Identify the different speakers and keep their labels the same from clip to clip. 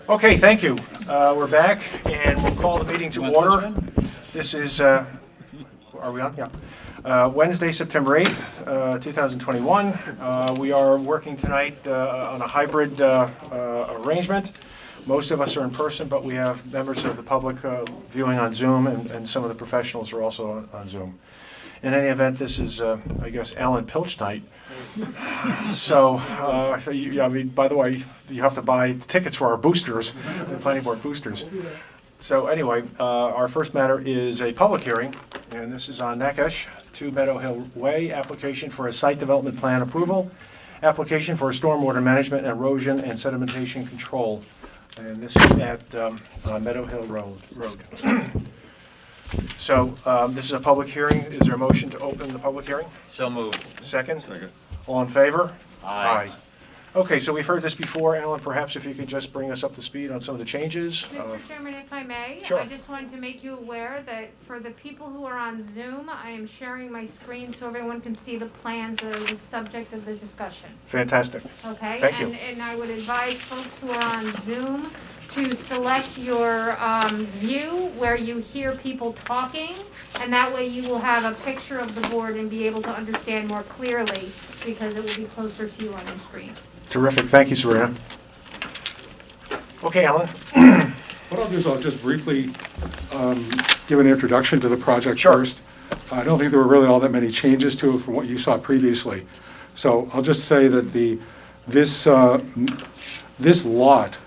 Speaker 1: Okay, thank you. We're back, and we'll call the meeting to order. This is, are we on? Yeah. Wednesday, September 8th, 2021. We are working tonight on a hybrid arrangement. Most of us are in person, but we have members of the public viewing on Zoom, and some of the professionals are also on Zoom. In any event, this is, I guess, Alan Pilch night. So, I mean, by the way, you have to buy tickets for our boosters, the planning board boosters. So anyway, our first matter is a public hearing, and this is on Nakesh, 2 Meadow Hill Way, application for a site development plan approval, application for a stormwater management, erosion, and sedimentation control. And this is at Meadow Hill Road. So this is a public hearing. Is there a motion to open the public hearing?
Speaker 2: So moved.
Speaker 1: Second? All in favor?
Speaker 2: Aye.
Speaker 1: Okay, so we've heard this before. Alan, perhaps if you could just bring us up to speed on some of the changes.
Speaker 3: Mr. Chairman, if I may,
Speaker 1: Sure.
Speaker 3: I just wanted to make you aware that for the people who are on Zoom, I am sharing my screen so everyone can see the plans that are the subject of the discussion.
Speaker 1: Fantastic.
Speaker 3: Okay?
Speaker 1: Thank you.
Speaker 3: And I would advise folks who are on Zoom to select your view where you hear people talking, and that way you will have a picture of the board and be able to understand more clearly because it will be closer to you on your screen.
Speaker 1: Terrific. Thank you, Serena. Okay, Alan.
Speaker 4: What I'll do is I'll just briefly give an introduction to the project
Speaker 1: Sure.
Speaker 4: first. I don't think there were really all that many changes to it from what you saw previously. So I'll just say that this lot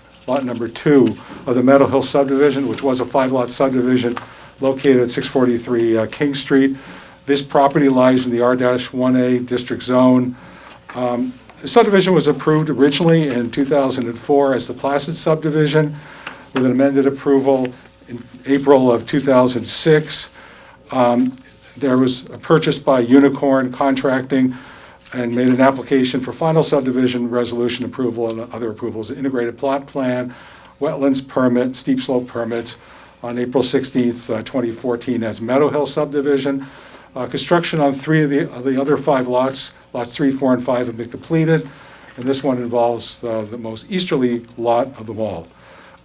Speaker 4: number 2 of the Meadow Hill subdivision, which was a 5-lot subdivision located at 643 King Street. This property lies in the R-1A district zone. The subdivision was approved originally in 2004 as the Placid subdivision with an amended approval in April of 2006. There was a purchase by Unicorn Contracting and made an application for final subdivision resolution approval and other approvals, integrated plot plan, wetlands permit, steep slope permits on April 16th, 2014 as Meadow Hill subdivision. Construction on 3 of the other 5 lots 3, 4, and 5 have been completed, and this one involves the most easterly lot of the wall.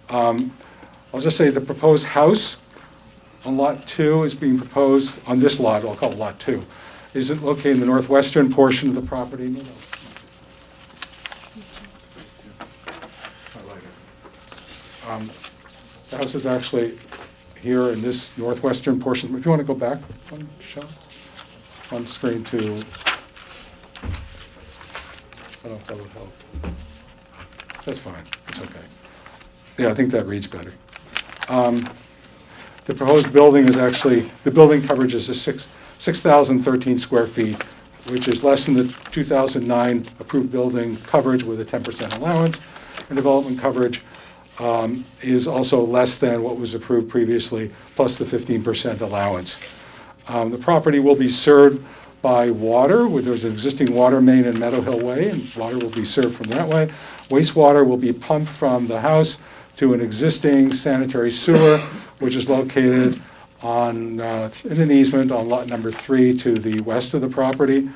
Speaker 4: I'll just say the proposed house on lot 2 is being proposed on this lot, I'll call it lot 2. Is it located in the northwestern portion of the property? No. I like it. The house is actually here in this northwestern portion. If you want to go back one shot on screen to, I don't know if that would help. That's fine. It's okay. Yeah, I think that reads better. The proposed building is actually, the building coverage is 6,013 square feet, which is less than the 2009 approved building coverage with a 10% allowance. And development coverage is also less than what was approved previously, plus the 15% allowance. The property will be served by water, where there's an existing water main in Meadow Hill Way, and water will be served from that way. Wastewater will be pumped from the house to an existing sanitary sewer, which is located on in an easement on lot number 3 to the west of the property.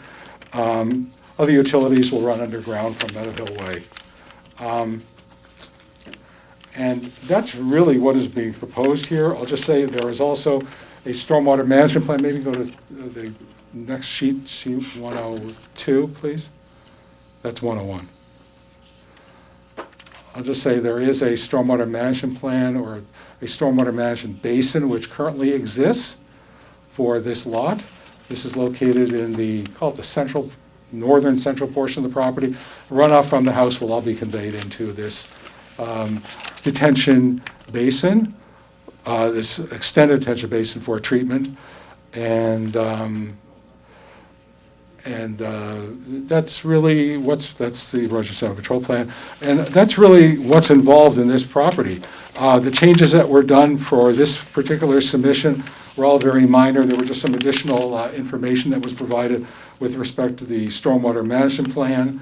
Speaker 4: Other utilities will run underground from Meadow Hill Way. And that's really what is being proposed here. I'll just say there is also a stormwater management plan. Maybe go to the next sheet 102, please. That's 101. I'll just say there is a stormwater management plan or a stormwater management basin which currently exists for this lot. This is located in the, call it the northern central portion of the property. Runoff from the house will all be conveyed into this detention basin, this extended detention basin for treatment. And that's really that's the erosion sediment control plan. And that's really what's involved in this property. The changes that were done for this particular submission were all very minor. There were just some additional information that was provided with respect to the stormwater management plan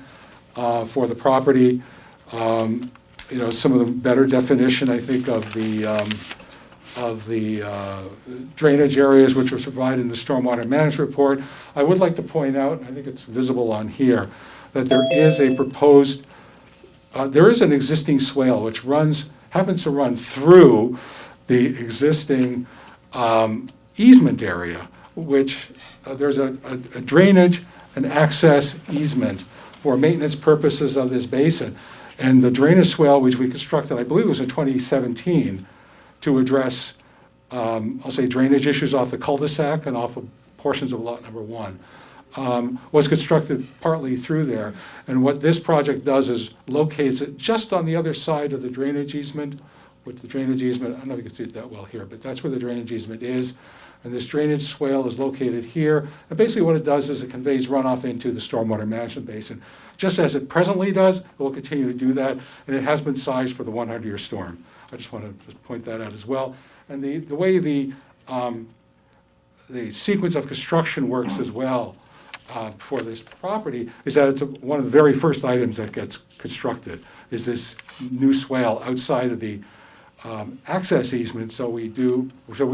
Speaker 4: for the property. Some of the better definition, I think, of the drainage areas which was provided in the stormwater management report. I would like to point out, and I think it's visible on here, that there is a proposed, there is an existing swale which runs happens to run through the existing easement area, which there's a drainage and access easement for maintenance purposes of this basin. And the drainage swale, which we constructed, I believe it was in 2017, to address, I'll say, drainage issues off the cul-de-sac and off of portions of lot number 1, was constructed partly through there. And what this project does is locates it just on the other side of the drainage easement, which the drainage easement, I don't know if you can see it that well here, but that's where the drainage easement is. And this drainage swale is located here. And basically what it does is it conveys runoff into the stormwater management basin. Just as it presently does, it will continue to do that. And it has been sized for the 100-year storm. I just want to just point that out as well. And the way the sequence of construction works as well for this property is that it's one of the very first items that gets constructed is this new swale outside of the access easement, so we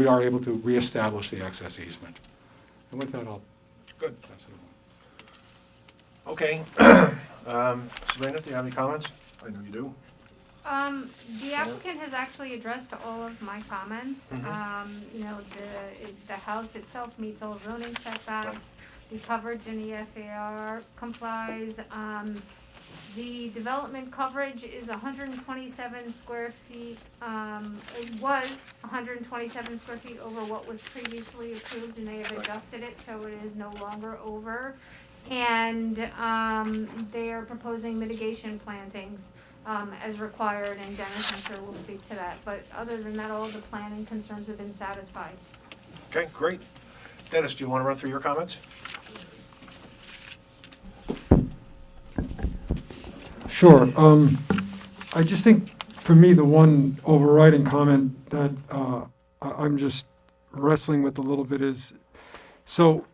Speaker 4: are able to reestablish the access easement. And with that, I'll
Speaker 1: Good.
Speaker 4: pass it on.
Speaker 1: Okay. Sabrina, do you have any comments? I know you do.
Speaker 3: The applicant has actually addressed all of my comments. You know, the house itself meets all zoning setbacks. The coverage in the FAR complies. The development coverage is 127 square feet. It was 127 square feet over what was previously approved, and they have adjusted it, so it is no longer over. And they are proposing mitigation plantings as required, and Dennis, I'm sure, will speak to that. But other than that, all the planning concerns have been satisfied.
Speaker 1: Okay, great. Dennis, do you want to run through your comments?
Speaker 2: Sure. I just think, for me, the one overriding comment that I'm just wrestling with a little bit is, so,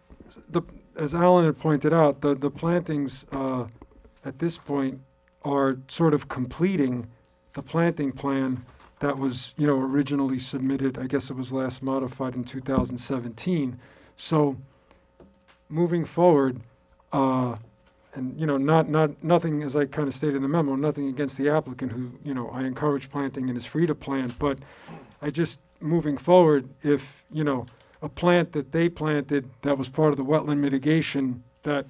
Speaker 2: as Alan had pointed out, the plantings at this point are sort of completing the planting plan that was, originally submitted. I guess it was last modified in 2017. So, moving forward, and, nothing, as I kind of stated in the memo, nothing against the applicant who, I encourage planting and is free to plant, but I just, moving forward, if, a plant that they planted that was part of the wetland mitigation that,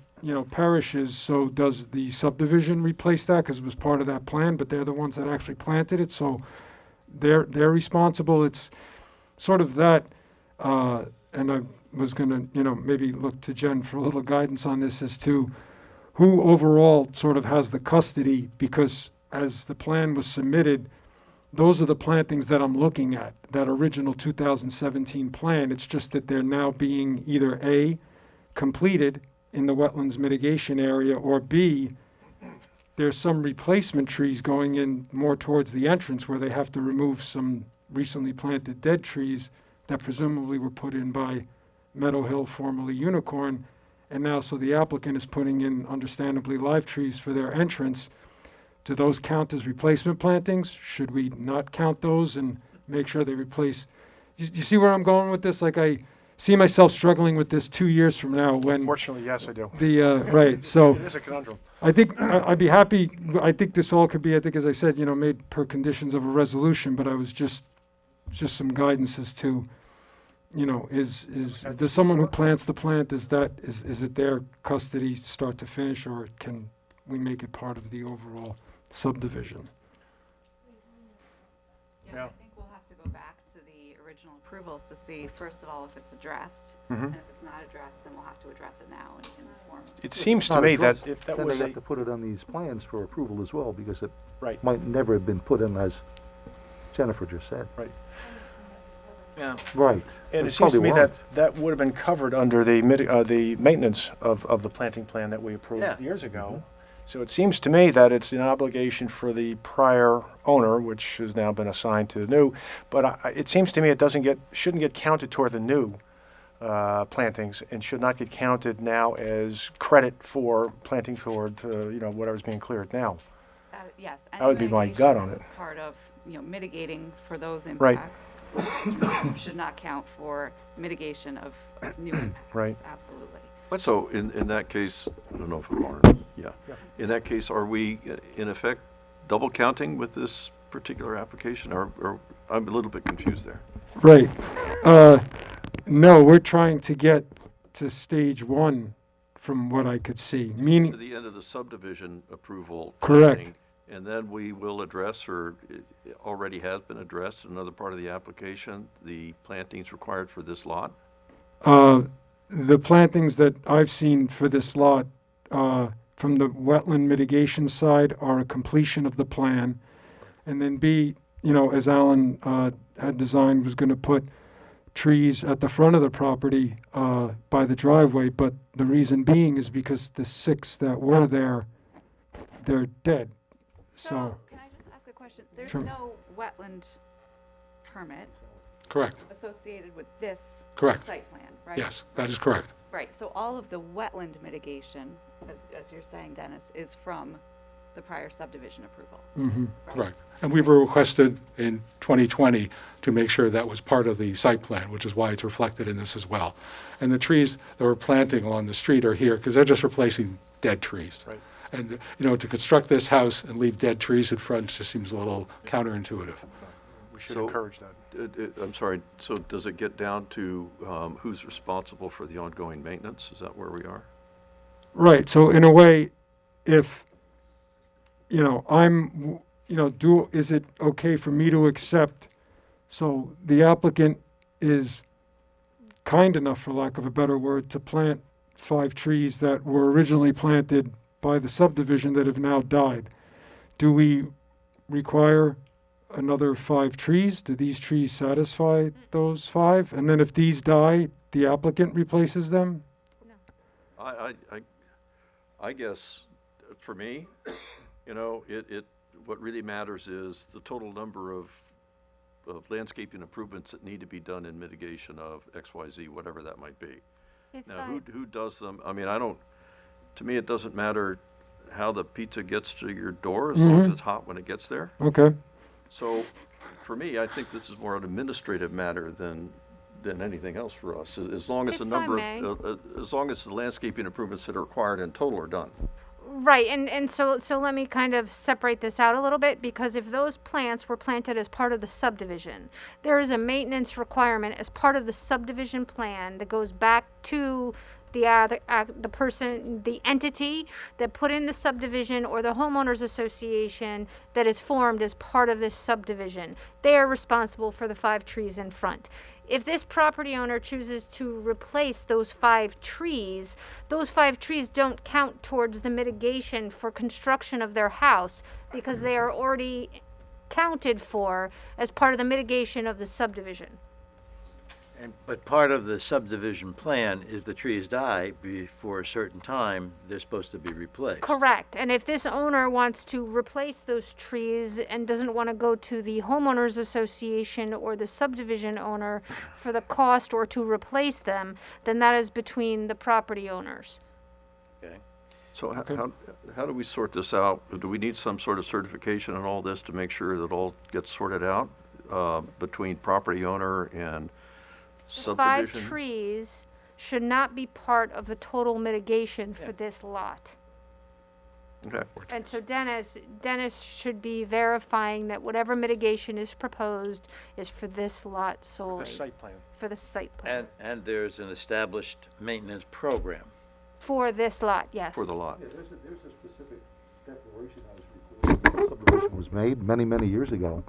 Speaker 2: perishes, so does the subdivision replace that because it was part of that plan, but they're the ones that actually planted it, so they're responsible. It's sort of that, and I was going to, maybe look to Jen for a little guidance on this as to who overall sort of has the custody, because as the plan was submitted, those are the plantings that I'm looking at, that original 2017 plan. It's just that they're now being either A, completed in the wetlands mitigation area, or B, there's some replacement trees going in more towards the entrance where they have to remove some recently planted dead trees that presumably were put in by Meadow Hill, formerly Unicorn. And now, so the applicant is putting in, understandably, live trees for their entrance. Do those count as replacement plantings? Should we not count those and make sure they replace? You see where I'm going with this? Like, I see myself struggling with this 2 years from now when
Speaker 1: Fortunately, yes, I do.
Speaker 2: right, so
Speaker 1: It is a conundrum.
Speaker 2: I think I'd be happy, I think this all could be, I think, as I said, made per conditions of a resolution, but I was just some guidance as to, is there's someone who plants the plant, is it their custody start to finish, or can we make it part of the overall subdivision?
Speaker 1: Yeah.
Speaker 5: I think we'll have to go back to the original approvals to see, first of all, if it's addressed.
Speaker 1: Mhm.
Speaker 5: And if it's not addressed, then we'll have to address it now in the form.
Speaker 1: It seems to
Speaker 6: not
Speaker 1: me that
Speaker 6: addressed,
Speaker 1: if that
Speaker 6: then
Speaker 1: was
Speaker 6: they
Speaker 1: a,
Speaker 6: have to put it on these plans for approval as well, because it
Speaker 1: right,
Speaker 6: might never have been put in, as Jennifer just said.
Speaker 1: right. Yeah.
Speaker 6: Right.
Speaker 1: And
Speaker 6: It
Speaker 1: it seems to
Speaker 6: probably
Speaker 1: me that
Speaker 6: won't.
Speaker 1: that would have been covered under the maintenance of the planting plan that we approved years ago. So it seems to me that it's an obligation for the prior owner, which has now been assigned to the new. But it seems to me it shouldn't get counted toward the new plantings, and should not get counted now as credit for planting toward whatever's being cleared now.
Speaker 5: Yes.
Speaker 1: That would be my
Speaker 5: any
Speaker 1: gut
Speaker 5: mitigation
Speaker 1: on
Speaker 5: that
Speaker 1: it.
Speaker 5: was part of, mitigating for those
Speaker 1: Right.
Speaker 5: impacts. Should not count for mitigation of new impacts.
Speaker 1: Right.
Speaker 5: Absolutely.
Speaker 7: So in that case, I don't know if I'm on, yeah.
Speaker 1: Yeah.
Speaker 7: In that case, are we in effect double counting with this particular application, or I'm a little bit confused there.
Speaker 2: Right. No, we're trying to get to stage one from what I could see,
Speaker 7: To
Speaker 2: meaning,
Speaker 7: the end of the subdivision approval.
Speaker 2: Correct.
Speaker 7: planning, And then we will address, or it already has been addressed, in another part of the application, the plantings required for this lot.
Speaker 2: the plantings that I've seen for this lot, from the wetland mitigation side are a completion of the plan. And then B, as Alan, had designed, was gonna put trees at the front of the property, by the driveway, but the reason being is because the 6 that were there, they're dead. So,
Speaker 5: Can I just ask a question? There's
Speaker 2: Sure.
Speaker 5: no wetland permit
Speaker 4: Correct,
Speaker 5: associated with this
Speaker 4: Correct.
Speaker 5: site plan, right?
Speaker 4: yes, that is correct.
Speaker 5: Right, so all of the wetland mitigation, as you're saying, Dennis, is from the prior subdivision approval. Right?
Speaker 4: Correct. And we were requested in 2020 to make sure that was part of the site plan, which is why it's reflected in this as well. And the trees that we're planting along the street are here because they're just replacing dead trees.
Speaker 1: Right.
Speaker 4: And, to construct this house and leave dead trees in front just seems a little counterintuitive.
Speaker 1: We should
Speaker 7: So-
Speaker 1: encourage that.
Speaker 7: I'm sorry, so does it get down to who's responsible for the ongoing maintenance? Is that where we are?
Speaker 2: right, so in a way, if, is it okay for me to accept? So the applicant is kind enough, for lack of a better word, to plant 5 trees that were originally planted by the subdivision that have now died. Do we require another 5 trees? Do these trees satisfy those 5? And then if these die, the applicant replaces them?
Speaker 7: I guess, for me, what really matters is the total number of landscaping improvements that need to be done in mitigation of X, Y, Z, whatever that might be. Now, who does them? I mean, to me, it doesn't matter how the pizza gets to your door as long as it's hot when it gets there.
Speaker 2: Okay.
Speaker 7: So, for me, I think this is more an administrative matter than anything else for us, as long as the
Speaker 3: If I
Speaker 7: number
Speaker 3: may.
Speaker 7: as long as the landscaping improvements that are required in total are done.
Speaker 3: Right, and so let me kind of separate this out a little bit, because if those plants were planted as part of the subdivision, there is a maintenance requirement as part of the subdivision plan that goes back to the person, the entity that put in the subdivision, or the homeowners association that is formed as part of this subdivision. They are responsible for the 5 trees in front. If this property owner chooses to replace those 5 trees, those 5 trees don't count towards the mitigation for construction of their house, because they are already counted for as part of the mitigation of the subdivision.
Speaker 8: But part of the subdivision plan is the trees die before a certain time, they're supposed to be replaced.
Speaker 3: Correct. And if this owner wants to replace those trees and doesn't want to go to the homeowners association or the subdivision owner for the cost or to replace them, then that is between the property owners.
Speaker 8: Okay.
Speaker 7: So how do we sort this out? Do we need some sort of certification on all this to make sure that all gets sorted out between property owner and
Speaker 3: The 5
Speaker 7: subdivision?
Speaker 3: trees should not be part of the total mitigation for this lot.
Speaker 7: Okay.
Speaker 3: And so Dennis should be verifying that whatever mitigation is proposed is for this lot
Speaker 1: The
Speaker 3: solely,
Speaker 1: site plan.
Speaker 3: for the site plan.
Speaker 8: And there's an established maintenance program.
Speaker 3: For this lot, yes.
Speaker 7: For the lot.
Speaker 6: Yeah, there's a specific declaration that was recorded when the subdivision was made many, many years ago.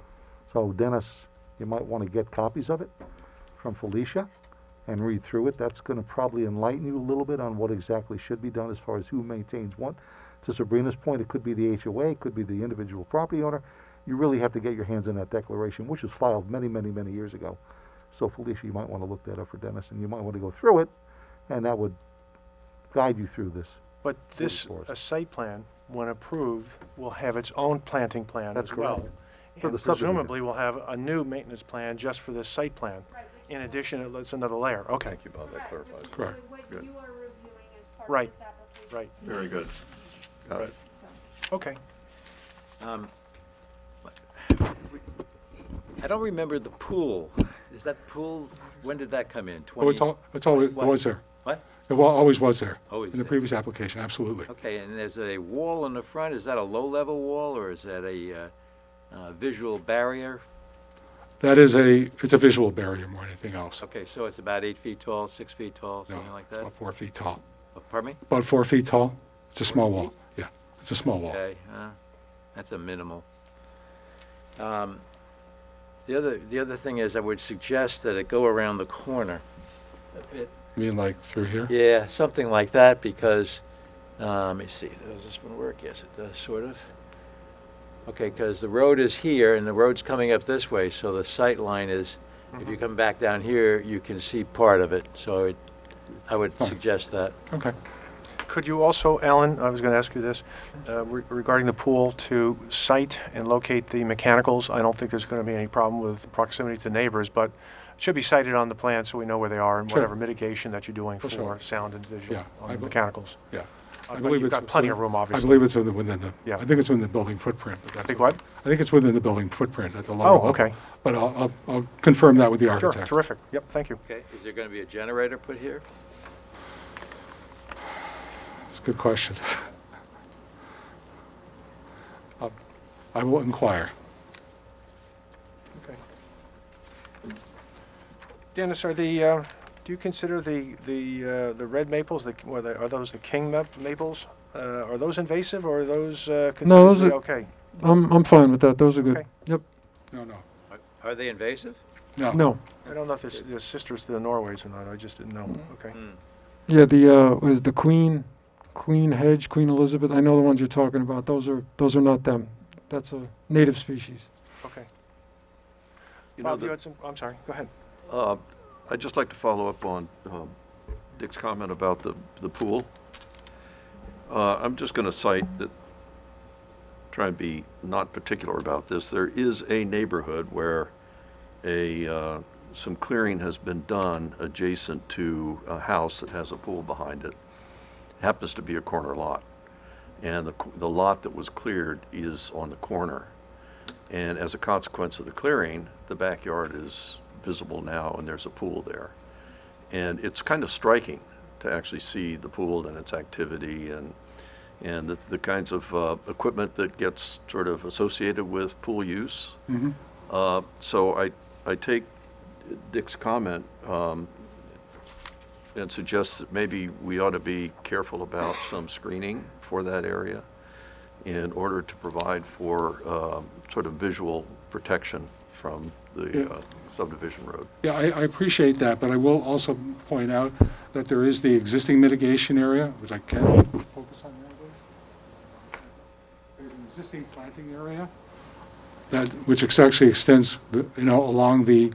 Speaker 6: So Dennis, you might want to get copies of it from Felicia and read through it. That's going to probably enlighten you a little bit on what exactly should be done as far as who maintains what. To Sabrina's point, it could be the HOA, it could be the individual property owner. You really have to get your hands on that declaration, which was filed many, many, many years ago. So Felicia, you might want to look that up for Dennis, and you might want to go through it, and that would guide you through this.
Speaker 1: But this,
Speaker 6: forest.
Speaker 1: a site plan, when approved, will have its own planting plan
Speaker 6: That's
Speaker 1: as well.
Speaker 6: correct. For
Speaker 1: And
Speaker 6: the subdivision.
Speaker 1: presumably will have a new maintenance plan just for this site plan. In addition, it's another layer. Okay,
Speaker 7: Thank you, Bob, that clarifies. it.
Speaker 4: Correct.
Speaker 3: What
Speaker 7: Good.
Speaker 3: you are reviewing as part
Speaker 1: Right.
Speaker 3: of this application.
Speaker 1: right,
Speaker 7: Very good. Got it.
Speaker 1: okay.
Speaker 8: I don't remember the pool. Is that pool, when did that come in?
Speaker 4: Oh, it's always, it
Speaker 8: What?
Speaker 4: was there.
Speaker 8: What?
Speaker 4: It always was there.
Speaker 8: Always
Speaker 4: In the
Speaker 8: there.
Speaker 4: previous application, absolutely.
Speaker 8: Okay, and there's a wall in the front. Is that a low-level wall, or is that visual barrier?
Speaker 4: That is it's a visual barrier more than anything else.
Speaker 8: Okay, so it's about 8 feet tall, 6 feet tall,
Speaker 4: No,
Speaker 8: something like
Speaker 4: it's
Speaker 8: that?
Speaker 4: about 4 feet tall.
Speaker 8: Pardon me?
Speaker 4: About 4 feet tall. It's a
Speaker 8: 4
Speaker 4: small
Speaker 8: feet?
Speaker 4: wall. Yeah, it's a small wall.
Speaker 8: Okay, that's a minimal. The other thing is, I would suggest that it go around the corner a bit.
Speaker 4: You mean like through here?
Speaker 8: Yeah, something like that, because, let me see, does this one work? Yes, it does, sort of. Okay, because the road is here, and the road's coming up this way, so the sight line is, if you come back down here, you can see part of it, so I would
Speaker 4: Fine.
Speaker 8: suggest that.
Speaker 4: Okay.
Speaker 1: Could you also, Alan, I was going to ask you this, regarding the pool, to site and locate the mechanicals? I don't think there's going to be any problem with proximity to neighbors, but it should be cited on the plan so we know where they are and
Speaker 4: Sure.
Speaker 1: whatever mitigation that you're doing
Speaker 4: For
Speaker 1: for
Speaker 4: sure.
Speaker 1: sound and visual
Speaker 4: Yeah,
Speaker 1: on
Speaker 4: I
Speaker 1: the
Speaker 4: be-
Speaker 1: mechanicals.
Speaker 4: Yeah. I
Speaker 1: But
Speaker 4: believe
Speaker 1: you've
Speaker 4: it's
Speaker 1: got plenty of
Speaker 4: within-
Speaker 1: room,
Speaker 4: I
Speaker 1: obviously.
Speaker 4: believe it's within the,
Speaker 1: Yeah.
Speaker 4: I think it's within the building footprint, but that's.
Speaker 1: Think what?
Speaker 4: I think it's within the building footprint at the lower
Speaker 1: Oh,
Speaker 4: level.
Speaker 1: okay.
Speaker 4: But I'll confirm that with the
Speaker 1: Sure,
Speaker 4: architect.
Speaker 1: terrific. Yep, thank you.
Speaker 8: Okay, is there going to be a generator put here?
Speaker 4: It's a good question. I will inquire.
Speaker 1: Okay. Dennis, do you consider the red maples, are those the king maples? Are those invasive or are those considered
Speaker 2: those
Speaker 1: to be
Speaker 2: are-
Speaker 1: okay?
Speaker 2: I'm fine with that, those are good.
Speaker 1: Okay.
Speaker 2: Yep,
Speaker 4: No.
Speaker 8: Are they invasive?
Speaker 2: no.
Speaker 1: I don't know if they're sisters to the Norways or not, I just didn't know. Okay.
Speaker 2: Yeah, was the Queen Hedge, Queen Elizabeth, I know the ones you're talking about, those are not them. That's a native species.
Speaker 1: Okay.
Speaker 7: You know,
Speaker 1: Bob, you had some, I'm sorry, go ahead.
Speaker 7: I'd just like to follow up on Dick's comment about the pool. I'm just going to cite that, try and be not particular about this. There is a neighborhood where some clearing has been done adjacent to a house that has a pool behind it. Happens to be a corner lot. And the lot that was cleared is on the corner. And as a consequence of the clearing, the backyard is visible now and there's a pool there. And it's kind of striking to actually see the pool and its activity and the kinds of equipment that gets sort of associated with pool use. So I take Dick's comment and suggest that maybe we ought to be careful about some screening for that area in order to provide for sort of visual protection from the subdivision road.
Speaker 4: Yeah, I appreciate that, but I will also point out that there is the existing mitigation area, which I can focus on there. There's an existing planting area which actually extends, along the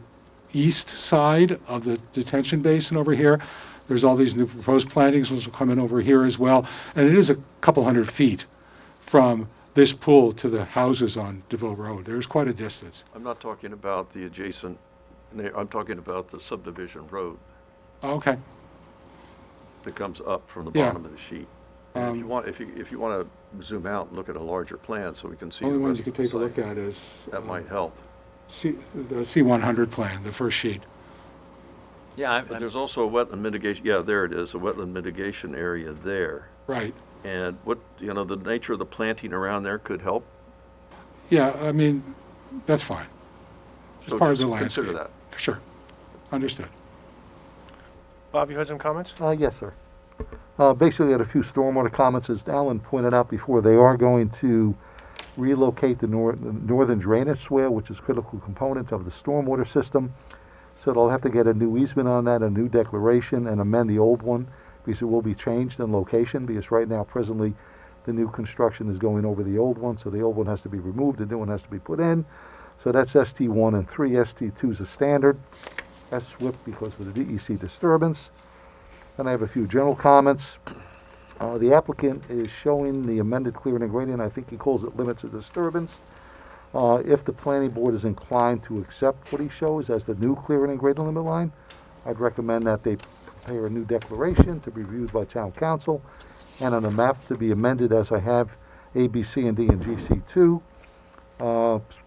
Speaker 4: east side of the detention basin over here. There's all these new proposed plantings which will come in over here as well, and it is a couple hundred feet from this pool to the houses on DeVoe Road. There's quite a distance.
Speaker 7: I'm not talking about the adjacent, I'm talking about the subdivision road
Speaker 4: Okay.
Speaker 7: that comes up from the
Speaker 4: Yeah.
Speaker 7: bottom of the sheet. And if you want to zoom out and look at a larger plan so we can see
Speaker 4: Only
Speaker 7: the
Speaker 4: ones
Speaker 7: rest
Speaker 4: you
Speaker 7: of
Speaker 4: could
Speaker 7: the
Speaker 4: take a look
Speaker 7: site,
Speaker 4: at is
Speaker 7: that might help.
Speaker 4: the C100 plan, the first sheet.
Speaker 8: Yeah,
Speaker 7: But there's also a wetland mitigation, yeah, there it is, a wetland mitigation area there.
Speaker 4: Right.
Speaker 7: And the nature of the planting around there could help.
Speaker 4: Yeah, I mean, that's fine. It's
Speaker 7: So
Speaker 4: part of
Speaker 7: just
Speaker 4: the landscape.
Speaker 7: consider that.
Speaker 4: Sure. Understood.
Speaker 1: Bob, you had some comments?
Speaker 6: Yes, sir. Basically, I had a few stormwater comments. As Alan pointed out before, they are going to relocate the northern drainage swale, which is a critical component of the stormwater system. So they'll have to get a new easement on that, a new declaration, and amend the old one, because it will be changed in location, because right now, presently, the new construction is going over the old one, so the old one has to be removed, the new one has to be put in. So that's ST1 and 3. ST2 is a standard. SWIP because of the DEC disturbance. Then I have a few general comments. The applicant is showing the amended clearing and gradient. I think he calls it limits of disturbance. If the planning board is inclined to accept what he shows as the new clearing and gradient limit line, I'd recommend that they prepare a new declaration to be reviewed by town council, and on a map to be amended as I have A, B, C, and D, and GC2.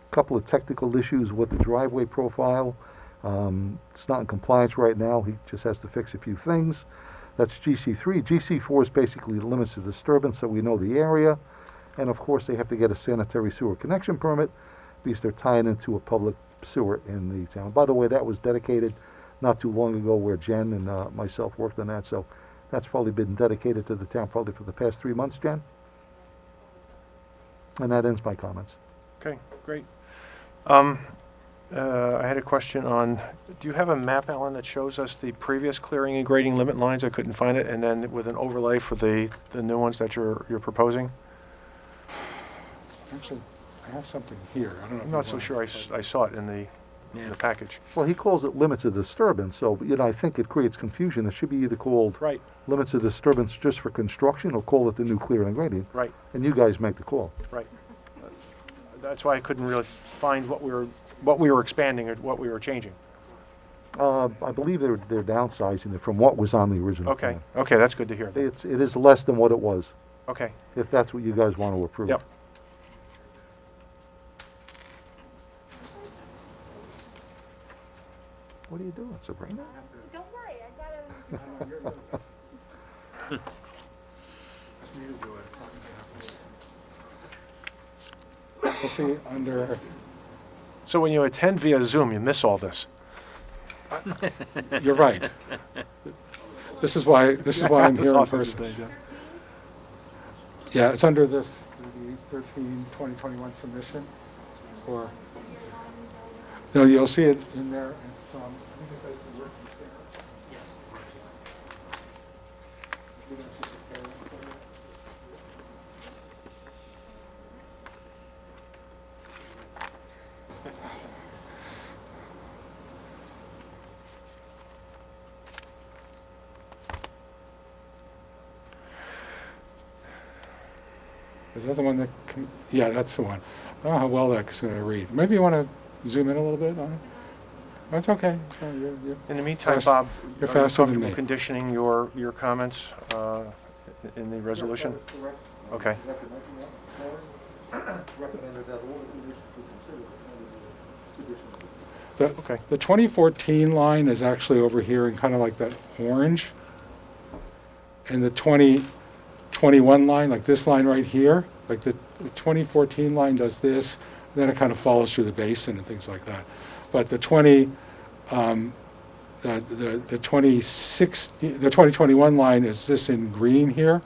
Speaker 6: Couple of technical issues with the driveway profile. It's not in compliance right now. He just has to fix a few things. That's GC3. GC4 is basically the limits of disturbance, so we know the area. And of course, they have to get a sanitary sewer connection permit because they're tying into a public sewer in the town. By the way, that was dedicated not too long ago where Jen and myself worked on that, so that's probably been dedicated to the town probably for the past 3 months, Jen? And that ends my comments.
Speaker 1: Okay, great. I had a question on, do you have a map, Alan, that shows us the previous clearing and grading limit lines? I couldn't find it, and then with an overlay for the new ones that you're proposing?
Speaker 4: Actually, I have something here. I don't know. if
Speaker 1: I'm
Speaker 4: you
Speaker 1: not so
Speaker 4: want
Speaker 1: sure
Speaker 4: it.
Speaker 1: I saw it in the package.
Speaker 6: Well, he calls it limits of disturbance, so, I think it creates confusion. It should be either called
Speaker 1: Right,
Speaker 6: limits of disturbance just for construction or call it the new clearing and grading,
Speaker 1: right,
Speaker 6: and you guys make the call.
Speaker 1: right. That's why I couldn't really find what we were expanding or what we were changing.
Speaker 6: I believe they're downsizing it from what was on the original
Speaker 1: Okay,
Speaker 6: plan.
Speaker 1: okay, that's good to hear.
Speaker 6: It is less than what it was,
Speaker 1: Okay,
Speaker 6: if that's what you guys want to approve.
Speaker 1: Yep.
Speaker 6: What are you doing, Sabrina?
Speaker 3: Don't worry, I gotta.
Speaker 4: We'll see under,
Speaker 1: so when you attend via Zoom, you miss all this.
Speaker 4: you're right. This is why I'm
Speaker 1: This
Speaker 4: here in
Speaker 1: office is
Speaker 4: person.
Speaker 1: big, yeah.
Speaker 4: Yeah, it's under this, the 2021 submission, or, no, you'll see it in there, it's, I think it says the working fair. Is that the one that, yeah, that's the one. I don't know how well that's going to read. Maybe you want to zoom in a little bit on it? That's okay. You're
Speaker 1: In the meantime,
Speaker 4: Fast-
Speaker 1: Bob,
Speaker 4: you're
Speaker 1: are you
Speaker 4: faster than
Speaker 1: comfortable
Speaker 4: me.
Speaker 1: conditioning your comments in the resolution? Okay, okay.
Speaker 4: The 2014 line is actually over here in kind of like that orange. And the 2021 line, like this line right here, like the 2014 line does this, then it kind of follows through the basin and things like that. But the 2021 line is this in green here.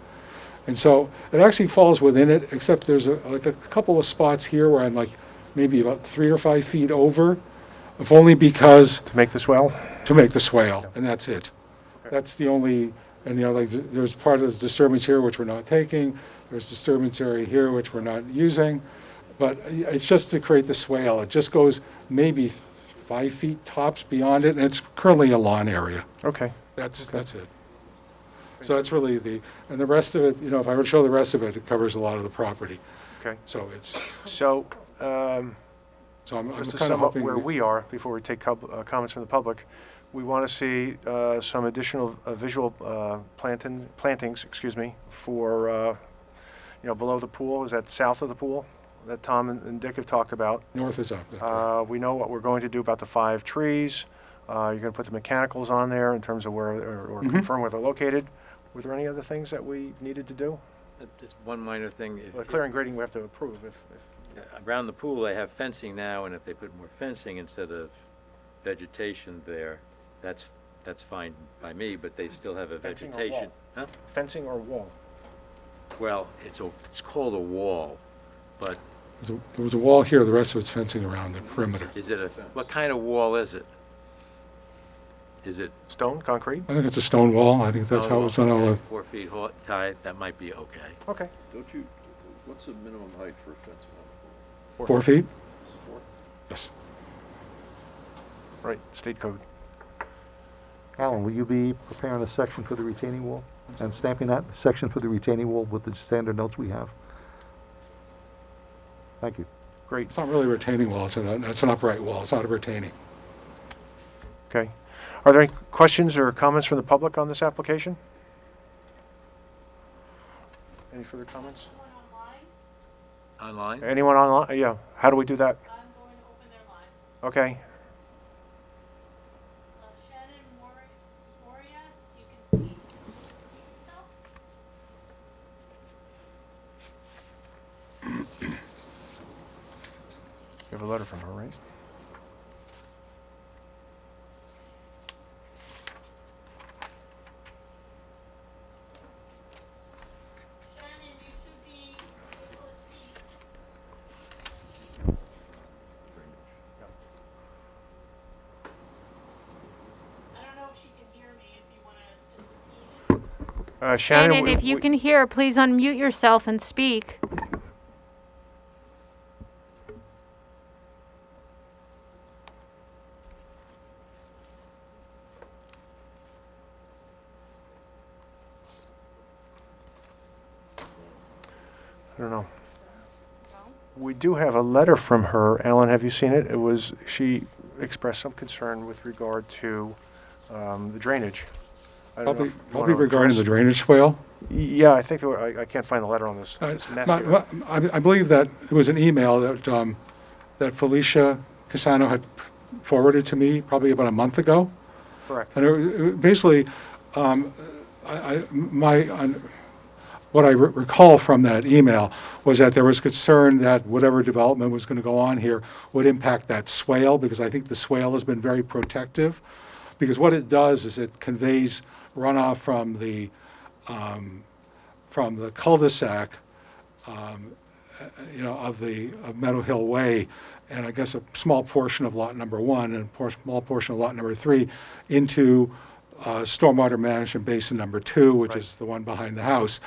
Speaker 4: And so it actually falls within it, except there's like a couple of spots here where I'm like maybe about 3 or 5 feet over, if only because
Speaker 1: To make this well?
Speaker 4: to make the swale, and that's it. That's the only, and like there's part of the disturbance here which we're not taking, there's disturbance area here which we're not using, but it's just to create the swale. It just goes maybe 5 feet tops beyond it, and it's currently a lawn area.
Speaker 1: Okay,
Speaker 4: That's it. So that's really and the rest of it, if I were to show the rest of it, it covers a lot of the property.
Speaker 1: okay.
Speaker 4: So it's,
Speaker 1: So,
Speaker 4: I'm
Speaker 1: just to
Speaker 4: kind of
Speaker 1: sum up
Speaker 4: hoping.
Speaker 1: where we are, before we take comments from the public, we want to see some additional visual plantings, for, below the pool. Is that south of the pool that Tom and Dick have talked about?
Speaker 4: North is up.
Speaker 1: We know what we're going to do about the 5 trees. You're going to put the mechanicals on there in terms of where, or
Speaker 4: Mhm.
Speaker 1: confirm where they're located. Were there any other things that we needed to do?
Speaker 8: Just one minor thing.
Speaker 1: Well, clearing grading we have to approve if
Speaker 8: Around the pool, they have fencing now, and if they put more fencing instead of vegetation there, that's fine by me, but they still have a
Speaker 1: Fencing or
Speaker 8: vegetation.
Speaker 1: wall?
Speaker 8: Huh?
Speaker 1: fencing or wall.
Speaker 8: Well, it's called a wall, but
Speaker 4: There was a wall here, the rest of it's fencing around the perimeter.
Speaker 8: what kind of wall is it? Is it?
Speaker 1: Stone, concrete?
Speaker 4: I think it's a stone wall. I think that's how it was done all
Speaker 8: okay,
Speaker 4: the
Speaker 8: 4 feet high, that might be okay.
Speaker 1: Okay.
Speaker 7: Don't you, what's the minimum height for a fence?
Speaker 4: 4 feet?
Speaker 7: 4?
Speaker 4: Yes.
Speaker 1: Right, state code.
Speaker 6: Alan, will you be preparing a section for the retaining wall and stamping that section for the retaining wall with the standard notes we have? Thank you.
Speaker 1: Great,
Speaker 4: It's not really a retaining wall. It's an upright wall. It's not a retaining.
Speaker 1: okay. Are there any questions or comments from the public on this application? Any further comments?
Speaker 8: Online?
Speaker 1: Anyone online? Yeah, how do we do that?
Speaker 9: I'm going to open their line.
Speaker 1: Okay,
Speaker 9: Shannon Morias, you can speak. yourself.
Speaker 1: We have a letter from her, right?
Speaker 9: Shannon, you should be able to speak. I don't know if she can hear me, if you wanna repeat it.
Speaker 3: Shannon, if you can hear, please unmute yourself and speak.
Speaker 1: I don't know. We do have a letter from her. Alan, have you seen it? She expressed some concern with regard to the drainage. I don't know
Speaker 4: Probably,
Speaker 1: if you
Speaker 4: probably
Speaker 1: wanna
Speaker 4: regarding the
Speaker 1: address-
Speaker 4: drainage swale.
Speaker 1: Yeah, I think I can't find the letter on this mess here.
Speaker 4: I believe that it was an email that, that Felicia Casano had forwarded to me probably about a month ago.
Speaker 1: Correct.
Speaker 4: And basically, what I recall from that email was that there was concern that whatever development was going to go on here would impact that swale, because I think the swale has been very protective. Because what it does is it conveys runoff from the cul-de-sac, of Meadow Hill Way, and I guess a small portion of lot number 1 and a small portion of lot number 3 into stormwater management basin number 2, which is the one behind the house.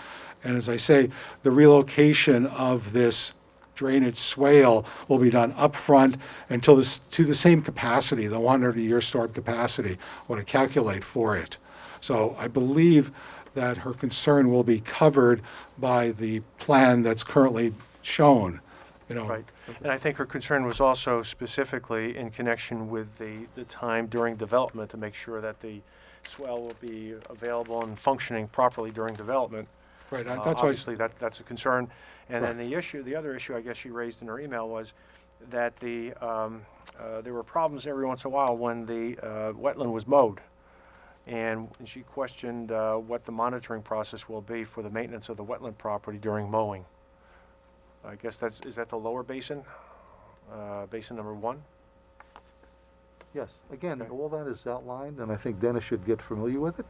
Speaker 4: And as I say, the relocation of this drainage swale will be done upfront until to the same capacity, the 100-year storm capacity, what I calculate for it. So I believe that her concern will be covered by the plan that's currently shown,
Speaker 1: Right. And I think her concern was also specifically in connection with the time during development to make sure that the swell will be available and functioning properly during development.
Speaker 4: Right, that's why.
Speaker 1: Obviously, that's a concern. And then the other issue I guess she raised in her email was that there were problems every once in a while when the wetland was mowed. And she questioned what the monitoring process will be for the maintenance of the wetland property during mowing. I guess is that the lower basin, basin number 1?
Speaker 6: Yes, again,
Speaker 1: Okay.
Speaker 6: all that is outlined, and I think Dennis should get familiar with it.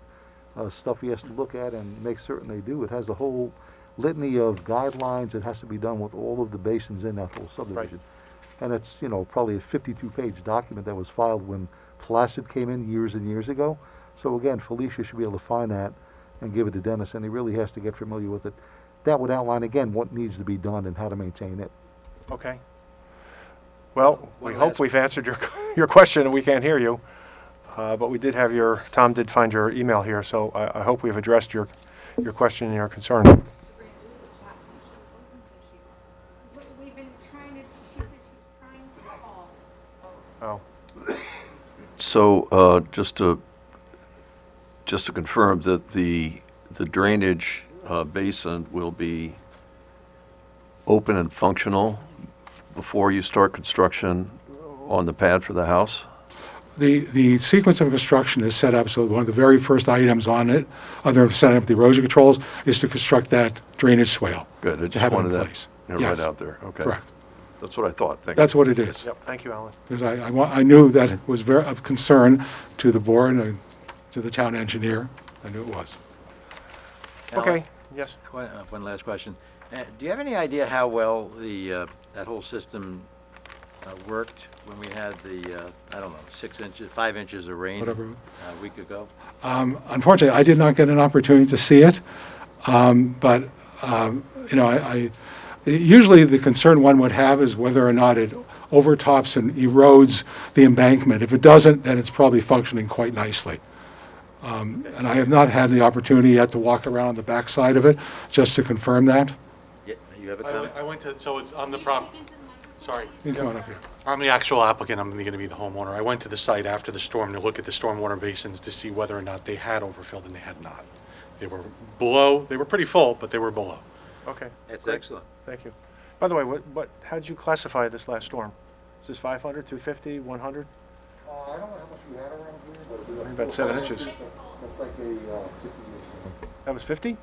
Speaker 6: Stuff he has to look at and make certain they do. It has a whole litany of guidelines that has to be done with all of the basins in that whole subdivision. And it's, probably a 52-page document that was filed when Placid came in years and years ago. So again, Felicia should be able to find that and give it to Dennis, and he really has to get familiar with it. That would outline, again, what needs to be done and how to maintain it.
Speaker 1: Okay. Well, we
Speaker 8: One
Speaker 1: hope
Speaker 8: last-
Speaker 1: we've answered your question, and we can't hear you. But we did have Tom did find your email here, so I hope we've addressed your question and your concern.
Speaker 3: We've been trying to, she said she's trying to call.
Speaker 1: Oh,
Speaker 7: So, just to confirm that the drainage basin will be open and functional before you start construction on the pad for the house?
Speaker 4: The sequence of construction is set up, so one of the very first items on it, other than setting up the erosion controls, is to construct that drainage swale.
Speaker 7: Good, I
Speaker 4: To
Speaker 7: just
Speaker 4: have it
Speaker 7: wanted
Speaker 4: in
Speaker 7: that
Speaker 4: place.
Speaker 7: right
Speaker 4: Yes.
Speaker 7: out there, okay.
Speaker 4: Correct.
Speaker 7: That's what I thought, thank you.
Speaker 4: That's what it is.
Speaker 1: yep, thank you, Alan.
Speaker 4: Because I knew that it was very of concern to the board and to the town engineer. I knew it was.
Speaker 8: Alan,
Speaker 1: Okay, yes.
Speaker 8: One last question. Do you have any idea how well that whole system worked when we had the, 5 inches of rain
Speaker 4: Whatever.
Speaker 8: a week ago?
Speaker 4: Unfortunately, I did not get an opportunity to see it, but usually the concern one would have is whether or not it overtops and erodes the embankment. If it doesn't, then it's probably functioning quite nicely. And I have not had the opportunity yet to walk around the backside of it, just to confirm that.
Speaker 8: Yeah, you have a comment?
Speaker 10: I went to, so I'm the sorry.
Speaker 4: You can come on up here.
Speaker 10: I'm the actual applicant, I'm gonna be the homeowner. I went to the site after the storm to look at the stormwater basins to see whether or not they had overfilled, and they had not. They were below, they were pretty full, but they were below.
Speaker 1: Okay,
Speaker 8: That's
Speaker 1: great.
Speaker 8: excellent.
Speaker 1: thank you. By the way, how did you classify this last storm? Is this 500, 250, 100?
Speaker 6: I don't know how much we had around here, but
Speaker 1: About 7 inches.
Speaker 6: That's like a 50
Speaker 1: That was 50?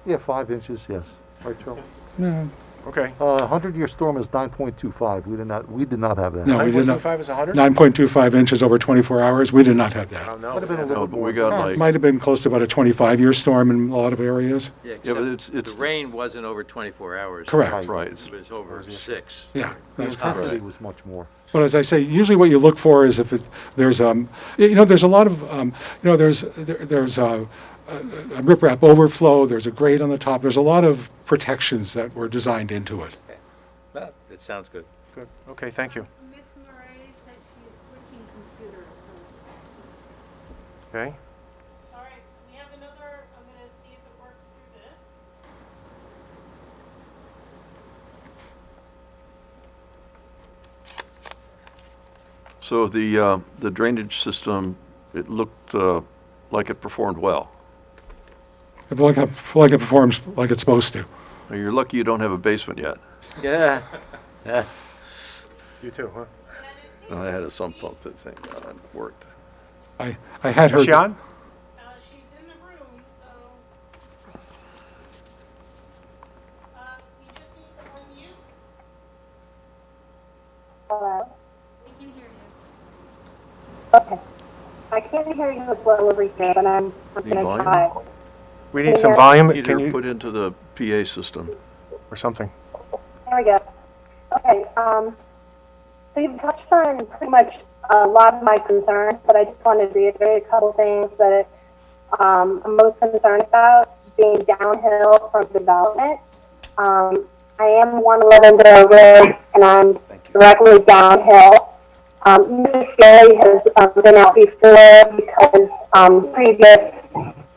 Speaker 6: Yeah, 5 inches, yes. Right, Joe?
Speaker 4: No,
Speaker 1: Okay.
Speaker 6: 100-year storm is 9.25. We did not have that.
Speaker 4: No, we did not.
Speaker 1: 9.25 is 100?
Speaker 4: 9.25 inches over 24 hours, we did not have that.
Speaker 1: Oh, no.
Speaker 6: Might have been a
Speaker 1: man.
Speaker 6: little
Speaker 7: No, but
Speaker 6: more
Speaker 7: we got
Speaker 6: intense.
Speaker 7: like,
Speaker 4: Might have been close to about a 25-year storm in a lot of areas.
Speaker 8: Yeah,
Speaker 7: yeah, but
Speaker 8: except
Speaker 7: it's,
Speaker 8: the rain wasn't over 24 hours.
Speaker 4: Correct.
Speaker 6: Right.
Speaker 7: right.
Speaker 8: It was over 6.
Speaker 4: Yeah,
Speaker 6: The
Speaker 4: that's correct.
Speaker 6: intensity was much more.
Speaker 4: But as I say, usually what you look for is if there's there's a lot of there's a riprap overflow. There's a grate on the top. There's a lot of protections that were designed into it.
Speaker 8: Well, it sounds good.
Speaker 1: Good. Okay, thank you.
Speaker 11: Miss Murray said she is switching computers, so.
Speaker 1: Okay.
Speaker 9: All right, we have another, I'm gonna see if it works through this.
Speaker 7: So the drainage system, it looked like it performed well.
Speaker 4: Like it performs like it's supposed to.
Speaker 7: Now, you're lucky you don't have a basement yet.
Speaker 8: Yeah.
Speaker 1: You too, huh?
Speaker 7: I had a sump pump that thing worked.
Speaker 4: I had
Speaker 1: Is
Speaker 4: heard.
Speaker 1: she on?
Speaker 9: She's in the room, so. You just need to unmute.
Speaker 11: Hello?
Speaker 3: We can hear you.
Speaker 11: Okay. I can't hear you as well over here, but I'm
Speaker 7: Need
Speaker 11: gonna
Speaker 7: volume?
Speaker 11: try.
Speaker 1: We need some volume. Can
Speaker 7: Either
Speaker 1: you,
Speaker 7: put into the PA system.
Speaker 1: or something?
Speaker 11: There we go. Okay, so you've touched on pretty much a lot of my concerns, but I just wanted to reiterate a couple things that I'm most concerned about being downhill from development. I am 111 Borough Road, and I'm directly downhill. Mr. Scarry has been out before because previous,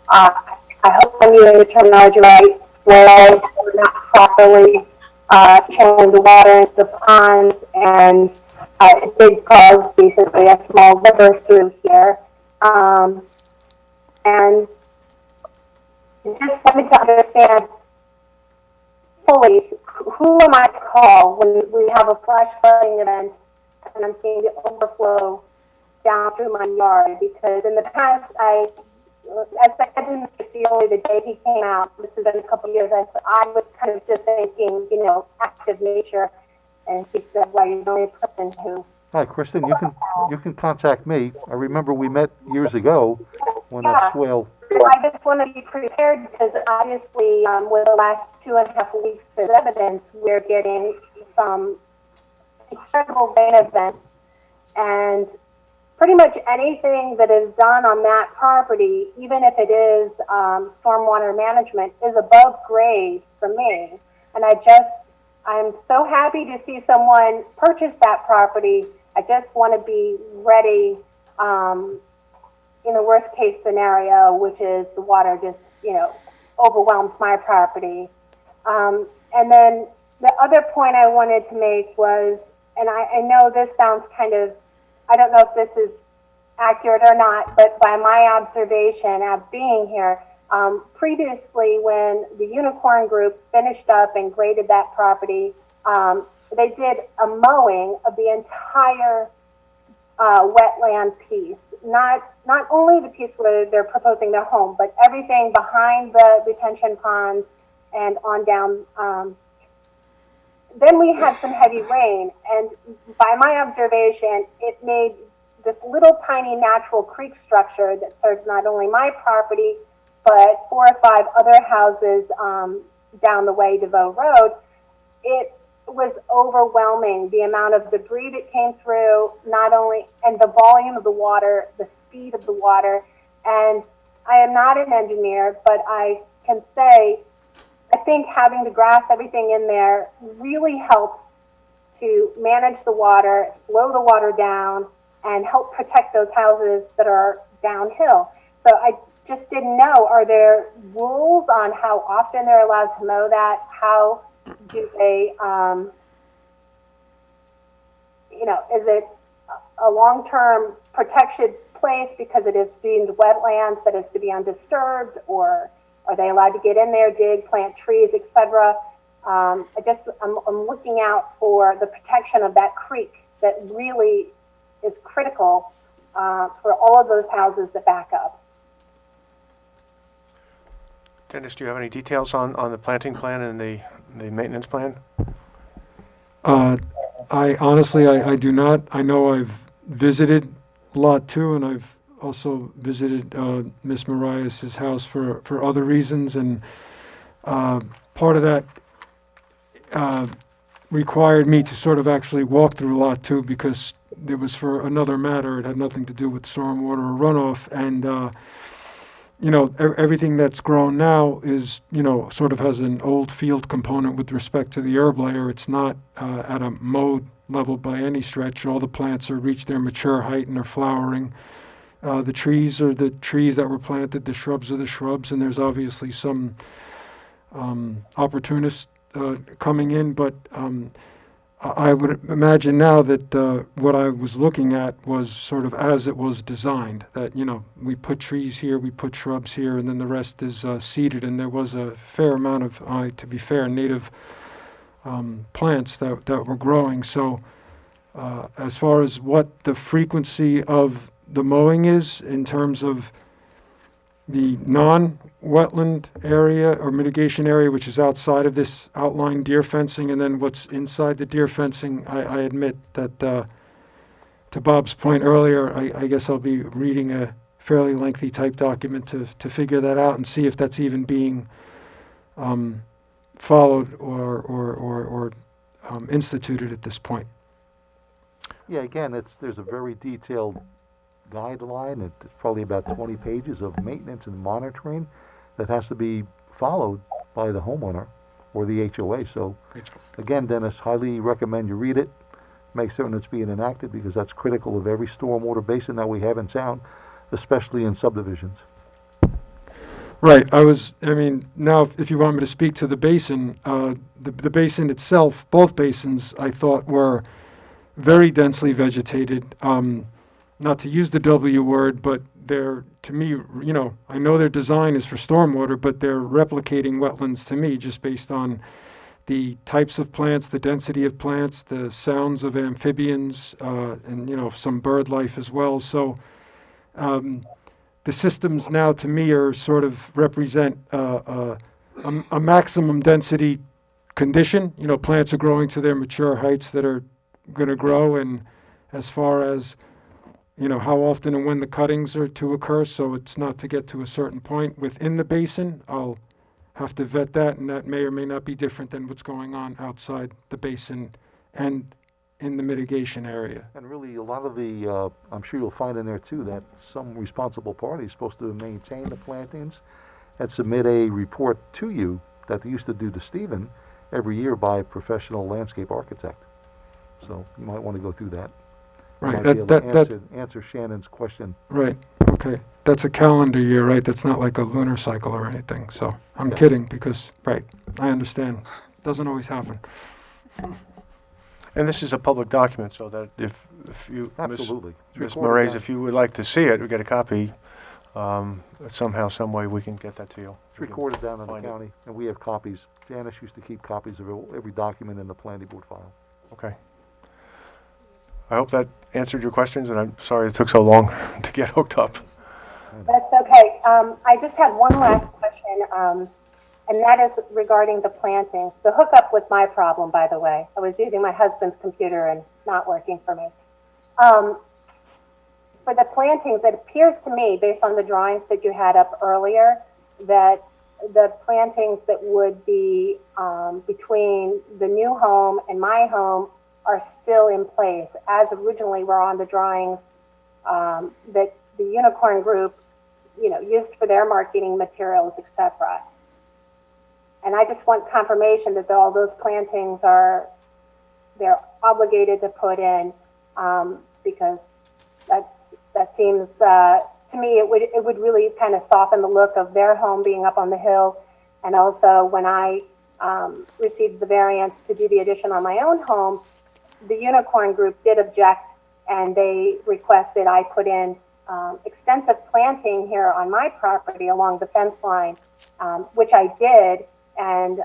Speaker 11: I hope I'm using the terminology right, swale were not properly channeling the water into the ponds, and it did cause basically a small river through here. And just wanted to understand fully, who am I to call when we have a flash flooding event and I'm seeing the overflow down through my yard? Because in the past, as I said to Mr. Cioli the day he came out, this is in a couple of years, I was kind of just thinking, active nature, and he said, well, you're the only person who.
Speaker 6: Hi, Kristen, you can contact me. I remember we met years ago when that swale.
Speaker 11: I just want to be prepared because obviously with the last 2.5 weeks of evidence, we're getting some incredible rain events, and pretty much anything that is done on that property, even if it is stormwater management, is above grade for me. And I'm so happy to see someone purchase that property. I just want to be ready in the worst case scenario, which is the water just, overwhelms my property. And then the other point I wanted to make was, and I know this sounds kind of, I don't know if this is accurate or not, but by my observation of being here, previously when the Unicorn Group finished up and graded that property, they did a mowing of the entire wetland piece. Not only the piece where they're proposing their home, but everything behind the retention ponds and on down. Then we had some heavy rain, and by my observation, it made this little tiny natural creek structure that serves not only my property, but 4 or 5 other houses down the way, DeVoe Road. It was overwhelming, the amount of debris that came through, not only, and the volume of the water, the speed of the water. And I am not an engineer, but I can say, I think having to grass everything in there really helps to manage the water, slow the water down, and help protect those houses that are downhill. So I just didn't know, are there rules on how often they're allowed to mow that? How do they, is it a long-term protection place because it is deemed wetlands that is to be undisturbed, or are they allowed to get in there, dig, plant trees, etc.? I'm looking out for the protection of that creek that really is critical for all of those houses that back up.
Speaker 1: Dennis, do you have any details on the planting plan and the maintenance plan?
Speaker 2: I honestly, I do not. I know I've visited Lot 2, and I've also visited Miss Marias' house for other reasons, and part of that required me to sort of actually walk through Lot 2 because it was for another matter. It had nothing to do with stormwater or runoff, and everything that's grown now is, sort of has an old field component with respect to the herb layer. It's not at a mowed level by any stretch. All the plants are reached their mature height and are flowering. The trees are the trees that were planted, the shrubs are the shrubs, and there's obviously some opportunists coming in, but I would imagine now that what I was looking at was sort of as it was designed, that, we put trees here, we put shrubs here, and then the rest is seeded, and there was a fair amount of, to be fair, native plants that were growing. So as far as what the frequency of the mowing is in terms of the non-wetland area or mitigation area, which is outside of this outlined deer fencing, and then what's inside the deer fencing, I admit that, to Bob's point earlier, I guess I'll be reading a fairly lengthy type document to figure that out and see if that's even being followed or instituted at this point.
Speaker 6: Yeah, again, there's a very detailed guideline. It's probably about 20 pages of maintenance and monitoring that has to be followed by the homeowner or the HOA. So, again, Dennis, highly recommend you read it. Make certain it's being enacted because that's critical of every stormwater basin that we have in town, especially in subdivisions.
Speaker 2: Right. Now, if you want me to speak to the basin, the basin itself, both basins, I thought were very densely vegetated. Not to use the W word, but they're, to me, I know their design is for stormwater, but they're replicating wetlands to me just based on the types of plants, the density of plants, the sounds of amphibians, and, some bird life as well. So the systems now, to me, are sort of represent a maximum density condition. Plants are growing to their mature heights that are going to grow, and as far as how often and when the cuttings are to occur, so it's not to get to a certain point within the basin. I'll have to vet that, and that may or may not be different than what's going on outside the basin and in the mitigation area.
Speaker 6: And really, a lot of the, I'm sure you'll find in there too, that some responsible party is supposed to maintain the plantings and submit a report to you that they used to do to Stephen every year by a professional landscape architect. So you might want to go through that.
Speaker 2: Right.
Speaker 6: Might be able to answer Shannon's question.
Speaker 2: Right. Okay. That's a calendar year, right? That's not like a lunar cycle or anything. So I'm
Speaker 6: Yes.
Speaker 2: kidding because, right, I understand. Doesn't always happen.
Speaker 1: And this is a public document, so that if you,
Speaker 6: Absolutely. It's
Speaker 1: Ms.
Speaker 6: recorded
Speaker 1: Moraes,
Speaker 6: down.
Speaker 1: if you would like to see it, we get a copy, somehow, some way we can get that to you.
Speaker 6: It's recorded down in the
Speaker 1: Find it.
Speaker 6: county, and we have copies. Janice used to keep copies of every document in the planning board file.
Speaker 1: Okay. I hope that answered your questions, and I'm sorry it took so long to get hooked up.
Speaker 11: That's okay. I just had one last question, and that is regarding the plantings. The hookup was my problem, by the way. I was using my husband's computer and not working for me. For the plantings, it appears to me, based on the drawings that you had up earlier, that the plantings that would be between the new home and my home are still in place, as originally were on the drawings that the Unicorn Group, used for their marketing materials, etc. And I just want confirmation that all those plantings they're obligated to put in, because that seems to me it would really kind of soften the look of their home being up on the hill. And also, when I received the variance to do the addition on my own home, the Unicorn Group did object, and they requested I put in extensive planting here on my property along the fence line, which I did, and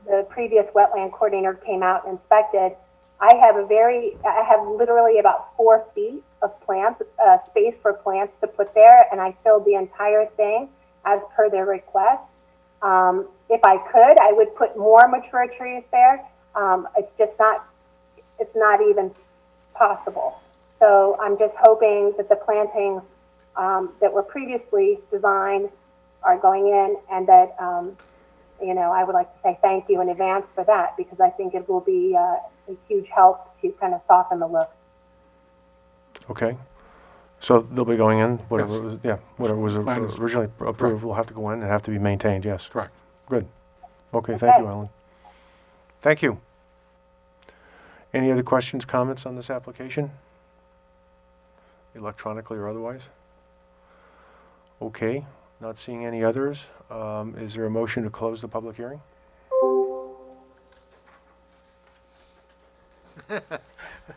Speaker 11: the previous wetland coordinator came out and inspected. I have literally about 4 feet of plants, space for plants to put there, and I filled the entire thing. as per their request. If I could, I would put more mature trees there. It's not even possible. So I'm just hoping that the plantings that were previously designed are going in, and that, I would like to say thank you in advance for that, because I think it will be a huge help to kind of soften the look.
Speaker 1: Okay. So they'll be going in, whatever,
Speaker 10: Yes.
Speaker 1: whatever was
Speaker 10: Plan is-
Speaker 1: originally approved will have to go in and have to be maintained, yes.
Speaker 10: Correct.
Speaker 1: Good. Okay, thank you,
Speaker 11: Okay.
Speaker 1: Ellen. Thank you. Any other questions, comments on this application? Electronically or otherwise? Okay, not seeing any others. Is there a motion to close the public hearing?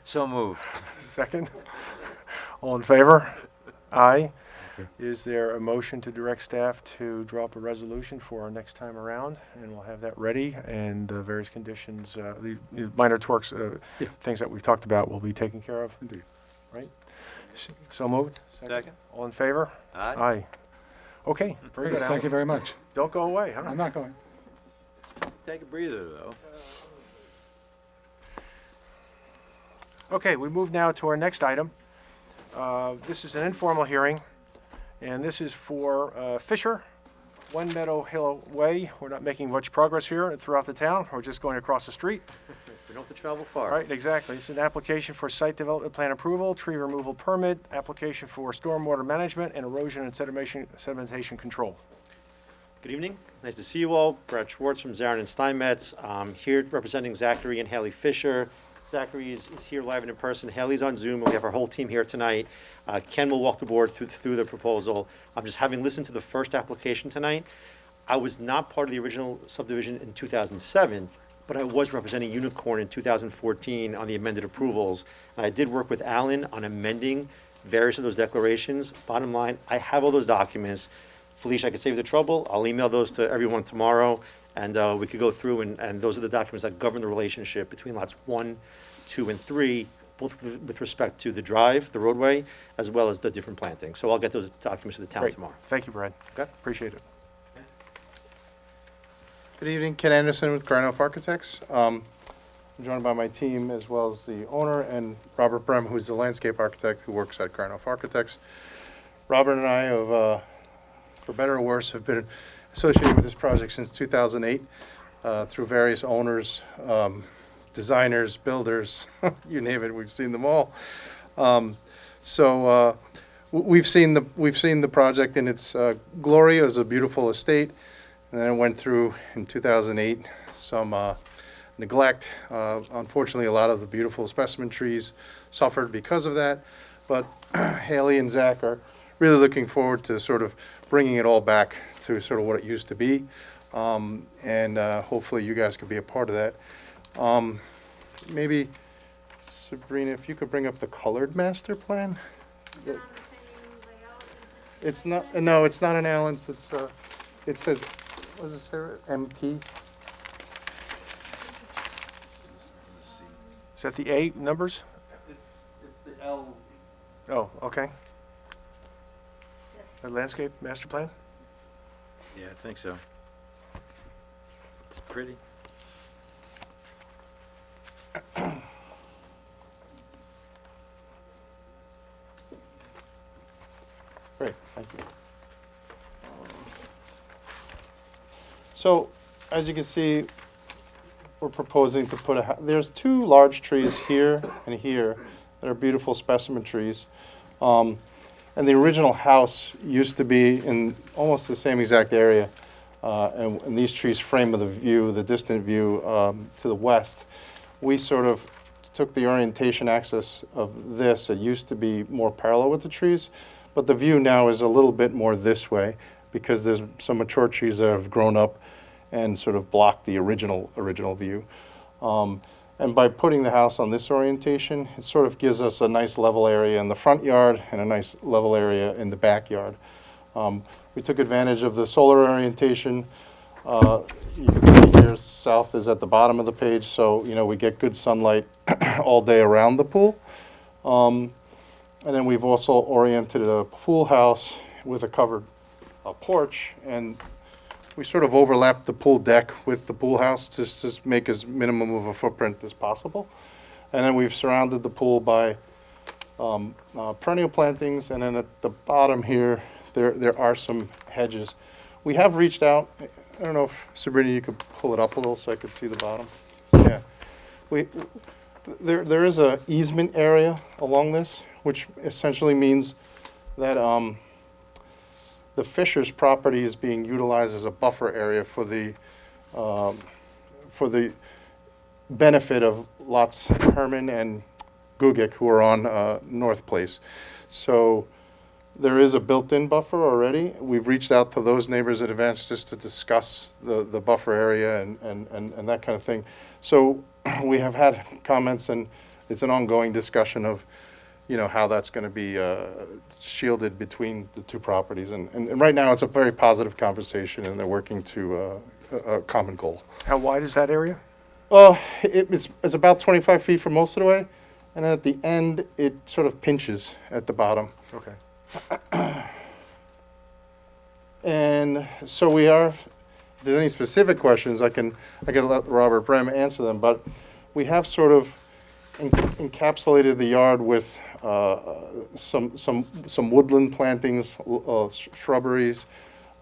Speaker 8: So moved.
Speaker 1: Second? All in favor? Aye. Is there a motion to direct staff to draw up a resolution for our next time around? And we'll have that ready, and various conditions, the minor twerks,
Speaker 10: Yeah.
Speaker 1: things that we've talked about will be taken care of,
Speaker 10: Indeed.
Speaker 1: right? So moved?
Speaker 8: Second.
Speaker 1: All in favor?
Speaker 8: Aye.
Speaker 1: Aye. Okay, very good,
Speaker 10: Thank
Speaker 1: Alan.
Speaker 10: you very much.
Speaker 1: Don't go away, huh?
Speaker 10: I'm not going.
Speaker 8: Take a breather, though.
Speaker 1: Okay, we move now to our next item. This is an informal hearing, and this is for Fisher, 1 Meadow Hill Way. We're not making much progress here throughout the town. We're just going across the street.
Speaker 12: We don't have to travel far.
Speaker 1: Right, exactly. It's an application for site development plan approval, tree removal permit, application for stormwater management, and erosion and sedimentation control.
Speaker 12: Good evening. Nice to see you all. Brad Schwartz from Zarin and Steinmetz. Here representing Zachary and Haley Fisher. Zachary is here live and in person. Haley's on Zoom. We have our whole team here tonight. Ken will walk the board through the proposal. I'm just having listened to the first application tonight. I was not part of the original subdivision in 2007, but I was representing Unicorn in 2014 on the amended approvals. And I did work with Alan on amending various of those declarations. Bottom line, I have all those documents. Felicia, I could save the trouble. I'll email those to everyone tomorrow, and we could go through, and those are the documents that govern the relationship between lots 1, 2, and 3, both with respect to the drive, the roadway, as well as the different plantings. So I'll get those documents to the town
Speaker 1: Great.
Speaker 12: tomorrow.
Speaker 1: Thank you, Brad.
Speaker 12: Okay.
Speaker 1: Appreciate it.
Speaker 13: Good evening, Ken Anderson with Garnoff Architects. I'm joined by my team as well as the owner and Robert Brem, who's the landscape architect who works at Garnoff Architects. Robert and I have, for better or worse, have been associated with this project since 2008 through various owners, designers, builders, you name it, we've seen them all. We've seen the project in its glory as a beautiful estate. And then it went through, in 2008, some neglect. Unfortunately, a lot of the beautiful specimen trees suffered because of that. But Haley and Zach are really looking forward to sort of bringing it all back to sort of what it used to be. Hopefully you guys could be a part of that. Maybe, Sabrina, if you could bring up the colored master plan? It's not, no, it's not an Allen's, it's, it says, what does it say, MP?
Speaker 1: Is that the A numbers?
Speaker 13: It's the L.
Speaker 1: Oh, okay. The landscape master plan?
Speaker 8: Yeah, I think so. It's pretty.
Speaker 13: Great, thank you. So, as you can see, we're proposing to put there's 2 large trees here and here that are beautiful specimen trees. And the original house used to be in almost the same exact area. And these trees frame the view, the distant view to the west. We sort of took the orientation axis of this. It used to be more parallel with the trees, but the view now is a little bit more this way because there's some mature trees that have grown up and sort of blocked the original view. And by putting the house on this orientation, it sort of gives us a nice level area in the front yard and a nice level area in the backyard. We took advantage of the solar orientation. You can see here, south is at the bottom of the page, so you know we get good sunlight all day around the pool. And then we've also oriented a pool house with a covered a porch, and we sort of overlapped the pool deck with the pool house just to make as minimum of a footprint as possible. And then we've surrounded the pool by perennial plantings, and then at the bottom here, there are some hedges. We have reached out, I don't know if, Sabrina, you could pull it up a little so I could see the bottom. Yeah. There is a easement area along this, which essentially means that the Fisher's property is being utilized as a buffer area for the benefit of lots Herman and Gugick, who are on North Place. So there is a built-in buffer already. We've reached out to those neighbors in advance just to discuss the buffer area and that kind of thing. So we have had comments, and it's an ongoing discussion of, you know, how that's going to be shielded between the two properties. And right now, it's a very positive conversation, and they're working to a common goal.
Speaker 1: How wide is that area?
Speaker 13: It's about 25 feet for most of the way, and then at the end, it sort of pinches at the bottom.
Speaker 1: Okay.
Speaker 13: And so we are, if there's any specific questions, I can let Robert Brem answer them, but we have sort of encapsulated the yard with some woodland plantings, shrubberies.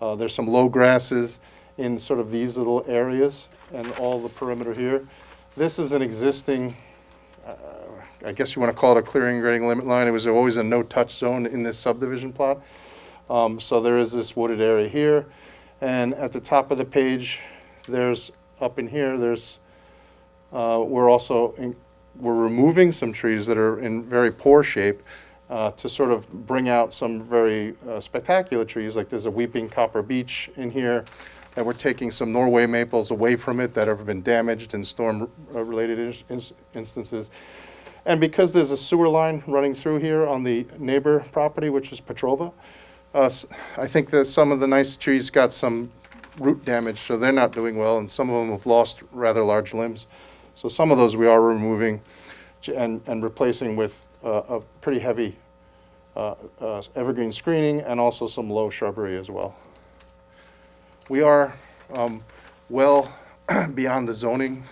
Speaker 13: There's some low grasses in sort of these little areas and all the perimeter here. This is an existing, I guess you want to call it a clearing and grading limit line. It was always a no-touch zone in this subdivision plot. So there is this wooded area here. And at the top of the page, there's, up in here, there's, we're removing some trees that are in very poor shape to sort of bring out some very spectacular trees. Like there's a weeping copper beech in here, and we're taking some Norway maples away from it that have been damaged in storm-related instances. And because there's a sewer line running through here on the neighbor property, which is Petrova, I think that some of the nice trees got some root damage, so they're not doing well, and some of them have lost rather large limbs. So some of those we are removing and replacing with a pretty heavy evergreen screening and also some low shrubbery as well. We are well beyond the zoning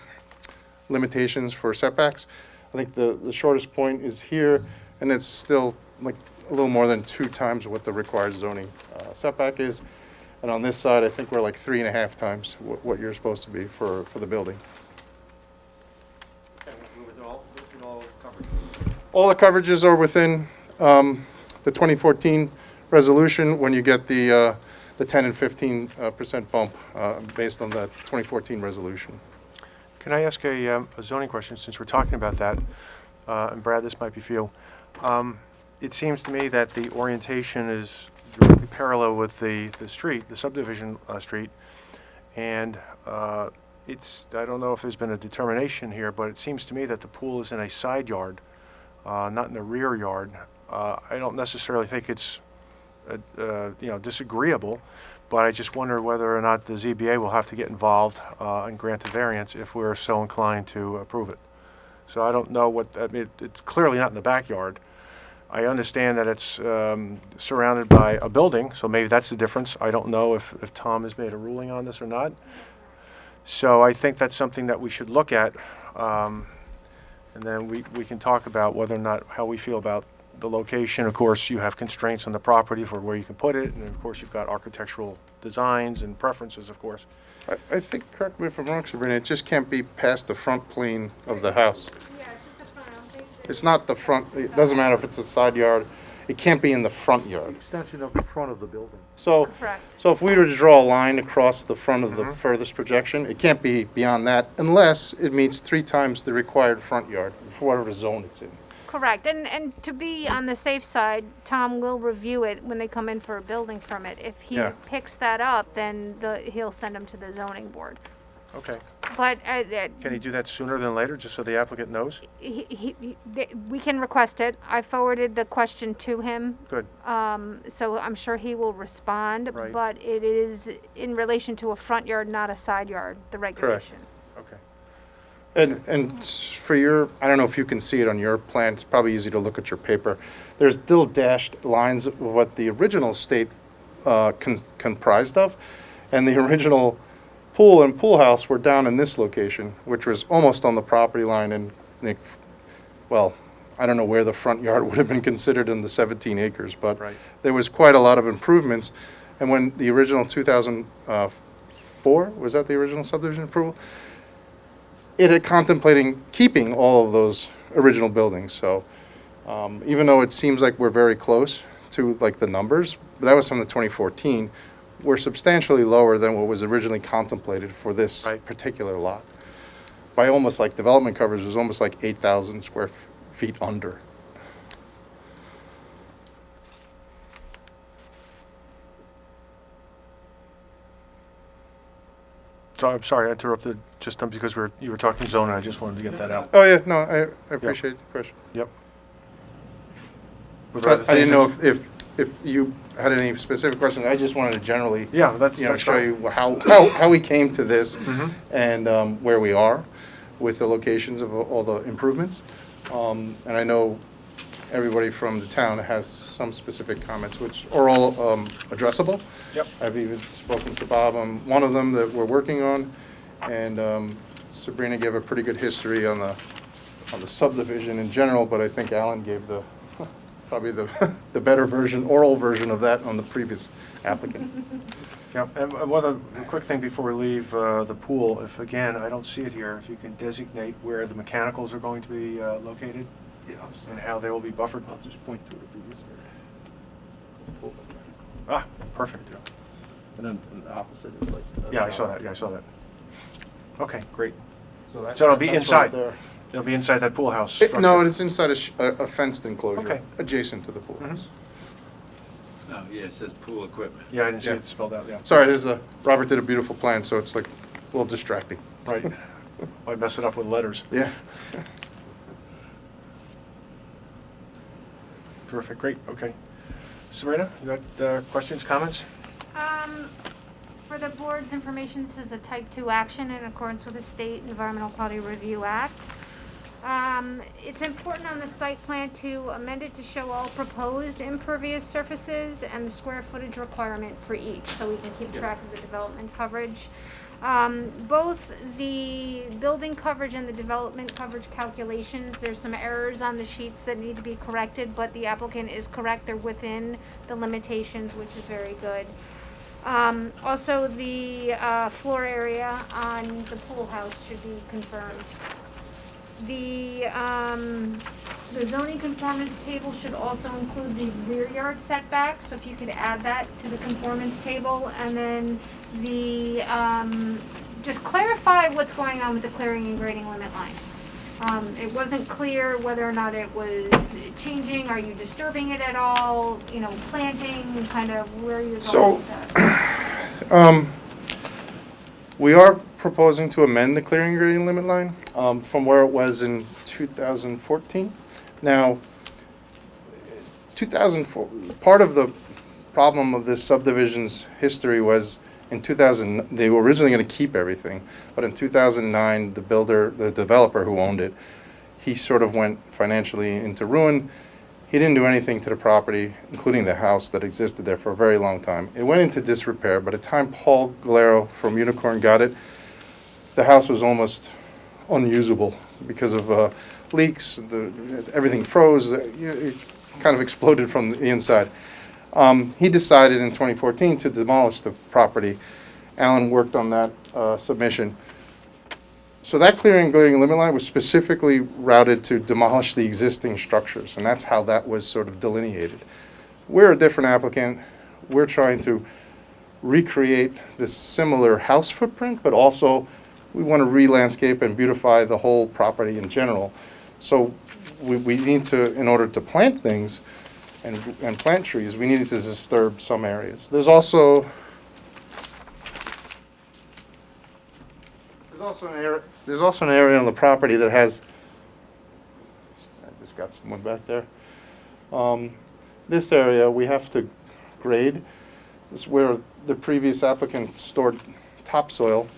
Speaker 13: limitations for setbacks. I think the shortest point is here, and it's still like a little more than 2 times what the required zoning setback is. And on this side, I think we're like 3.5 times what you're supposed to be for the building. All the coverages are within the 2014 resolution when you get the 10 and 15% bump based on that 2014 resolution.
Speaker 1: Can I ask a zoning question, since we're talking about that? And Brad, this might be for you. It seems to me that the orientation is directly parallel with the street, the subdivision street. And I don't know if there's been a determination here, but it seems to me that the pool is in a side yard, not in the rear yard. I don't necessarily think it's disagreeable, but I just wonder whether or not the ZBA will have to get involved and grant a variance if we're so inclined to approve it. So I don't know it's clearly not in the backyard. I understand that it's surrounded by a building, so maybe that's the difference. I don't know if Tom has made a ruling on this or not. So I think that's something that we should look at, and then we can talk about whether or not, how we feel about the location. Of course, you have constraints on the property for where you can put it, and of course, you've got architectural designs and preferences, of course.
Speaker 13: I think, correct me if I'm wrong, Sabrina, it just can't be past the front plane of the house.
Speaker 3: Yeah, it's just the front. I don't think
Speaker 13: It's not the front, it doesn't matter if it's a side yard, it can't be in the front yard.
Speaker 6: Extension of the front of the building.
Speaker 13: So,
Speaker 3: Correct.
Speaker 13: so if we were to draw a line across the front of the furthest projection, it can't be beyond that unless it meets 3 times the required front yard for whatever zone it's in.
Speaker 3: Correct, and to be on the safe side, Tom will review it when they come in for a building permit. If he
Speaker 13: Yeah.
Speaker 3: picks that up, then he'll send them to the zoning board.
Speaker 1: Okay.
Speaker 3: But
Speaker 1: Can he do that sooner than later, just so the applicant knows?
Speaker 3: we can request it. I forwarded the question to him.
Speaker 1: Good.
Speaker 3: So I'm sure he will respond.
Speaker 1: Right.
Speaker 3: But it is in relation to a front yard, not a side yard, the regulation.
Speaker 1: Okay.
Speaker 13: And for your, I don't know if you can see it on your plan, it's probably easy to look at your paper. There's still dashed lines of what the original state comprised of. And the original pool and pool house were down in this location, which was almost on the property line. And, well, I don't know where the front yard would have been considered in the 17 acres, but
Speaker 1: Right.
Speaker 13: there was quite a lot of improvements. And when the original 2004, was that the original subdivision approval? It had contemplating keeping all of those original buildings. So even though it seems like we're very close to like the numbers, but that was from the 2014, we're substantially lower than what was originally contemplated for this
Speaker 1: Right.
Speaker 13: particular lot. By almost like development coverage, it was almost like 8,000 square feet under.
Speaker 1: So I'm sorry, I interrupted just because you were talking zone, and I just wanted to get that out.
Speaker 13: Oh, yeah, no, I appreciate the question.
Speaker 1: Yep. Were there other
Speaker 13: I didn't know
Speaker 1: things
Speaker 13: if you had any specific questions. I just wanted to generally,
Speaker 1: Yeah, that's
Speaker 13: show
Speaker 1: fine.
Speaker 13: you how we came to this
Speaker 1: Mhm.
Speaker 13: and where we are with the locations of all the improvements. And I know everybody from the town has some specific comments, which are all addressable.
Speaker 1: Yep.
Speaker 13: I've even spoken to Bob on one of them that we're working on, and Sabrina gave a pretty good history on the subdivision in general, but I think Alan gave probably the better version, oral version of that on the previous applicant.
Speaker 1: Yeah, and one other quick thing before we leave the pool, if again, I don't see it here, if you can designate where the mechanicals are going to be located and how they will be buffered. I'll just point to it. Ah, perfect.
Speaker 6: And then the opposite is like.
Speaker 1: Yeah, I saw that, yeah, I saw that. Okay, great.
Speaker 13: So
Speaker 1: it'll be
Speaker 13: that's
Speaker 1: inside.
Speaker 13: right there.
Speaker 1: It'll be inside that pool house
Speaker 13: No,
Speaker 1: structure.
Speaker 13: it's inside a fenced enclosure,
Speaker 1: Okay.
Speaker 13: adjacent to the pool house.
Speaker 8: Oh, yeah, it says pool equipment.
Speaker 1: Yeah, I didn't see
Speaker 13: Yeah.
Speaker 1: it spelled out, yeah.
Speaker 13: Sorry, Robert did a beautiful plan, so it's like a little distracting.
Speaker 1: Right. Might mess it up with letters.
Speaker 13: Yeah.
Speaker 1: Terrific, great, okay. Sabrina, you got questions, comments?
Speaker 3: For the board's information, this is a type 2 action in accordance with the State Environmental Quality Review Act. It's important on the site plan to amend it to show all proposed impervious surfaces and the square footage requirement for each, so we can keep track of the development coverage. Both the building coverage and the development coverage calculations, there's some errors on the sheets that need to be corrected, but the applicant is correct, they're within the limitations, which is very good. Also, the floor area on the pool house should be confirmed. The zoning conformance table should also include the rear yard setback, so if you could add that to the conformance table, and then the, just clarify what's going on with the clearing and grading limit line. It wasn't clear whether or not it was changing, are you disturbing it at all, planting, kind of where you're going with that.
Speaker 13: We are proposing to amend the clearing and grading limit line from where it was in 2014. Now, 2004, part of the problem of this subdivision's history was in 2000, they were originally going to keep everything, but in 2009, the developer who owned it, he sort of went financially into ruin. He didn't do anything to the property, including the house that existed there for a very long time. It went into disrepair. By the time Paul Galero from Unicorn got it, the house was almost unusable because of leaks. Everything froze. It kind of exploded from the inside. He decided in 2014 to demolish the property. Alan worked on that submission. So that clearing and grading limit line was specifically routed to demolish the existing structures, and that's how that was sort of delineated. We're a different applicant. We're trying to recreate this similar house footprint, but also we want to re-landscape and beautify the whole property in general. So we need to, in order to plant things and plant trees, we needed to disturb some areas. There's also an area on the property that has, I just got someone back there. This area we have to grade. This is where the previous applicant stored topsoil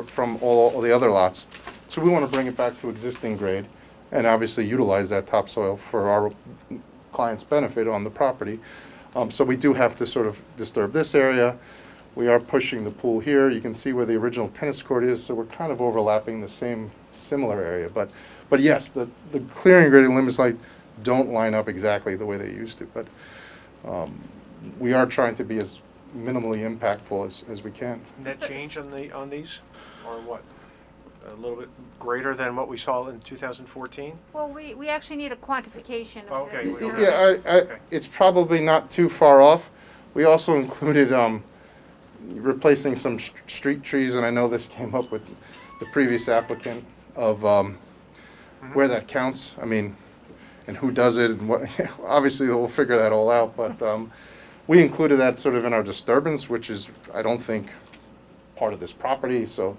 Speaker 13: from all the other lots. So we want to bring it back to existing grade and obviously utilize that topsoil for our client's benefit on the property. So we do have to sort of disturb this area. We are pushing the pool here. You can see where the original tennis court is, so we're kind of overlapping the same similar area. But yes, the clearing and grading limits don't line up exactly the way they used to. But we are trying to be as minimally impactful as we can.
Speaker 1: Net change on these, or what? A little bit greater than what we saw in 2014?
Speaker 3: Well, we actually need a quantification of
Speaker 1: Okay,
Speaker 3: the
Speaker 1: we don't
Speaker 13: Yeah,
Speaker 1: Okay.
Speaker 13: it's probably not too far off. We also included replacing some street trees, and I know this came up with the previous applicant of where that counts. I mean, and who does it, and what. Obviously, we'll figure that all out. But we included that sort of in our disturbance, which is, I don't think, part of this property. So,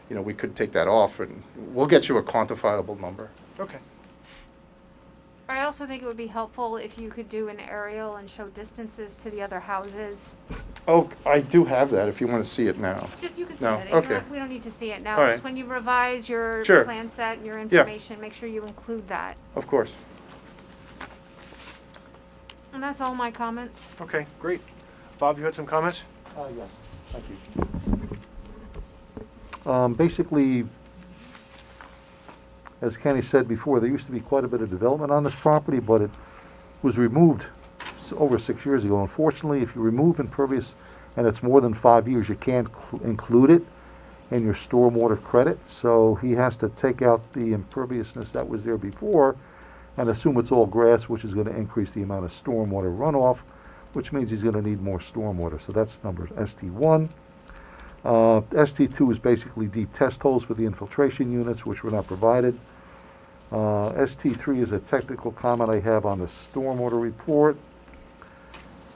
Speaker 13: we could take that off, and we'll get you a quantifiable number.
Speaker 1: Okay.
Speaker 3: I also think it would be helpful if you could do an aerial and show distances to the other houses.
Speaker 13: Oh, I do have that. If you want to see it now.
Speaker 3: Just you can see
Speaker 13: No,
Speaker 3: it.
Speaker 13: okay.
Speaker 3: We don't need to see it now.
Speaker 13: All right.
Speaker 3: Just when you revise your
Speaker 13: Sure.
Speaker 3: plan set and your information, make sure you include that.
Speaker 13: Of course.
Speaker 3: And that's all my comments.
Speaker 1: Okay, great. Bob, you had some comments?
Speaker 6: Yes, thank you. Basically, as Kenny said before, there used to be quite a bit of development on this property, but it was removed over 6 years ago. Unfortunately, if you remove impervious and it's more than 5 years, you can't include it in your stormwater credit. So he has to take out the imperviousness that was there before and assume it's all grass, which is going to increase the amount of stormwater runoff, which means he's going to need more stormwater. So that's number ST1. ST2 is basically deep test holes for the infiltration units, which were not provided. ST3 is a technical comment I have on the stormwater report.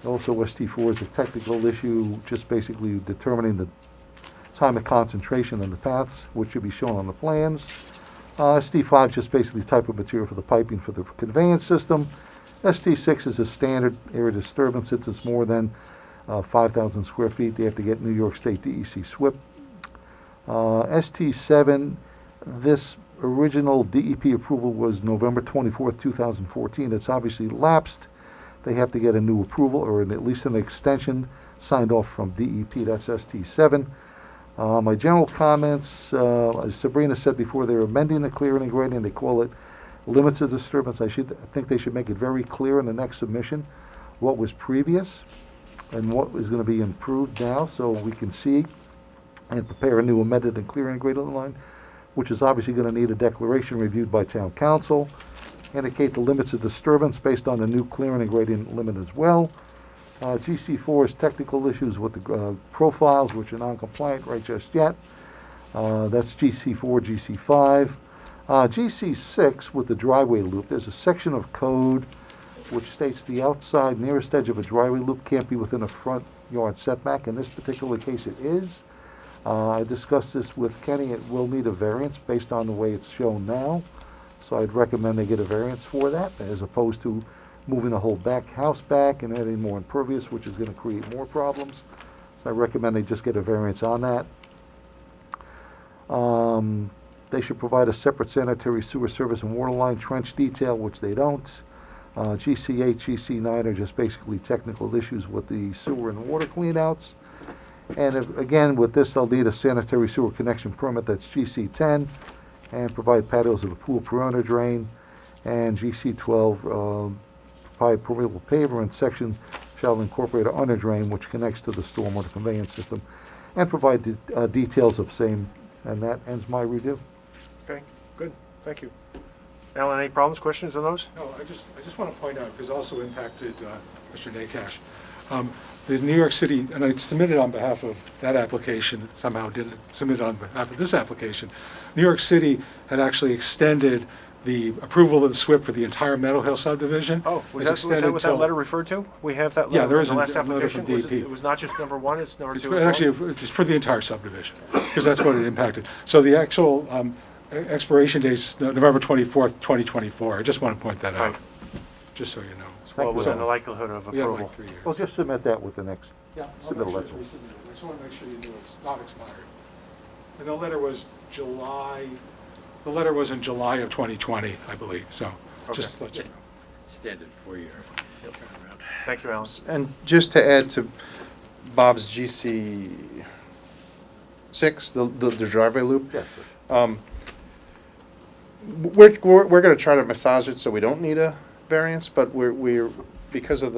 Speaker 6: Also, ST4 is a technical issue, just basically determining the time of concentration and the paths, which should be shown on the plans. ST5 is just basically type of material for the piping for the conveyance system. ST6 is a standard area disturbance. Since it's more than 5,000 square feet, they have to get New York State DEC SWIP. ST7, this original DEP approval was November 24th, 2014. It's obviously lapsed. They have to get a new approval, or at least an extension signed off from DEP. That's ST7. My general comments, as Sabrina said before, they're amending the clearing and grading. They call it limits of disturbance. I think they should make it very clear in the next submission what was previous and what is going to be improved now, so we can see and prepare a new amended and clearing and grading line, which is obviously going to need a declaration reviewed by town council. Indicate the limits of disturbance based on the new clearing and grading limit as well. GC4 is technical issues with the profiles, which are non-compliant right just yet. That's GC4, GC5. GC6 with the driveway loop, there's a section of code which states the outside nearest edge of a driveway loop can't be within a front yard setback. In this particular case, it is. I discussed this with Kenny. It will need a variance based on the way it's shown now. So I'd recommend they get a variance for that, as opposed to moving the whole house back and adding more impervious, which is going to create more problems. So I recommend they just get a variance on that. They should provide a separate sanitary sewer service and water line trench detail, which they don't. GC8, GC9 are just basically technical issues with the sewer and water cleanouts. And again, with this, they'll need a sanitary sewer connection permit, that's GC10, and provide patios of the pool perimeter drain. And GC12, provide permeable paver and section shall incorporate an under drain which connects to the stormwater conveyance system, and provide the details of same. And that ends my review.
Speaker 1: Okay, good. Thank you. Alan, any problems, questions on those?
Speaker 4: No, I just want to point out, because it also impacted Mr. Nakash. The New York City, and I submitted on behalf of that application, somehow didn't submit it on behalf of this application. New York City had actually extended the approval of the SWIP for the entire Meadow Hill subdivision.
Speaker 1: Oh, was that what that letter referred to? We have that letter
Speaker 4: Yeah, there
Speaker 1: in
Speaker 4: is
Speaker 1: the last
Speaker 4: a letter from
Speaker 1: application?
Speaker 4: DEP.
Speaker 1: It was not just number one, it's number
Speaker 4: It's
Speaker 1: two as well?
Speaker 4: actually, it's for the entire subdivision, because that's what it impacted. So the actual expiration date is November 24th, 2024. I just want to point that out,
Speaker 1: Right.
Speaker 4: just so you know.
Speaker 1: Well, within the likelihood of
Speaker 4: We have
Speaker 1: approval.
Speaker 4: like 3 years.
Speaker 6: Well, just submit that with the next submittal, that's all.
Speaker 4: I just want to make sure you knew it's not expired. And the letter was in July of 2020, I believe, so just to let you know.
Speaker 8: standard 4-year turnaround.
Speaker 1: Thank you, Alan.
Speaker 13: And just to add to Bob's GC 6, the driveway loop,
Speaker 6: Yes,
Speaker 13: we're gonna try to massage it so we don't need a variance, but we're because of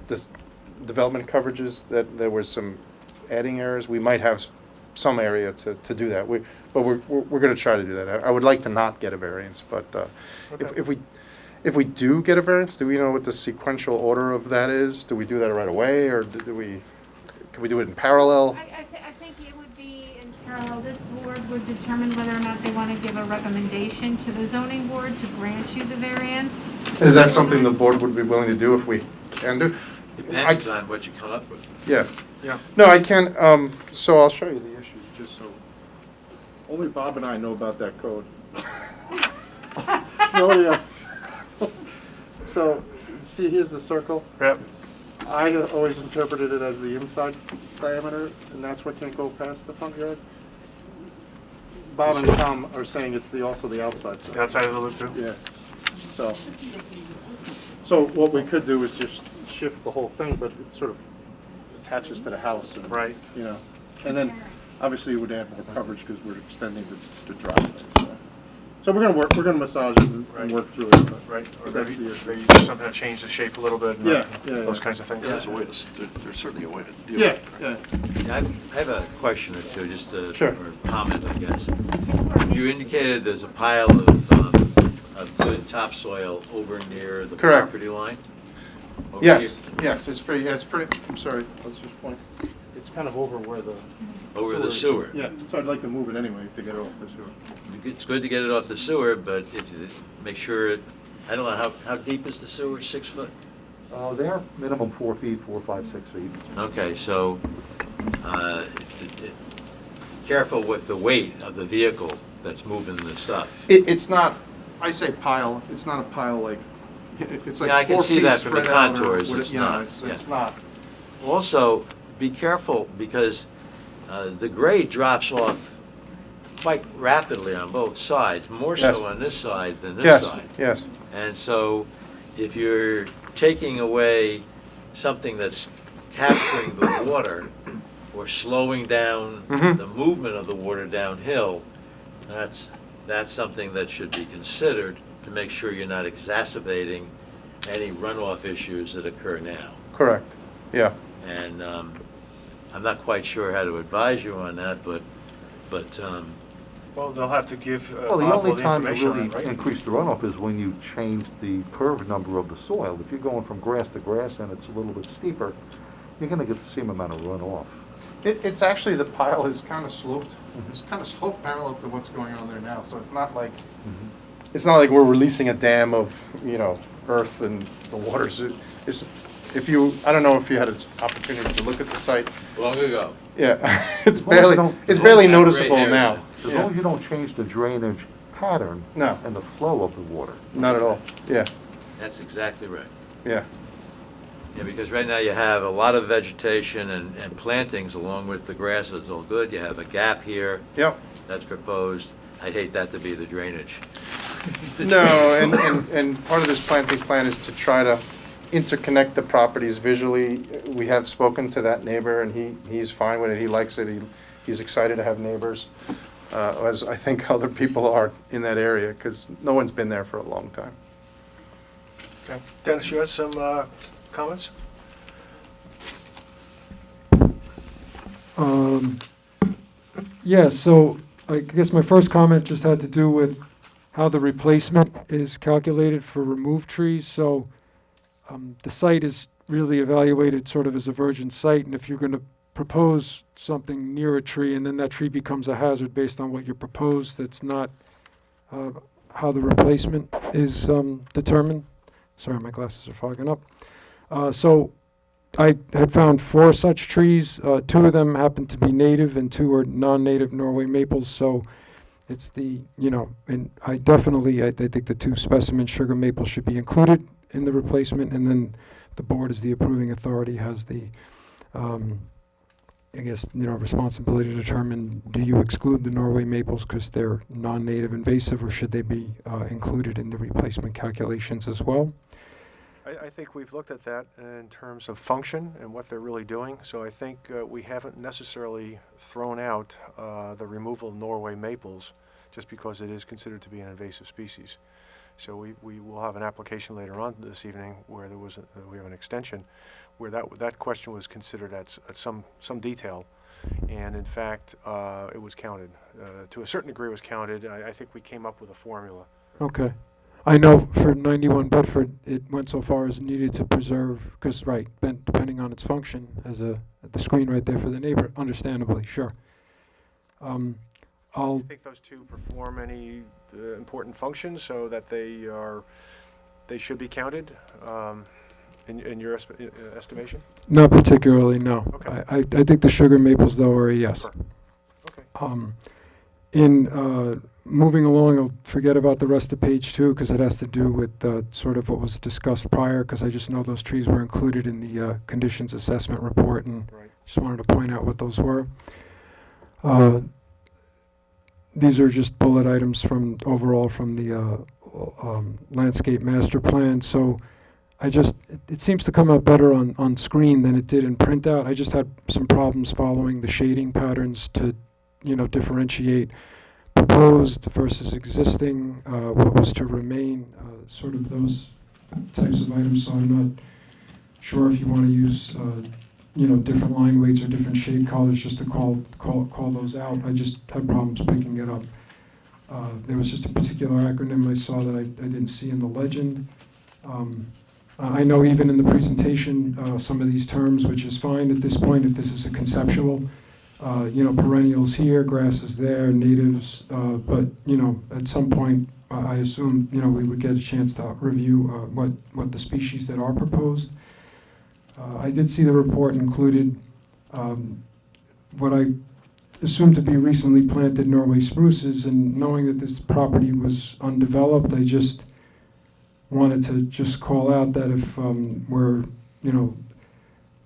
Speaker 13: this development coverages, that there was some adding errors, we might have some area to do that. But we're gonna try to do that. I would like to not get a variance, but if we do get a variance, do we know what the sequential order of that is? Do we do that right away, or can we do it in parallel?
Speaker 3: I think it would be in parallel. This board would determine whether or not they want to give a recommendation to the zoning board to grant you the variance.
Speaker 13: Is that something the board would be willing to do if we can do?
Speaker 8: Depends on what you come up with.
Speaker 13: Yeah.
Speaker 1: Yeah.
Speaker 13: No, I can, so I'll show you the issues, just so, only Bob and I know about that code. Nobody else. So, see, here's the circle.
Speaker 1: Yep.
Speaker 13: I always interpreted it as the inside diameter, and that's what can't go past the front yard. Bob and Tom are saying it's also the outside side.
Speaker 1: The outside of the loop too?
Speaker 13: Yeah. So what we could do is just shift the whole thing, but it sort of attaches to the house. And,
Speaker 1: Right.
Speaker 13: You know, and then obviously it would add more coverage because we're extending the driveway. So we're gonna massage it and work through it. But
Speaker 1: Right, or
Speaker 13: that's
Speaker 1: maybe
Speaker 13: the issue.
Speaker 1: you just somehow change the shape a little bit. And
Speaker 13: Yeah,
Speaker 1: those
Speaker 13: yeah.
Speaker 1: kinds of things.
Speaker 7: There's a way there's certainly a way to deal
Speaker 13: Yeah,
Speaker 7: with it.
Speaker 13: yeah.
Speaker 8: Yeah, I have a question or two, just
Speaker 13: Sure.
Speaker 8: or comment, I guess. You indicated there's a pile of good topsoil over near the
Speaker 13: Correct.
Speaker 8: property line? Over
Speaker 13: Yes,
Speaker 8: here?
Speaker 13: yes, it's pretty, I'm sorry, let's just point. It's kind of over where the.
Speaker 8: Over the sewer?
Speaker 13: Yeah, so I'd like to move it anyway to get it off the sewer.
Speaker 8: It's good to get it off the sewer, but if you make sure I don't know, how deep is the sewer, 6 foot?
Speaker 6: They're minimum 4 feet, 4, 5, 6 feet.
Speaker 8: Okay, so, careful with the weight of the vehicle that's moving the stuff.
Speaker 13: It's not, I say pile, it's not a pile like, it's like
Speaker 8: Yeah, I can
Speaker 13: 4
Speaker 8: see
Speaker 13: feet
Speaker 8: that from the
Speaker 13: spread out or
Speaker 8: contours,
Speaker 13: what-
Speaker 8: it's
Speaker 13: you know,
Speaker 8: not,
Speaker 13: It's
Speaker 8: yeah.
Speaker 13: not.
Speaker 8: Also, be careful because the grade drops off quite rapidly on both sides, more
Speaker 13: Yes.
Speaker 8: so on this side than this
Speaker 13: Yes,
Speaker 8: side.
Speaker 13: yes,
Speaker 8: And so if you're taking away something that's capturing the water or slowing down
Speaker 13: Mhm.
Speaker 8: the movement of the water downhill, that's something that should be considered to make sure you're not exacerbating any runoff issues that occur now.
Speaker 13: correct, yeah.
Speaker 8: And I'm not quite sure how to advise you on that, but
Speaker 1: Well, they'll have to give
Speaker 6: Well, the
Speaker 1: Bob
Speaker 6: only
Speaker 1: all the
Speaker 6: time you
Speaker 1: information on
Speaker 6: really
Speaker 1: it, right?
Speaker 6: increase the runoff is when you change the curve number of the soil. If you're going from grass to grass and it's a little bit steeper, you're gonna get the same amount of runoff.
Speaker 13: It's actually, the pile is kind of sloped, it's kind of sloped parallel to what's going on there now, so it's not like, it's not like we're releasing a dam of, earth and the waters. It's, I don't know if you had an opportunity to look at the site.
Speaker 8: long ago.
Speaker 13: Yeah, it's
Speaker 6: As long as you
Speaker 13: barely,
Speaker 6: don't-
Speaker 13: it's barely
Speaker 8: Have gray
Speaker 13: noticeable
Speaker 8: hair
Speaker 13: now.
Speaker 8: then.
Speaker 6: As
Speaker 13: Yeah.
Speaker 6: long as you don't change the drainage pattern
Speaker 13: No,
Speaker 6: and the flow of the water.
Speaker 13: not at all. Yeah,
Speaker 8: That's exactly right.
Speaker 13: yeah.
Speaker 8: Yeah, because right now you have a lot of vegetation and plantings along with the grass is all good. You have a gap here
Speaker 13: Yep.
Speaker 8: that's proposed. I'd hate that to be the drainage.
Speaker 13: No, and part of this planting plan is to try to interconnect the properties visually. We have spoken to that neighbor, and he's fine with it, he likes it, he's excited to have neighbors, as I think other people are in that area, because no one's been there for a long time.
Speaker 1: Okay. Dennis, you had some comments?
Speaker 2: Yeah, so I guess my first comment just had to do with how the replacement is calculated for removed trees. So the site is really evaluated sort of as a virgin site, and if you're going to propose something near a tree and then that tree becomes a hazard based on what you proposed, that's not how the replacement is determined. Sorry, my glasses are fogging up. So I had found 4 such trees. 2 of them happen to be native and 2 are non-native Norway maples. So it's and I think the 2 specimen sugar maples should be included in the replacement, and then the board, as the approving authority, has the, responsibility to determine, do you exclude the Norway maples because they're non-native invasive, or should they be included in the replacement calculations as well?
Speaker 1: I think we've looked at that in terms of function and what they're really doing. So I think we haven't necessarily thrown out the removal of Norway maples just because it is considered to be an invasive species. So we will have an application later on this evening where there was we have an extension where that question was considered at some detail, and in fact it was counted to a certain degree. It was counted. I think we came up with a formula.
Speaker 2: Okay. I know for 91 Bedford, it went so far as needed to preserve, because, right, depending on its function, as the screen right there for the neighbor, understandably, sure.
Speaker 1: Do you think those two perform any important functions so that they should be counted in your estimation?
Speaker 2: Not particularly, no.
Speaker 1: Okay.
Speaker 2: I think the sugar maples, though, are a yes.
Speaker 1: Sure. Okay.
Speaker 2: In moving along, I'll forget about the rest of page 2 because it has to do with sort of what was discussed prior, because I just know those trees were included in the conditions assessment report, and
Speaker 1: Right.
Speaker 2: just wanted to point out what those were. These are just bullet items from the landscape master plan. So it seems to come out better on screen than it did in printout. I just had some problems following the shading patterns to differentiate proposed versus existing, what was to remain, sort of those types of items. So I'm not sure if you want to use, different line weights or different shade colors just to call those out. I just had problems picking it up. There was just a particular acronym I saw that I didn't see in the legend. I know even in the presentation, some of these terms, which is fine at this point if this is a conceptual, perennials here, grasses there, natives, but, at some point, I assume, we would get a chance to review what the species that are proposed. I did see the report included what I assumed to be recently planted Norway spruces, and knowing that this property was undeveloped, I just wanted to just call out that if we're,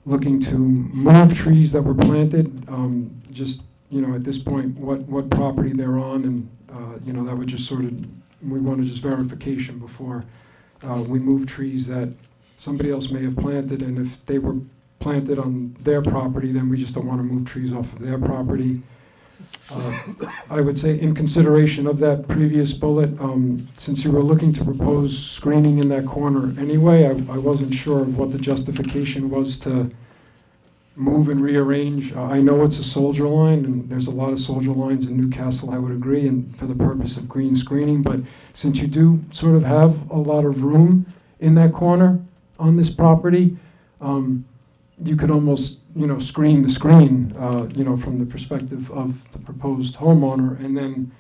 Speaker 2: looking to move trees that were planted, at this point, what property they're on, and, that would just sort of, we wanted just verification before we move trees that somebody else may have planted, and if they were planted on their property, then we just don't want to move trees off of their property. I would say in consideration of that previous bullet, since you were looking to propose screening in that corner anyway, I wasn't sure of what the justification was to move and rearrange. I know it's a soldier line, and there's a lot of soldier lines in Newcastle, I would agree, and for the purpose of green screening, but since you do sort of have a lot of room in that corner on this property, you could almost, screen the screen, from the perspective of the proposed homeowner, and then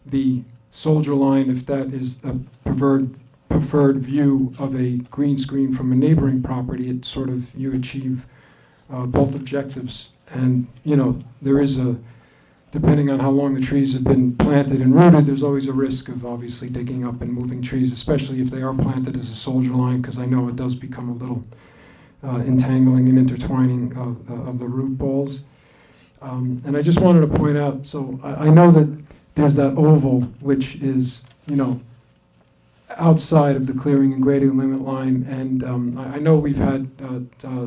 Speaker 2: the soldier line, if that is a preferred view of a green screen from a neighboring property, it sort of, you achieve both objectives. And, there is depending on how long the trees have been planted and rooted, there's always a risk of obviously digging up and moving trees, especially if they are planted as a soldier line, because I know it does become a little entangling and intertwining of the root balls. And I just wanted to point out, so I know that there's that oval, which is, outside of the clearing and grading limit line, and I know we've had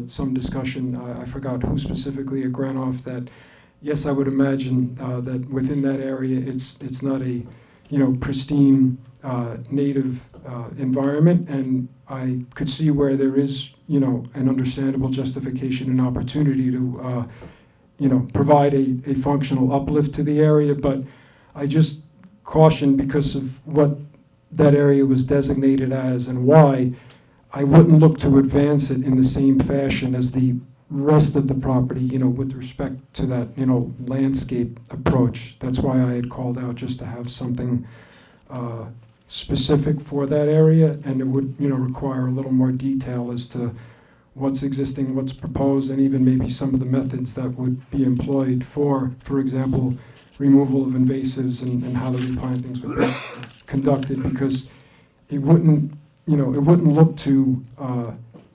Speaker 2: some discussion, I forgot who specifically at Granoff, that yes, I would imagine that within that area, it's not a, pristine native environment, and I could see where there is, an understandable justification and opportunity to, provide a functional uplift to the area, but I just caution because of what that area was designated as and why, I wouldn't look to advance it in the same fashion as the rest of the property, with respect to that, landscape approach. That's why I had called out just to have something specific for that area, and it would, require a little more detail as to what's existing, what's proposed, and even maybe some of the methods that would be employed for example, removal of invasives and how the replantings would be conducted, because it wouldn't, it wouldn't look to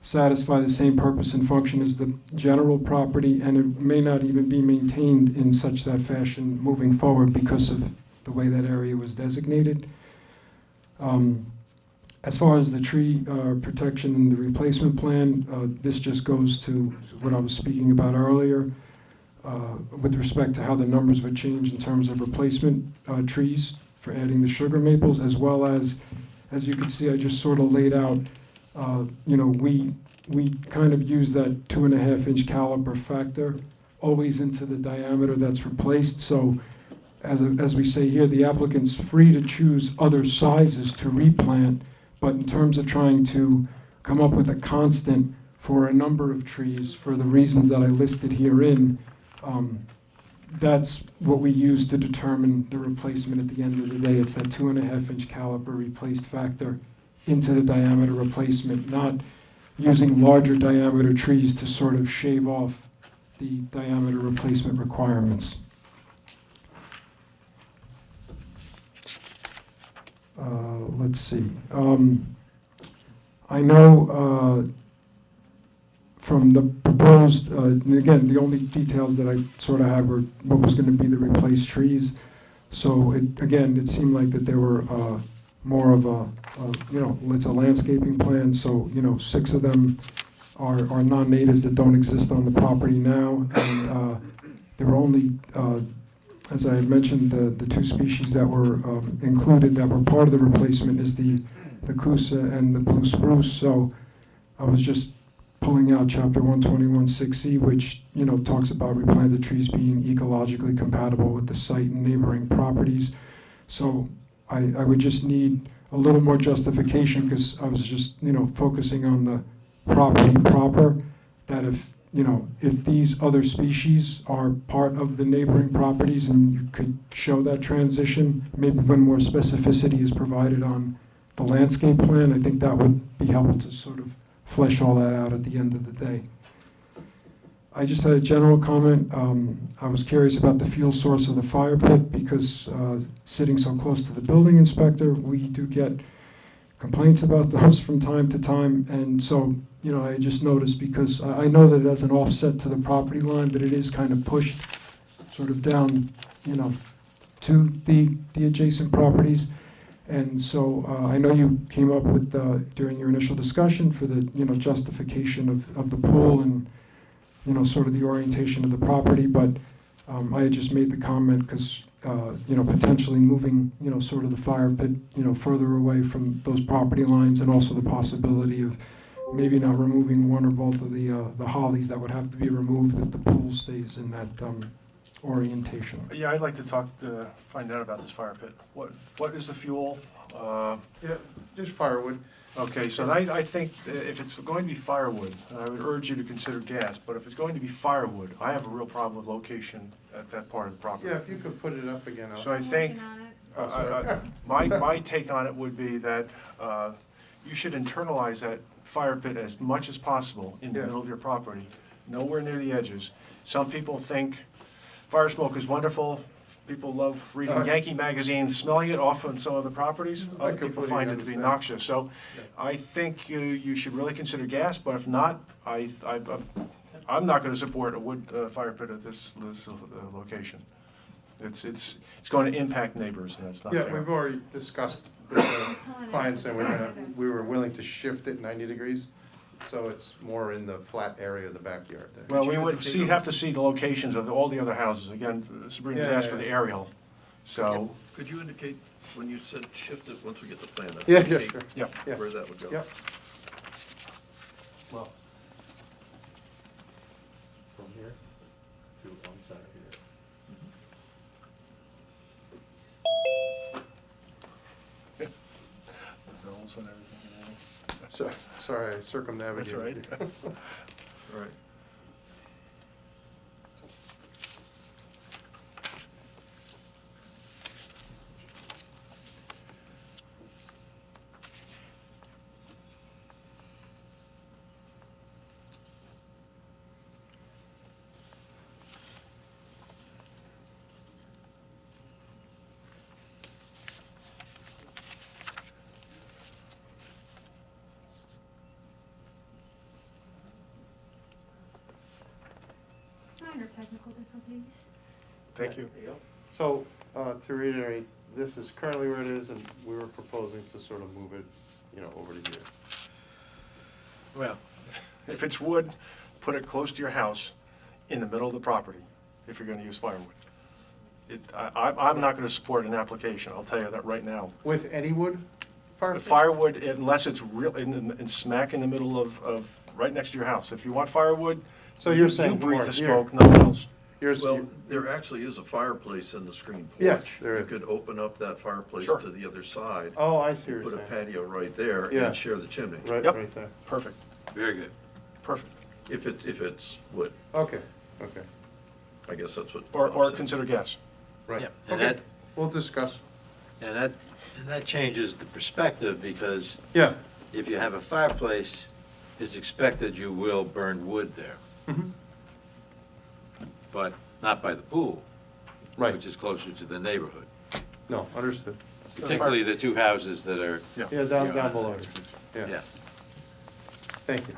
Speaker 2: satisfy the same purpose and function as the general property, and it may not even be maintained in such that fashion moving forward because of the way that area was designated. As far as the tree protection and the replacement plan, this just goes to what I was speaking about earlier with respect to how the numbers would change in terms of replacement trees for adding the sugar maples, as well as you can see, I just sort of laid out, we kind of use that 2.5-inch caliper factor always into the diameter that's replaced. So as we say here, the applicant's free to choose other sizes to replant, but in terms of trying to come up with a constant for a number of trees for the reasons that I listed herein, that's what we use to determine the replacement at the end of the day. It's that 2.5-inch caliper replaced factor into the diameter replacement, not using larger diameter trees to sort of shave off the diameter replacement requirements. Let's see. I know from the proposed, and again, the only details that I sort of had were what was going to be the replaced trees. So it seemed like that there were more of it's a landscaping plan. So 6 of them are non-natives that don't exist on the property now, and there were only, as I had mentioned, the 2 species that were included that were part of the replacement is the Coosa and the blue spruce. So I was just pulling out Chapter 121-6E, which talks about replanted trees being ecologically compatible with the site and neighboring properties. So I would just need a little more justification, because I was just focusing on the property proper, that if these other species are part of the neighboring properties, and you could show that transition, maybe when more specificity is provided on the landscape plan, I think that would be helpful to sort of flesh all that out at the end of the day. I just had a general comment. I was curious about the fuel source of the fire pit, because sitting so close to the building inspector, we do get complaints about those from time to time. And so, I just noticed, because I know that it has an offset to the property line, but it is kind of pushed sort of down, to the adjacent properties. And so I know you came up with, during your initial discussion, for the, justification of the pool and, sort of the orientation of the property, but I had just made the comment because, potentially moving, sort of the fire pit, further away from those property lines, and also the possibility of maybe not removing one or both of the hollies that would have to be removed if the pool stays in that orientation.
Speaker 1: Yeah, I'd like to find out about this fire pit. What is the fuel?
Speaker 13: Yeah, just firewood.
Speaker 1: Okay, so I think if it's going to be firewood, I would urge you to consider gas, but if it's going to be firewood, I have a real problem with location at that part of the property.
Speaker 13: Yeah, if you could put it up again.
Speaker 1: So I think, my take on it would be that you should internalize that fire pit as much as possible in the middle of your property, nowhere near the edges. Some people think fire smoke is wonderful. People love reading Yankee magazines, smelling it off on some of the properties. Other people find it to be noxious. So I think you should really consider gas, but if not, I'm not going to support a wood fire pit at this location. It's going to impact neighbors, and that's not fair.
Speaker 13: Yeah, we've already discussed with the clients, and we were willing to shift it 90 degrees, so it's more in the flat area of the backyard.
Speaker 1: Well, we would have to see the locations of all the other houses. Again, Sabrina's asked for the aerial, so.
Speaker 7: Could you indicate, when you said shift it, once we get the plan?
Speaker 13: Yeah, sure.
Speaker 1: Yeah.
Speaker 7: Where that would go?
Speaker 13: Yep.
Speaker 1: Well,
Speaker 6: From here to one side here.
Speaker 13: So, sorry, I circumnavigated.
Speaker 1: That's all right.
Speaker 7: All right.
Speaker 3: Minor technical difficulties.
Speaker 1: Thank you.
Speaker 13: So, to reiterate, this is currently where it is, and we were proposing to sort of move it, over to here.
Speaker 8: Well,
Speaker 1: If it's wood, put it close to your house in the middle of the property if you're gonna use firewood. I'm not gonna support an application, I'll tell you that right now.
Speaker 13: With any wood?
Speaker 1: But firewood, unless it's real, in smack in the middle of, right next to your house. If you want firewood,
Speaker 13: So you're
Speaker 1: you
Speaker 13: saying
Speaker 1: breathe
Speaker 13: more
Speaker 1: the
Speaker 13: here.
Speaker 1: smoke, no one else.
Speaker 7: Well, there actually is a fireplace in the screen porch.
Speaker 13: Yes, there
Speaker 7: You
Speaker 13: is.
Speaker 7: could open up that fireplace
Speaker 1: Sure.
Speaker 7: to the other side.
Speaker 13: Oh, I see what
Speaker 7: Put
Speaker 13: you're
Speaker 7: a
Speaker 13: saying.
Speaker 7: patio right there
Speaker 13: Yeah.
Speaker 7: and share the chimney.
Speaker 13: Right,
Speaker 1: Yep.
Speaker 13: right there.
Speaker 1: Perfect,
Speaker 8: very good.
Speaker 1: perfect.
Speaker 7: If it's wood,
Speaker 13: Okay, okay,
Speaker 7: I guess that's what.
Speaker 1: Or
Speaker 7: Bob said.
Speaker 1: consider gas.
Speaker 13: right.
Speaker 8: Yep, and
Speaker 13: Okay,
Speaker 8: that,
Speaker 13: we'll discuss.
Speaker 8: and that changes the perspective, because
Speaker 13: Yeah.
Speaker 8: if you have a fireplace, it's expected you will burn wood there.
Speaker 13: Mhm.
Speaker 8: But not by the pool.
Speaker 13: Right.
Speaker 8: Which is closer to the neighborhood,
Speaker 13: No, understood.
Speaker 8: particularly the two houses that are.
Speaker 13: Yeah,
Speaker 8: you know,
Speaker 13: down below. Yeah,
Speaker 8: Yeah.
Speaker 13: thank you.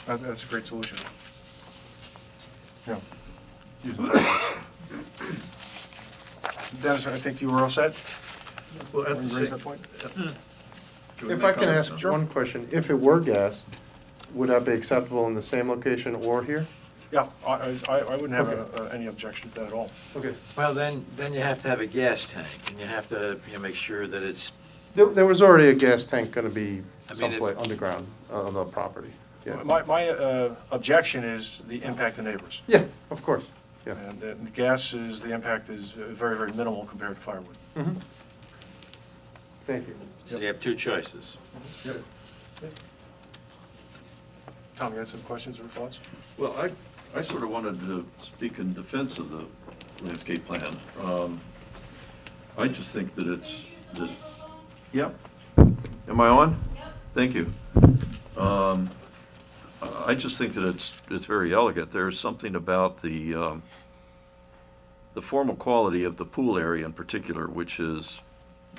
Speaker 1: That's a great solution. Yeah. Use the firewood. Dennis, I think you were all set?
Speaker 7: Well, at
Speaker 1: Want
Speaker 7: the
Speaker 1: to raise
Speaker 7: same-
Speaker 1: that point?
Speaker 7: Should we
Speaker 13: If
Speaker 7: make
Speaker 13: I can
Speaker 7: comments
Speaker 13: ask
Speaker 7: now?
Speaker 13: one question, if it were gas, would that be acceptable in the same location or here?
Speaker 1: Yeah, I wouldn't have any objection to that at all.
Speaker 13: Okay.
Speaker 8: Well, then you have to have a gas tank, and you have to, make sure that it's,
Speaker 13: There was already a gas tank gonna be
Speaker 8: I mean,
Speaker 13: someplace underground on the property. Yeah,
Speaker 1: My objection is the impact to neighbors.
Speaker 13: yeah, of course, yeah.
Speaker 1: And the gas is, the impact is very, very minimal compared to firewood.
Speaker 13: Mhm. Thank you.
Speaker 8: so you have two choices.
Speaker 1: Tom, you had some questions or thoughts?
Speaker 7: Well, I sort of wanted to speak in defense of the landscape plan. I just think that yep. Am I on? Thank you. I just think that it's very elegant. There's something about the formal quality of the pool area in particular, which is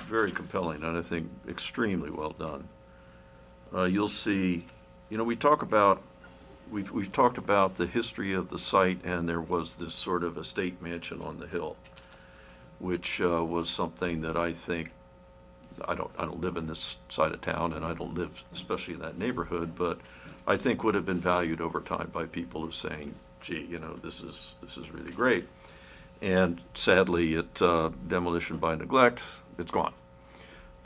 Speaker 7: very compelling and I think extremely well done. You'll see, we've talked about the history of the site, and there was this sort of estate mansion on the hill, which was something that I think, I don't live in this side of town, and I don't live especially in that neighborhood, but I think would have been valued over time by people who are saying, gee, this is really great. And sadly, demolition by neglect, it's gone.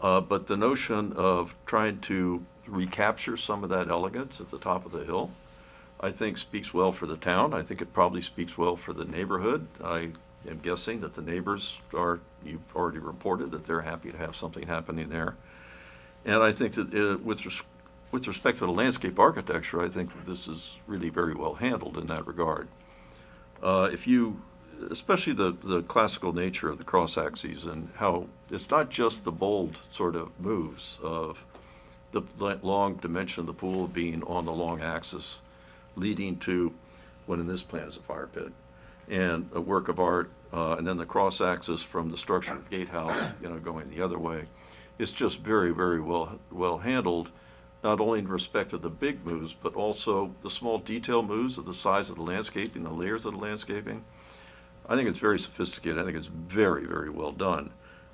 Speaker 7: But the notion of trying to recapture some of that elegance at the top of the hill, I think speaks well for the town. I think it probably speaks well for the neighborhood. I am guessing that the neighbors you've already reported that they're happy to have something happening there. And I think that with respect to the landscape architecture, I think that this is really very well handled in that regard. Especially the classical nature of the cross axes and how it's not just the bold sort of moves of the long dimension of the pool being on the long axis, leading to what in this plan is a fire pit, and a work of art, and then the cross axis from the structure of the gatehouse, going the other way. It's just very, very well handled, not only in respect of the big moves, but also the small detail moves of the size of the landscaping, the layers of the landscaping. I think it's very sophisticated. I think it's very, very well done.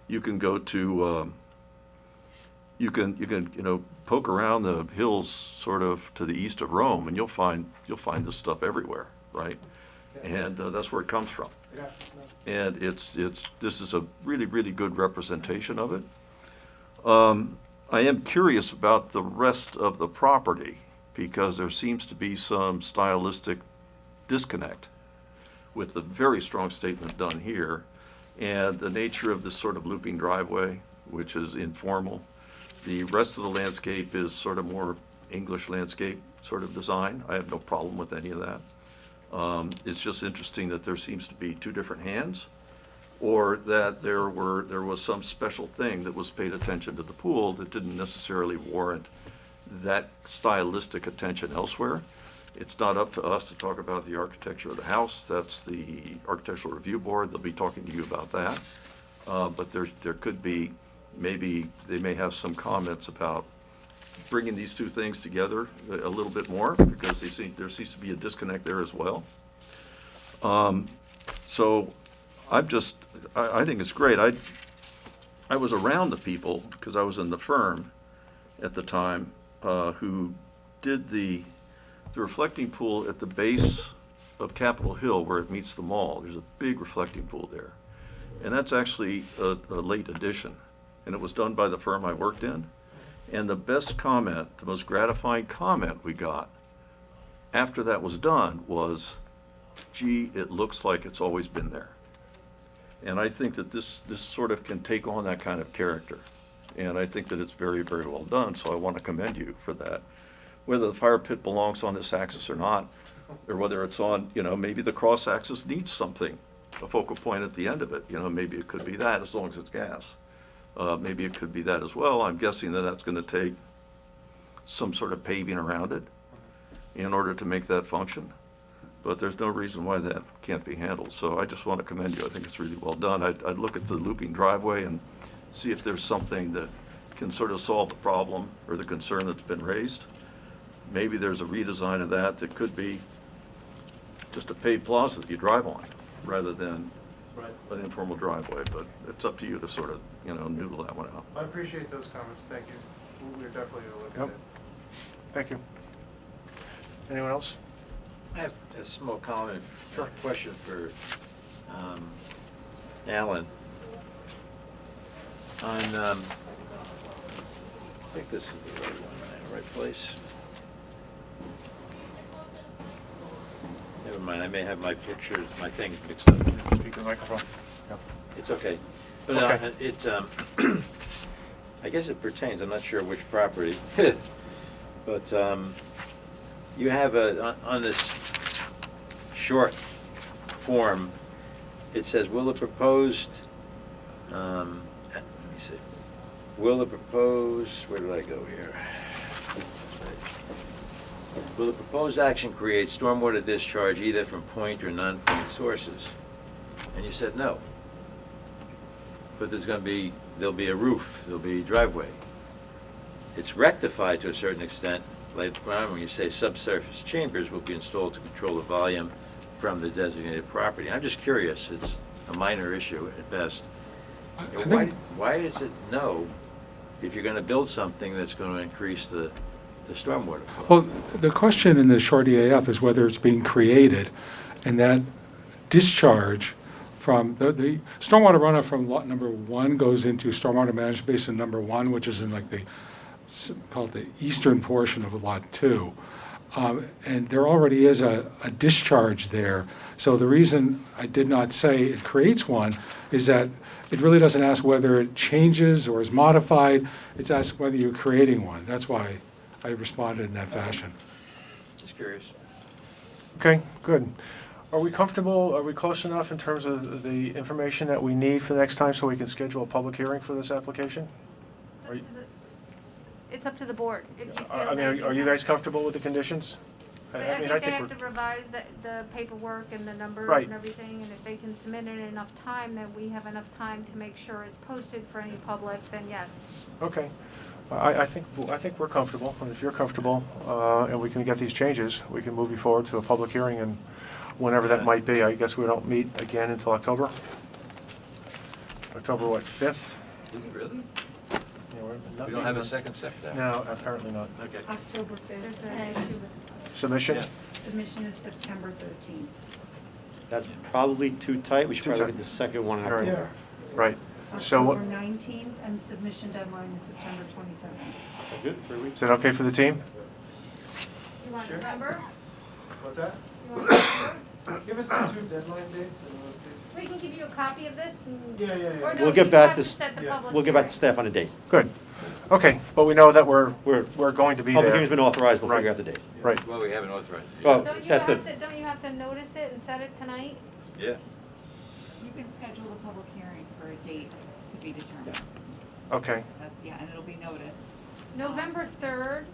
Speaker 7: You can go to, you can poke around the hills sort of to the east of Rome, and you'll find this stuff everywhere, right? And that's where it comes from. And this is a really, really good representation of it. I am curious about the rest of the property because there seems to be some stylistic disconnect with the very strong statement done here and the nature of this sort of looping driveway, which is informal. The rest of the landscape is sort of more English landscape sort of design. I have no problem with any of that. It's just interesting that there seems to be two different hands, or that there was some special thing that was paid attention to the pool that didn't necessarily warrant that stylistic attention elsewhere. It's not up to us to talk about the architecture of the house. That's the Architectural Review Board. They'll be talking to you about that. But there could be, maybe they may have some comments about bringing these two things together a little bit more, because there seems to be a disconnect there as well. So I think it's great. I was around the people, because I was in the firm at the time, who did the reflecting pool at the base of Capitol Hill where it meets the mall. There's a big reflecting pool there. And that's actually a late addition. And it was done by the firm I worked in. And the best comment, the most gratifying comment we got after that was done was, gee, it looks like it's always been there. And I think that this sort of can take on that kind of character. And I think that it's very, very well done, so I want to commend you for that. Whether the fire pit belongs on this axis or not, or whether it's on, maybe the cross axis needs something, a focal point at the end of it. Maybe it could be that, as long as it's gas. Maybe it could be that as well. I'm guessing that that's going to take some sort of paving around it in order to make that function. But there's no reason why that can't be handled. So I just want to commend you. I think it's really well done. I'd look at the looping driveway and see if there's something that can sort of solve the problem or the concern that's been raised. Maybe there's a redesign of that could be just a paved plaza that you drive on rather than an informal driveway. But it's up to you to sort of, noodle that one out.
Speaker 1: I appreciate those comments. Thank you. We're definitely going to look at it. Thank you. Anyone else?
Speaker 8: I have a small comment,
Speaker 1: Sure.
Speaker 8: question for Alan. On, I think this is the right one, am I in the right place? Never mind, I may have my pictures, my things mixed up.
Speaker 1: Speak to the microphone. Yeah.
Speaker 8: It's okay. But
Speaker 1: Okay.
Speaker 8: it, I guess it pertains, I'm not sure which property, but you have on this short form, it says, will the proposed, let me see, will the proposed, where did I go here? Will the proposed action create stormwater discharge either from point or non-point sources? And you said no. But there'll be a roof, there'll be a driveway. It's rectified to a certain extent later on when you say subsurface chambers will be installed to control the volume from the designated property. And I'm just curious, it's a minor issue at best. Why is it no if you're going to build something that's going to increase the stormwater flow?
Speaker 4: Well, the question in the short EAF is whether it's being created, and that discharge from the stormwater runoff from lot number 1 goes into stormwater management basin number 1, which is in called the eastern portion of lot 2. And there already is a discharge there. So the reason I did not say it creates one is that it really doesn't ask whether it changes or is modified. It's asked whether you're creating one. That's why I responded in that fashion.
Speaker 8: Just curious.
Speaker 1: Okay, good. Are we comfortable, are we close enough in terms of the information that we need for the next time so we can schedule a public hearing for this application? Are you-
Speaker 3: It's up to the board. If you feel
Speaker 1: I
Speaker 3: that
Speaker 1: mean, are you guys comfortable with the conditions?
Speaker 3: I think they have to revise the paperwork and the numbers
Speaker 1: Right.
Speaker 3: and everything, and if they can submit it in enough time, then we have enough time to make sure it's posted for any public, then yes.
Speaker 1: Okay. I think we're comfortable, and if you're comfortable, and we can get these changes, we can move you forward to a public hearing, and whenever that might be. I guess we don't meet again until October? October, what, 5th?
Speaker 8: Is it really?
Speaker 1: Yeah, we're not
Speaker 8: We don't have a
Speaker 1: meeting
Speaker 8: second step there?
Speaker 1: on- No, apparently not.
Speaker 8: Okay.
Speaker 14: October 5th.
Speaker 3: There's an issue with
Speaker 1: Submission?
Speaker 8: Yeah.
Speaker 14: Submission is September 13th.
Speaker 12: That's probably too tight. We should
Speaker 1: Too
Speaker 12: probably
Speaker 1: tight.
Speaker 12: get the second one in
Speaker 1: All right.
Speaker 12: October.
Speaker 1: Right. So what,
Speaker 14: October 19th, and submission deadline is September 27th.
Speaker 12: Good, 3 weeks.
Speaker 1: is that okay for the team?
Speaker 3: You want November?
Speaker 13: What's that?
Speaker 3: You want November?
Speaker 13: Give us the 2 deadline dates and let's see.
Speaker 3: We can give you a copy of this and.
Speaker 13: Yeah.
Speaker 3: or no,
Speaker 12: We'll get
Speaker 3: you
Speaker 12: back
Speaker 3: have
Speaker 12: to,
Speaker 3: set the
Speaker 13: yeah,
Speaker 3: public
Speaker 12: we'll get back to
Speaker 3: hearing.
Speaker 12: staff on a date.
Speaker 1: Good. Okay, but we know that we're
Speaker 12: We're,
Speaker 1: going to be
Speaker 12: public
Speaker 1: there.
Speaker 12: hearing's been authorized, we'll
Speaker 1: Right.
Speaker 12: figure out the date.
Speaker 1: Right.
Speaker 8: Well, we haven't authorized it
Speaker 12: Oh,
Speaker 8: yet.
Speaker 3: Don't you
Speaker 12: that's the,
Speaker 3: don't you have to notice it and set it tonight?
Speaker 8: Yeah.
Speaker 5: You can schedule a public hearing for a date to be determined.
Speaker 1: Okay.
Speaker 5: Yeah, and it'll be noticed.
Speaker 3: November 3rd,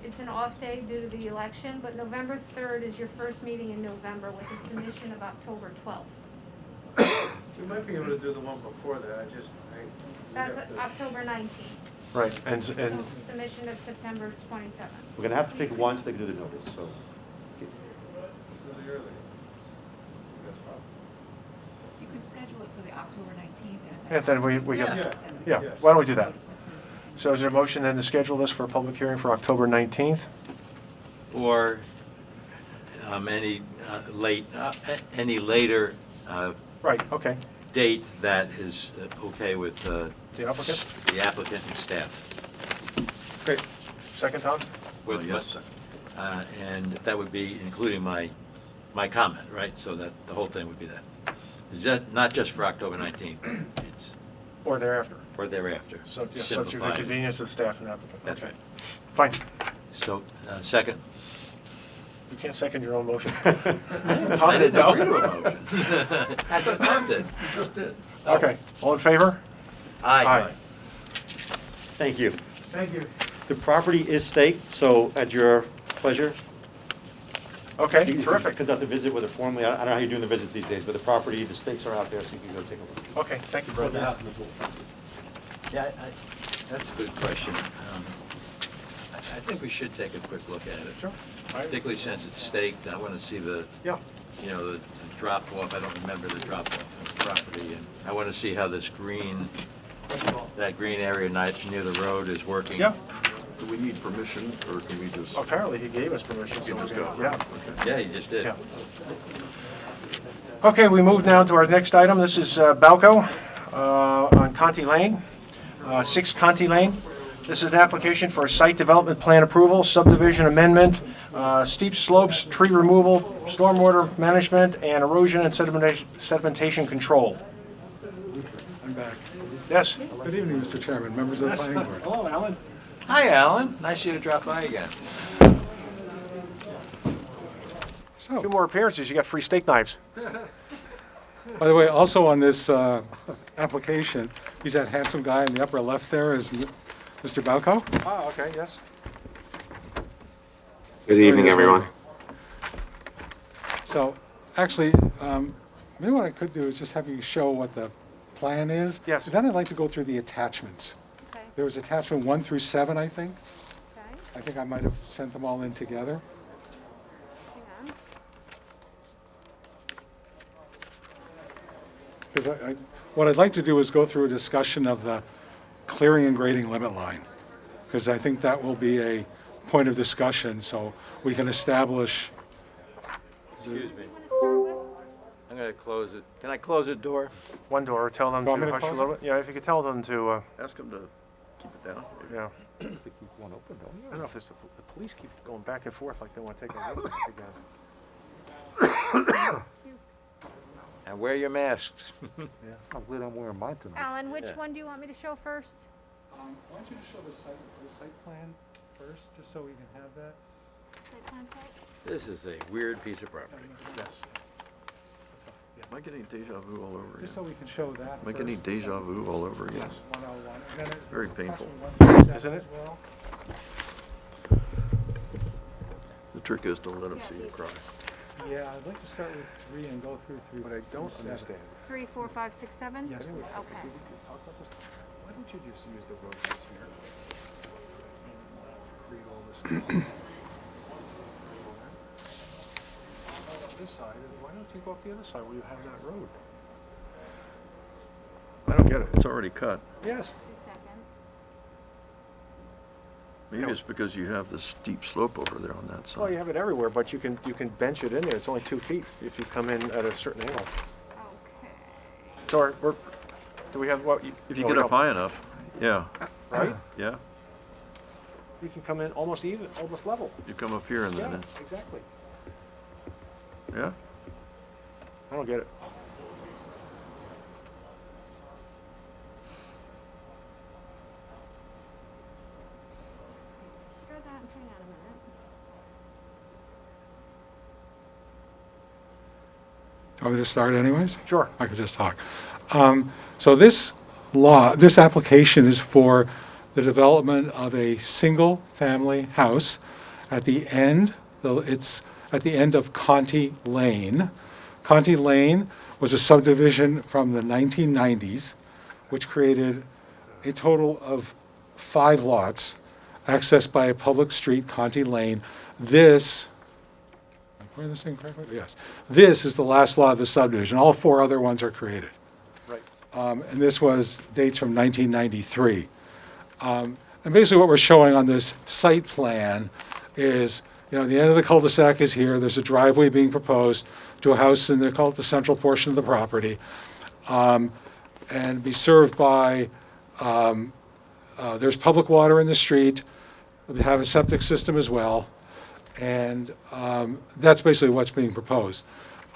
Speaker 3: it's an off day due to the election, but November 3rd is your first meeting in November with a submission of October 12th.
Speaker 13: We might be able to do the one before that,
Speaker 3: That's October 19th.
Speaker 1: Right, and
Speaker 3: So submission of September 27th.
Speaker 12: we're gonna have to pick one so they can do the notice, so.
Speaker 13: Really early. That's possible.
Speaker 14: schedule it for the October 19th.
Speaker 1: And then we get, yeah, why don't we do that? So is there a motion then to schedule this for a public hearing for October 19th?
Speaker 8: Or any later
Speaker 1: Right, okay.
Speaker 8: date that is okay with
Speaker 1: The applicant?
Speaker 8: the applicant and staff.
Speaker 1: Great. Second, Tom?
Speaker 8: With
Speaker 7: Yes.
Speaker 8: And that would be including my comment, right? So that the whole thing would be that. Not just for October 19th, it's,
Speaker 1: Or thereafter?
Speaker 8: or thereafter.
Speaker 1: So, yeah, subject to the
Speaker 8: Simplified.
Speaker 1: convenience of staff and applicant.
Speaker 8: That's
Speaker 1: Okay.
Speaker 8: right.
Speaker 1: Fine.
Speaker 8: So, second?
Speaker 1: You can't second your own motion.
Speaker 8: I
Speaker 1: Tom did,
Speaker 8: didn't
Speaker 1: no?
Speaker 8: agree to a motion. I thought Tom did.
Speaker 1: Okay, all in favor?
Speaker 8: Aye.
Speaker 12: Thank you.
Speaker 13: Thank you.
Speaker 12: The property is staked, so at your pleasure.
Speaker 1: Okay,
Speaker 12: you can
Speaker 1: terrific.
Speaker 12: Conduct a visit with it formally. I don't know how you're doing the visits these days, but the property, the stakes are out there, so you can go take a look.
Speaker 1: Okay, thank you, Brad.
Speaker 8: Yeah, that's a good question. I think we should take a quick look at it.
Speaker 1: Sure.
Speaker 8: Particularly since it's staked, I want to see the,
Speaker 1: Yeah,
Speaker 8: the drop off. I don't remember the drop off of the property, and I want to see how this that green area near the road is working.
Speaker 1: yeah.
Speaker 7: Do we need permission, or can we just?
Speaker 1: Apparently, he gave us permission.
Speaker 7: You
Speaker 1: so
Speaker 7: just
Speaker 1: we-
Speaker 7: go.
Speaker 1: Yeah.
Speaker 8: Yeah, you just did.
Speaker 1: Yeah. Okay, we move now to our next item. This is Balco on Conti Lane, 6 Conti Lane. This is an application for a site development plan approval, subdivision amendment, steep slopes, tree removal, stormwater management, and erosion and sedimentation control.
Speaker 4: I'm back.
Speaker 1: Yes?
Speaker 4: Good evening, Mr. Chairman, members of the planning board.
Speaker 1: Hello, Alan.
Speaker 8: Hi, Alan. Nice of you to drop by again.
Speaker 1: Two
Speaker 4: So,
Speaker 1: more appearances, you got free steak knives.
Speaker 4: by the way, also on this application, he's that handsome guy in the upper left there is Mr. Balco.
Speaker 1: Ah, okay, yes.
Speaker 15: Good evening, everyone.
Speaker 4: So, actually, maybe what I could do is just have you show what the plan is.
Speaker 1: Yes.
Speaker 4: Then I'd like to go through the attachments.
Speaker 5: Okay,
Speaker 4: There was attachment 1 through 7, I think.
Speaker 5: okay,
Speaker 4: I think I might have sent them all in together.
Speaker 5: hang on.
Speaker 4: Because what I'd like to do is go through a discussion of the clearing and grading limit line. Because I think that will be a point of discussion, so we can establish.
Speaker 8: Excuse me.
Speaker 5: What do you want to start with?
Speaker 8: I'm going to close it. Can I close the door?
Speaker 1: One door, tell them
Speaker 4: You want me
Speaker 1: to
Speaker 4: to
Speaker 1: hush a
Speaker 4: close
Speaker 1: little bit. Yeah, if you could tell them to,
Speaker 7: Ask them to keep it down.
Speaker 1: yeah.
Speaker 6: They keep one open, don't
Speaker 1: I
Speaker 6: you?
Speaker 1: don't know if the police keep going back and forth like they want to take a look again.
Speaker 8: And wear your masks.
Speaker 6: I'm glad I'm wearing mine tonight.
Speaker 3: Alan, which
Speaker 8: Yeah.
Speaker 3: one do you want me to show first?
Speaker 4: I want you to show the site plan first, just so we can have that.
Speaker 8: This is a weird piece of property.
Speaker 1: Yes.
Speaker 7: Am I getting deja vu all over
Speaker 4: Just so
Speaker 7: again?
Speaker 4: we can show that
Speaker 7: Am I getting
Speaker 4: first.
Speaker 7: deja vu all over again?
Speaker 4: Yes, 101. And then
Speaker 7: Very
Speaker 4: it's
Speaker 7: painful.
Speaker 4: approximately 1 through 7
Speaker 1: Isn't it?
Speaker 4: as well.
Speaker 7: The trick is don't let them see you cry.
Speaker 4: Yeah, I'd like to start with 3 and go through 3.
Speaker 1: What I don't
Speaker 4: through 7.
Speaker 1: understand.
Speaker 3: 3, 4, 5, 6, 7?
Speaker 4: Yes, we
Speaker 3: Okay.
Speaker 1: We could talk about this. Why don't you just use the road that's here? And create all this stuff. This side, and why don't you go up the other side where you have that road? I don't get it.
Speaker 7: It's already cut.
Speaker 1: Yes.
Speaker 3: 2 seconds.
Speaker 7: Maybe it's because you have this steep slope over there on that side.
Speaker 1: Well, you have it everywhere, but you can bench it in there. It's only 2 feet if you come in at a certain angle.
Speaker 3: Okay.
Speaker 1: So do we have what?
Speaker 7: If you get up high enough, yeah,
Speaker 1: Right?
Speaker 7: yeah.
Speaker 1: You can come in almost even, almost level.
Speaker 7: You come up here and
Speaker 1: Yeah,
Speaker 7: then,
Speaker 1: exactly.
Speaker 7: yeah.
Speaker 1: I don't get it.
Speaker 3: Sure that, hang on a minute.
Speaker 4: Do you want me to start anyways?
Speaker 1: Sure.
Speaker 4: I could just talk. So this application is for the development of a single-family house at the end, it's at the end of Conti Lane. Conti Lane was a subdivision from the 1990s, which created a total of 5 lots accessed by a public street, Conti Lane. This, am I pointing this thing correctly? Yes. This is the last lot of the subdivision. All 4 other ones are created. And this was dates from 1993. And basically what we're showing on this site plan is, the end of the cul-de-sac is here. There's a driveway being proposed to a house in the central portion of the property, and be served by, there's public water in the street. We have a septic system as well, and that's basically what's being proposed.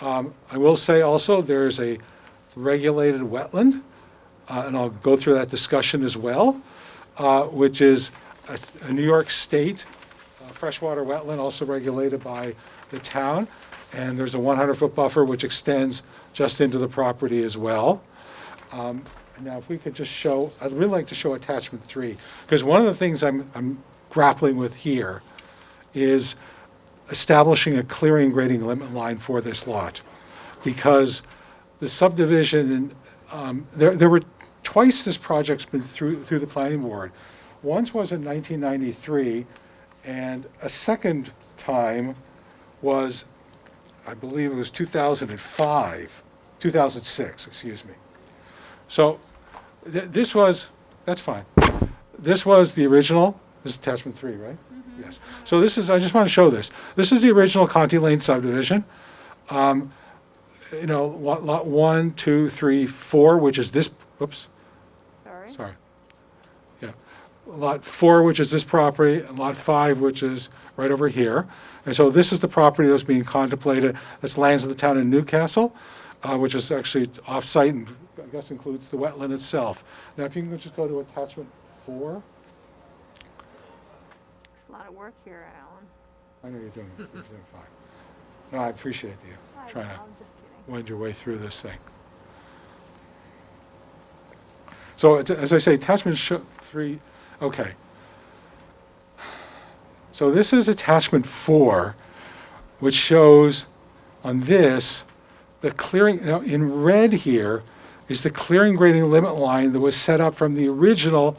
Speaker 4: I will say also there's a regulated wetland, and I'll go through that discussion as well, which is a New York State freshwater wetland, also regulated by the town, and there's a 100-foot buffer which extends just into the property as well. Now, if we could just show, I'd really like to show attachment 3, because one of the things I'm grappling with here is establishing a clearing grading limit line for this lot, because the subdivision, there were twice this project's been through the planning board. Once was in 1993, and a second time was, I believe it was 2006, excuse me. So this was, that's fine. This was the original, this is attachment 3, right? Yes. So this is, I just want to show this. This is the original Conti Lane subdivision. Lot 1, 2, 3, 4, which is this, oops. Sorry. Yeah. Lot 4, which is this property, and lot 5, which is right over here. And so this is the property that's being contemplated. That's lands of the town in Newcastle, which is actually off-site and I guess includes the wetland itself. Now, if you can just go to attachment 4.
Speaker 3: There's a lot of work here, Alan.
Speaker 4: I know you're doing fine. No, I appreciate you trying to wind your way through this thing. So, as I say, attachment 3, okay. So this is attachment 4, which shows on this, the clearing, now in red here is the clearing grading limit line that was set up from the original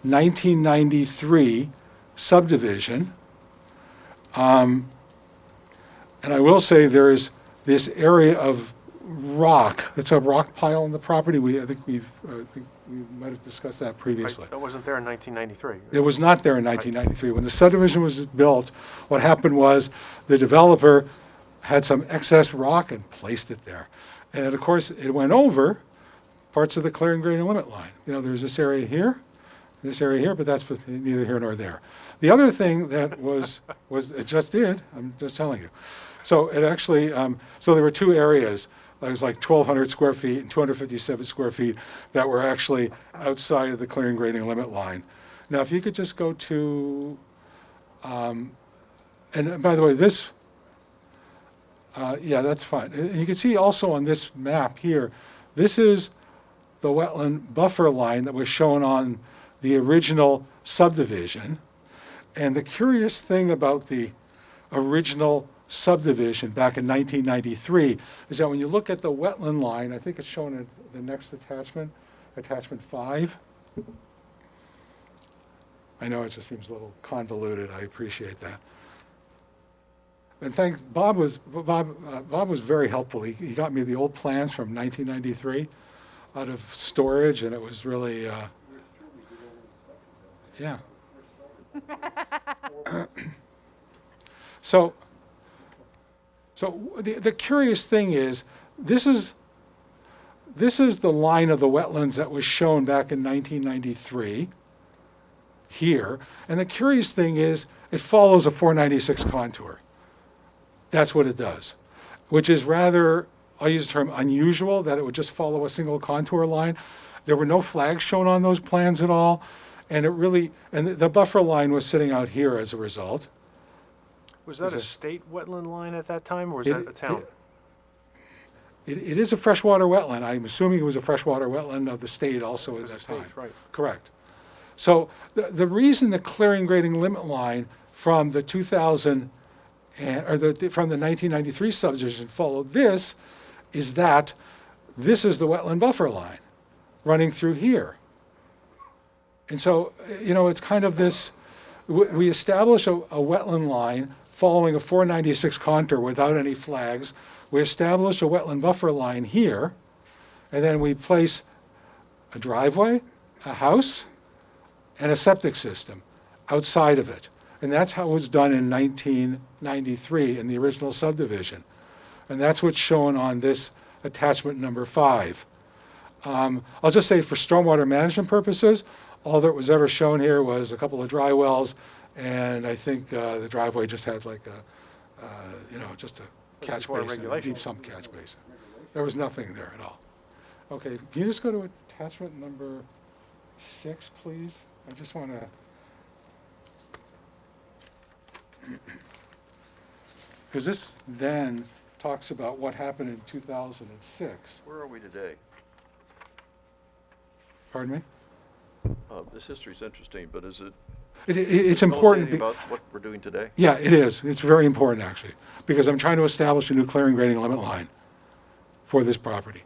Speaker 4: 1993 subdivision. And I will say there is this area of rock. It's a rock pile on the property. I think we might have discussed that previously.
Speaker 1: That wasn't there in 1993.
Speaker 4: It was not there in 1993. When the subdivision was built, what happened was the developer had some excess rock and placed it there. And of course, it went over parts of the clearing grading limit line. There's this area here, but that's neither here nor there. The other thing that was it just did, I'm just telling you. So it actually, so there were two areas. There was like 1,200 square feet and 257 square feet that were actually outside of the clearing grading limit line. Now, if you could just go to, and by the way, this, yeah, that's fine. And you can see also on this map here, this is the wetland buffer line that was shown on the original subdivision. And the curious thing about the original subdivision back in 1993 is that when you look at the wetland line, I think it's shown in the next attachment, attachment 5. I know it just seems a little convoluted. I appreciate that. And thanks, Bob was very helpful. He got me the old plans from 1993 out of storage, and it was really, yeah. So the curious thing is, this is the line of the wetlands that was shown back in 1993 here. And the curious thing is, it follows a 496 contour. That's what it does, which is rather, I'll use the term unusual, that it would just follow a single contour line. There were no flags shown on those plans at all. And it really, and the buffer line was sitting out here as a result.
Speaker 1: Was that a state wetland line at that time, or was that a town?
Speaker 4: It is a freshwater wetland. I'm assuming it was a freshwater wetland of the state also at that time.
Speaker 1: Right.
Speaker 4: Correct. So the reason the clearing grading limit line from the 2000 from the 1993 subdivision followed this is that this is the wetland buffer line running through here. And so, it's kind of this, we establish a wetland line following a 496 contour without any flags. We establish a wetland buffer line here, and then we place a driveway, a house, and a septic system outside of it. And that's how it was done in 1993 in the original subdivision. And that's what's shown on this attachment number 5. I'll just say for stormwater management purposes, all that was ever shown here was a couple of dry wells, and I think the driveway just had like a, just a catch
Speaker 1: Water
Speaker 4: basin, a
Speaker 1: regulation.
Speaker 4: deep sump catch basin. There was nothing there at all. Okay, can you just go to attachment number 6, please? I just want to. Because this then talks about what happened in 2006.
Speaker 7: Where are we today?
Speaker 4: Pardon me?
Speaker 7: This history's interesting, but is it?
Speaker 4: It's
Speaker 7: tell us
Speaker 4: important.
Speaker 7: anything about what we're doing today?
Speaker 4: Yeah, it is. It's very important, actually, because I'm trying to establish a new clearing grading limit line for this property.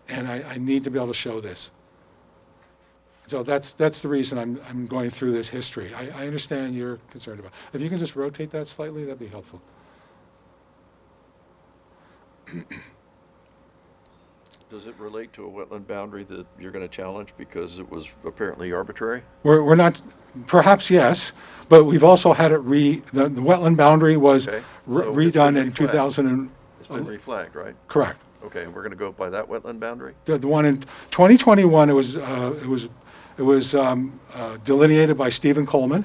Speaker 4: And I need to be able to show this. So that's the reason I'm going through this history. I understand you're concerned about. If you can just rotate that slightly, that'd be helpful.
Speaker 7: Does it relate to a wetland boundary that you're going to challenge because it was apparently arbitrary?
Speaker 4: We're not, perhaps yes, but we've also had it the wetland boundary was
Speaker 7: Okay, so it's
Speaker 4: redone
Speaker 7: been
Speaker 4: in
Speaker 7: reflagged.
Speaker 4: 2000.
Speaker 7: It's been reflagged, right?
Speaker 4: Correct.
Speaker 7: Okay, and we're going to go by that wetland boundary?
Speaker 4: The one in 2021, it was delineated by Stephen Coleman,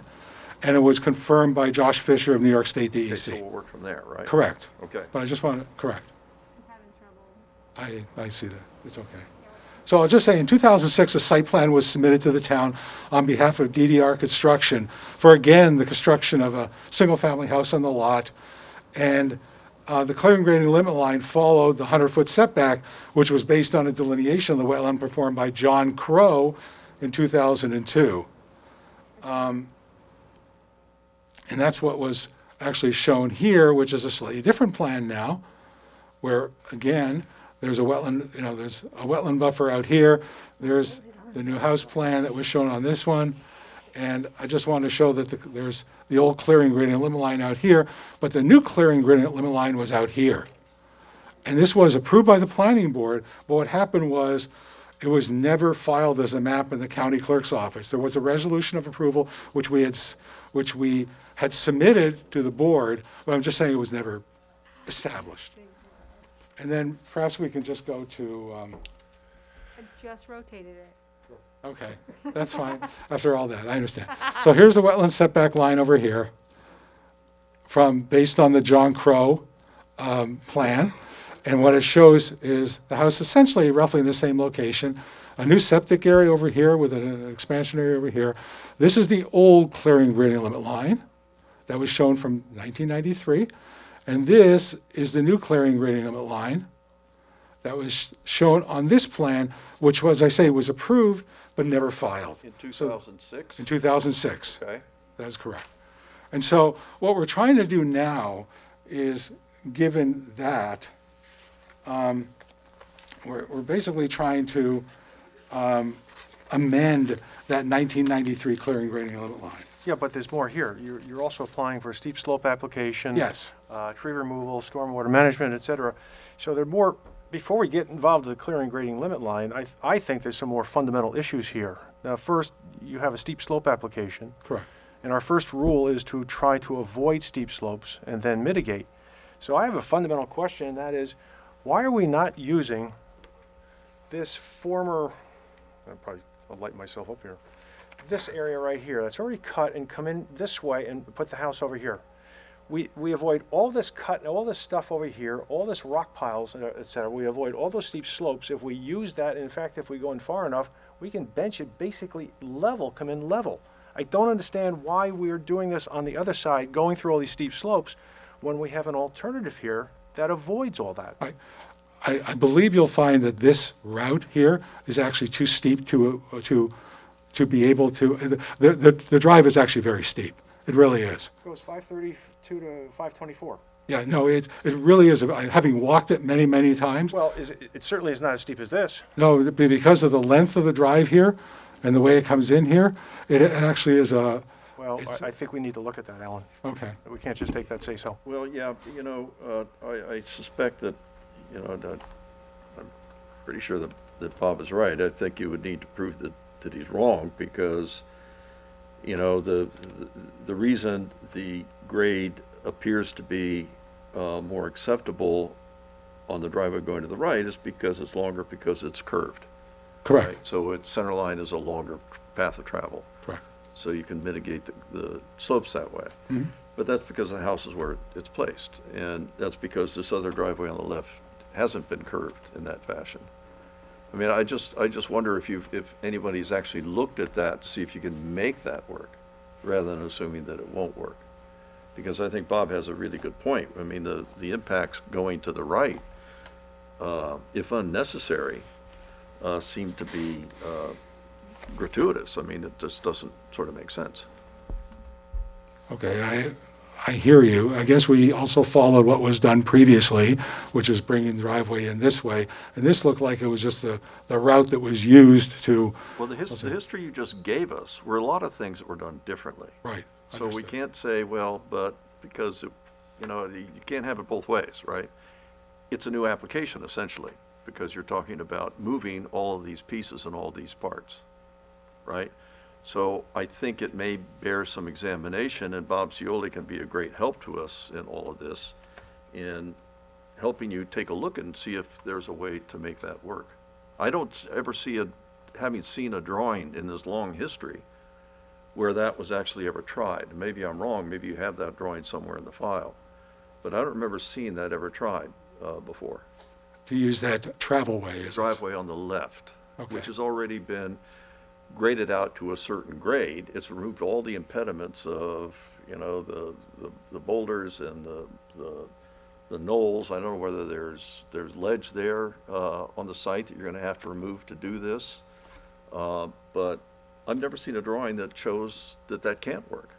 Speaker 4: and it was confirmed by Josh Fisher of New York State DEC.
Speaker 7: Okay, so we'll work from there, right?
Speaker 4: Correct.
Speaker 7: Okay.
Speaker 4: But I just want to, correct. I see that. It's okay. So I'll just say, in 2006, a site plan was submitted to the town on behalf of DDR Construction for, again, the construction of a single-family house on the lot. And the clearing grading limit line followed the 100-foot setback, which was based on a delineation of the wetland performed by John Crow in 2002. And that's what was actually shown here, which is a slightly different plan now, where, again, there's a wetland, there's a wetland buffer out here. There's the new house plan that was shown on this one. And I just wanted to show that there's the old clearing gradient limit line out here, but the new clearing gradient limit line was out here. And this was approved by the planning board, but what happened was it was never filed as a map in the county clerk's office. There was a resolution of approval which we had submitted to the board, but I'm just saying it was never established. And then perhaps we can just go to,
Speaker 3: I just rotated it.
Speaker 4: okay, that's fine, after all that, I understand. So here's the wetland setback line over here based on the John Crow plan. And what it shows is the house essentially roughly in the same location, a new septic area over here with an expansion area over here. This is the old clearing grading limit line that was shown from 1993. And this is the new clearing grading limit line that was shown on this plan, which was, I say, was approved but never filed.
Speaker 7: In 2006?
Speaker 4: In 2006.
Speaker 7: Okay.
Speaker 4: That is correct. And so what we're trying to do now is, given that, we're basically trying to amend that 1993 clearing grading limit line.
Speaker 1: Yeah, but there's more here. You're also applying for a steep slope application.
Speaker 4: Yes.
Speaker 1: Tree removal, stormwater management, et cetera. So there are more, before we get involved with the clearing grading limit line, I think there's some more fundamental issues here. Now, first, you have a steep slope application.
Speaker 4: Correct.
Speaker 1: And our first rule is to try to avoid steep slopes and then mitigate. So I have a fundamental question, and that is, why are we not using this former, I'll light myself up here, this area right here that's already cut and come in this way and put the house over here? We avoid all this cut, all this stuff over here, all this rock piles, et cetera. We avoid all those steep slopes. If we use that, in fact, if we go in far enough, we can bench it basically level, come in level. I don't understand why we're doing this on the other side, going through all these steep slopes, when we have an alternative here that avoids all that.
Speaker 4: I believe you'll find that this route here is actually too steep to be able to, the drive is actually very steep. It really is.
Speaker 1: It goes 532 to 524.
Speaker 4: Yeah, no, it really is. Having walked it many, many times.
Speaker 1: Well, it certainly is not as steep as this.
Speaker 4: No, because of the length of the drive here and the way it comes in here, it actually is a.
Speaker 1: Well, I think we need to look at that, Alan.
Speaker 4: Okay.
Speaker 1: We can't just take that say-so.
Speaker 7: Well, yeah, I suspect that, I'm pretty sure the that Bob is right. I think you would need to prove that he's wrong, because, you know, the reason the grade appears to be more acceptable on the driveway going to the right is because it's longer, because it's curved.
Speaker 4: Correct.
Speaker 7: Right? So its center line is a longer path of travel.
Speaker 4: Correct.
Speaker 7: So you can mitigate the slopes that way. But that's because the house is where it's placed, and that's because this other driveway on the left hasn't been curved in that fashion. I mean, I just wonder if anybody's actually looked at that to see if you can make that work, rather than assuming that it won't work. Because I think Bob has a really good point. I mean, the impacts going to the right, if unnecessary, seem to be gratuitous. I mean, it just doesn't sort of make sense.
Speaker 4: Okay, I hear you. I guess we also followed what was done previously, which is bringing the driveway in this way. And this looked like it was just the route that was used to.
Speaker 7: Well, the history you just gave us were a lot of things that were done differently.
Speaker 4: Right.
Speaker 7: So we can't say, well, but because, you know, you can't have it both ways, right? It's a new application, essentially, because you're talking about moving all of these pieces and all these parts, right? So I think it may bear some examination, and Bob Cioli can be a great help to us in all of this, in helping you take a look and see if there's a way to make that work. I don't ever see having seen a drawing in this long history where that was actually ever tried. Maybe I'm wrong, maybe you have that drawing somewhere in the file, but I don't remember seeing that ever tried before.
Speaker 4: To use that travel way.
Speaker 7: Driveway on the left,
Speaker 4: Okay.
Speaker 7: which has already been graded out to a certain grade. It's removed all the impediments of, you know, the boulders and the knolls. I don't know whether there's ledge there on the site that you're going to have to remove to do this, but I've never seen a drawing that shows that can't work.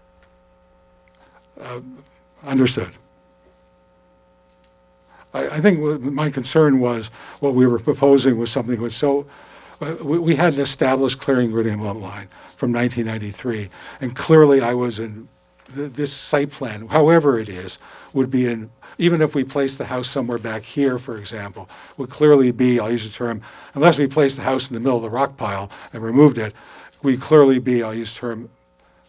Speaker 4: Understood. I think my concern was what we were proposing was something was so, we had an established clearing grading limit line from 1993, and clearly I was in, this site plan, however it is, would be in, even if we placed the house somewhere back here, for example, would clearly be, I'll use the term, unless we placed the house in the middle of the rock pile and removed it, we'd clearly be, I'll use the term,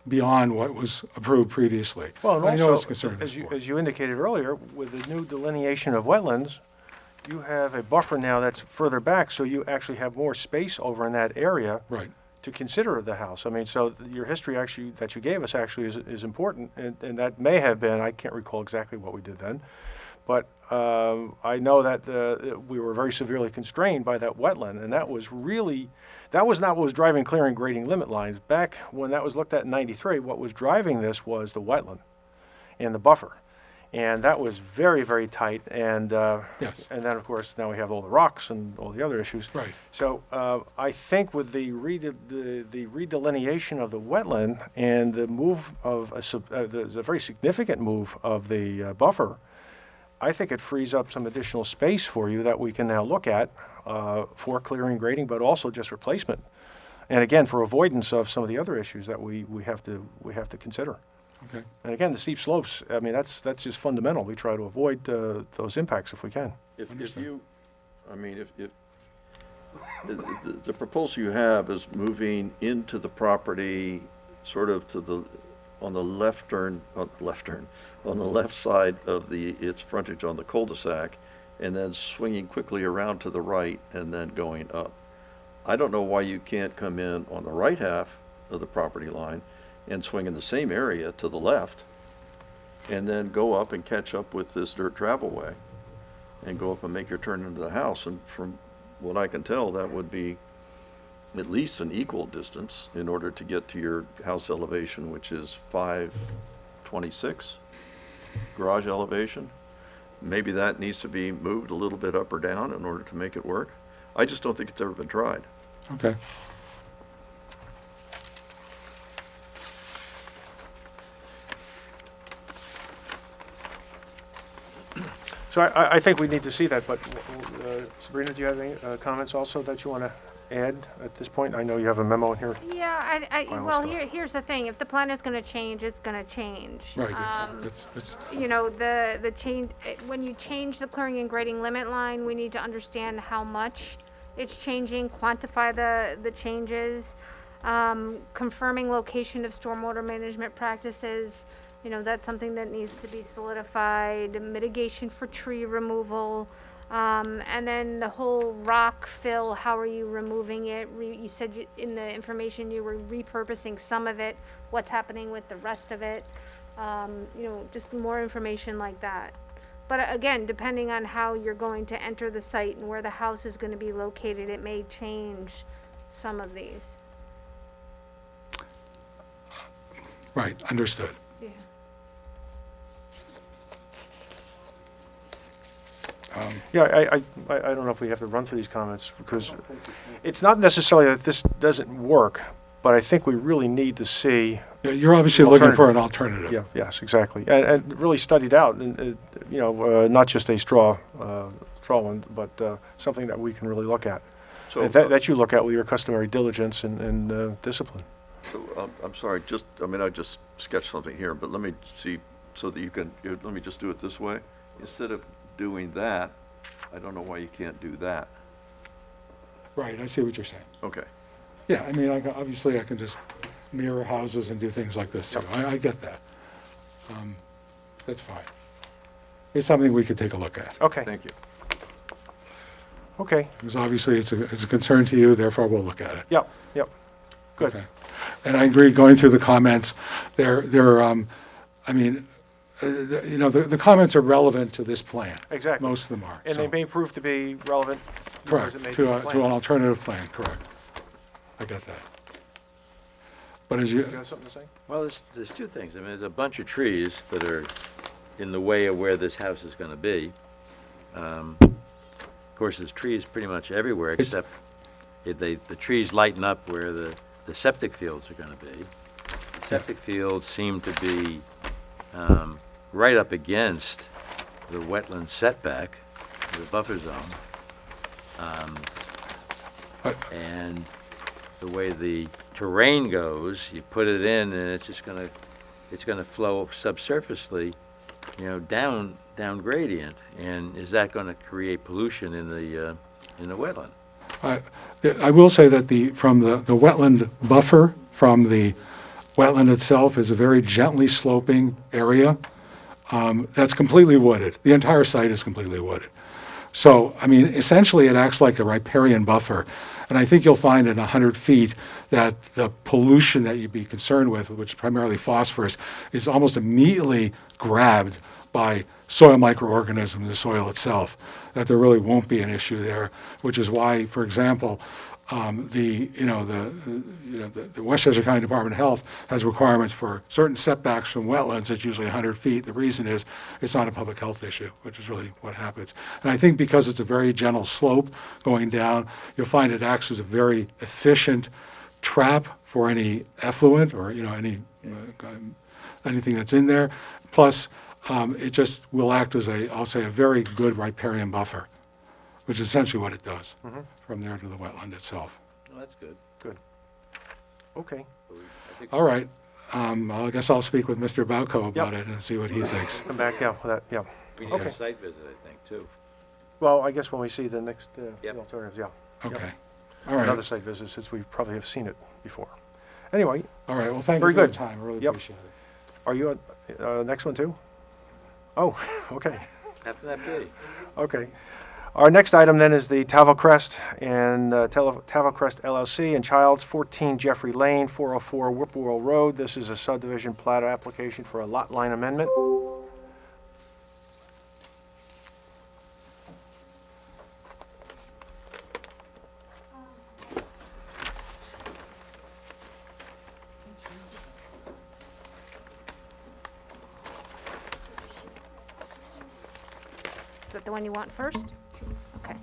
Speaker 4: beyond what was approved previously.
Speaker 1: Well, and
Speaker 4: I know it's
Speaker 1: also,
Speaker 4: a concern of
Speaker 1: as
Speaker 4: this board.
Speaker 1: you indicated earlier, with the new delineation of wetlands, you have a buffer now that's further back, so you actually have more space over in that area
Speaker 4: Right.
Speaker 1: to consider the house. I mean, so your history actually, that you gave us actually is important, and that may have been, I can't recall exactly what we did then, but I know that we were very severely constrained by that wetland, and that was not what was driving clearing grading limit lines. Back when that was looked at in 93, what was driving this was the wetland and the buffer. And that was very, very tight, and
Speaker 4: Yes.
Speaker 1: and then, of course, now we have all the rocks and all the other issues.
Speaker 4: Right.
Speaker 1: So I think with the redelineation of the wetland and the move of there's a very significant move of the buffer, I think it frees up some additional space for you that we can now look at for clearing grading, but also just replacement. And again, for avoidance of some of the other issues that we have to consider.
Speaker 4: Okay.
Speaker 1: And again, the steep slopes, I mean, that's just fundamental. We try to avoid those impacts if we can.
Speaker 7: If the proposal you have is moving into the property sort of on the left side of its frontage on the cul-de-sac, and then swinging quickly around to the right and then going up. I don't know why you can't come in on the right half of the property line and swing in the same area to the left, and then go up and catch up with this dirt travelway, and go up and make your turn into the house. And from what I can tell, that would be at least an equal distance in order to get to your house elevation, which is 526, garage elevation. Maybe that needs to be moved a little bit up or down in order to make it work. I just don't think it's ever been tried.
Speaker 4: Okay.
Speaker 1: So I think we need to see that, but Sabrina, do you have any comments also that you want to add at this point? I know you have a memo in here.
Speaker 3: Yeah,
Speaker 1: Final
Speaker 3: well,
Speaker 1: stuff.
Speaker 3: here's the thing, if the plan is gonna change, it's gonna change.
Speaker 4: Right. It's
Speaker 3: You know, the change, when you change the clearing and grading limit line, we need to understand how much it's changing, quantify the changes, confirming location of stormwater management practices, that's something that needs to be solidified, mitigation for tree removal, and then the whole rock fill, how are you removing it? You said in the information you were repurposing some of it, what's happening with the rest of it? Just more information like that. But again, depending on how you're going to enter the site and where the house is going to be located, it may change some of these.
Speaker 4: Right, understood.
Speaker 3: Yeah.
Speaker 1: Yeah, I don't know if we have to run through these comments, because it's not necessarily that this doesn't work, but I think we really need to see.
Speaker 4: Yeah, you're obviously looking for an alternative.
Speaker 1: Yeah, yes, exactly. And really studied out, and, not just a straw one, but something that we can really look at.
Speaker 7: So,
Speaker 1: That you look at with your customary diligence and discipline.
Speaker 7: So, I'm sorry, I just sketched something here, but let me see, so that let me just do it this way. Instead of doing that, I don't know why you can't do that.
Speaker 4: Right, I see what you're saying.
Speaker 7: Okay.
Speaker 4: Yeah, I mean, obviously I can just mirror houses and do things like this too. I get that. That's fine. It's something we could take a look at.
Speaker 1: Okay.
Speaker 7: Thank you.
Speaker 1: Okay.
Speaker 4: Because obviously it's a concern to you, therefore we'll look at it.
Speaker 1: Yep. Good.
Speaker 4: Okay. And I agree, going through the comments, the comments are relevant to this plan.
Speaker 1: Exactly.
Speaker 4: Most of them are.
Speaker 1: And
Speaker 4: so-
Speaker 1: they may prove to be relevant.
Speaker 4: Correct,
Speaker 1: because it may
Speaker 4: to
Speaker 1: be a
Speaker 4: an
Speaker 1: plan.
Speaker 4: alternative plan, correct. I get that. But as
Speaker 1: You
Speaker 4: you,
Speaker 1: got something to say?
Speaker 8: Well, there's two things. I mean, there's a bunch of trees that are in the way of where this house is going to be. Of course, there's trees pretty much everywhere, except the trees lighten up where the septic fields are going to be. The septic fields seem to be right up against the wetland setback, the buffer zone. And the way the terrain goes, you put it in and it's gonna flow subsurfacely, down gradient. And is that gonna create pollution in the wetland?
Speaker 4: I will say that from the wetland buffer, from the wetland itself is a very gently sloping area that's completely wooded. The entire site is completely wooded. So, I mean, essentially it acts like a riparian buffer. And I think you'll find in 100 feet that the pollution that you'd be concerned with, which is primarily phosphorus, is almost immediately grabbed by soil microorganisms in the soil itself, that there really won't be an issue there, which is why, for example, the Westchester County Department of Health has requirements for certain setbacks from wetlands. It's usually 100 feet. The reason is it's not a public health issue, which is really what happens. And I think because it's a very gentle slope going down, you'll find it acts as a very efficient trap for any effluent or anything that's in there. Plus, it just will act as I'll say, a very good riparian buffer, which is essentially what it does from there to the wetland itself.
Speaker 8: Well, that's good.
Speaker 1: Good. Okay.
Speaker 4: All right. I guess I'll speak with Mr. Balco about it and see what he thinks.
Speaker 1: Come back, yeah, with that, yeah.
Speaker 8: We need a site visit, I think, too.
Speaker 1: Well, I guess when we see the next
Speaker 8: Yep.
Speaker 1: alternatives, yeah.
Speaker 4: Okay. All right.
Speaker 1: Another site visit, since we probably have seen it before. Anyway,
Speaker 4: All right. Well, thank you
Speaker 1: Very
Speaker 4: for your
Speaker 1: good.
Speaker 4: time. I really
Speaker 1: Yep.
Speaker 4: appreciate it.
Speaker 1: are you on next one too? Oh, okay.
Speaker 8: How can that be?
Speaker 1: Okay. Our next item then is the Tava Crest and Tava Crest LLC and Childs, 14 Jeffrey Lane, 404 Whippoorwill Road. This is a subdivision plat application for a lot line amendment.
Speaker 3: Is that the one you want first? Okay.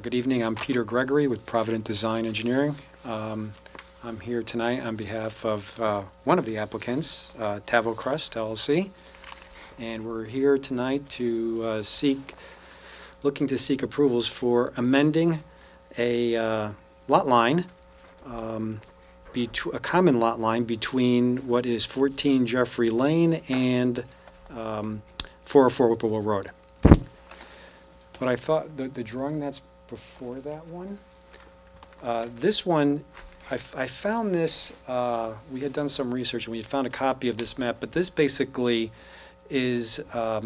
Speaker 15: Good evening, I'm Peter Gregory with Provident Design Engineering. I'm here tonight on behalf of one of the applicants, Tava Crest LLC, and we're here tonight to looking to seek approvals for amending a lot line a common lot line between what is 14 Jeffrey Lane and 404 Whipple Road. But I thought the drawing that's before that one, this one, I found this, we had done some research and we had found a copy of this map, but this basically is a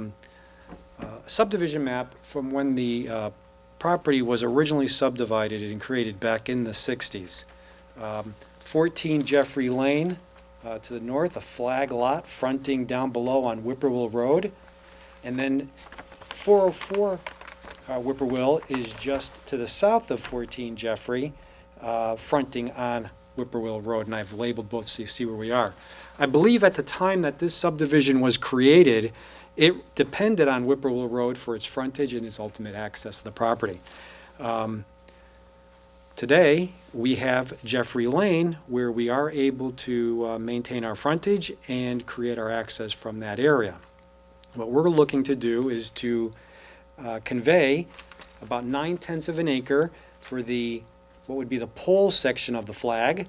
Speaker 15: subdivision map from when the property was originally subdivided and created back in the 60s. 14 Jeffrey Lane to the north, a flag lot fronting down below on Whippoorwill Road. And then 404 Whippoorwill is just to the south of 14 Jeffrey, fronting on Whippoorwill Road. And I've labeled both so you see where we are. I believe at the time that this subdivision was created, it depended on Whippoorwill Road for its frontage and its ultimate access to the property. Today, we have Jeffrey Lane, where we are able to maintain our frontage and create our access from that area. What we're looking to do is to convey about 9/10 of an acre for what would be the pole section of the flag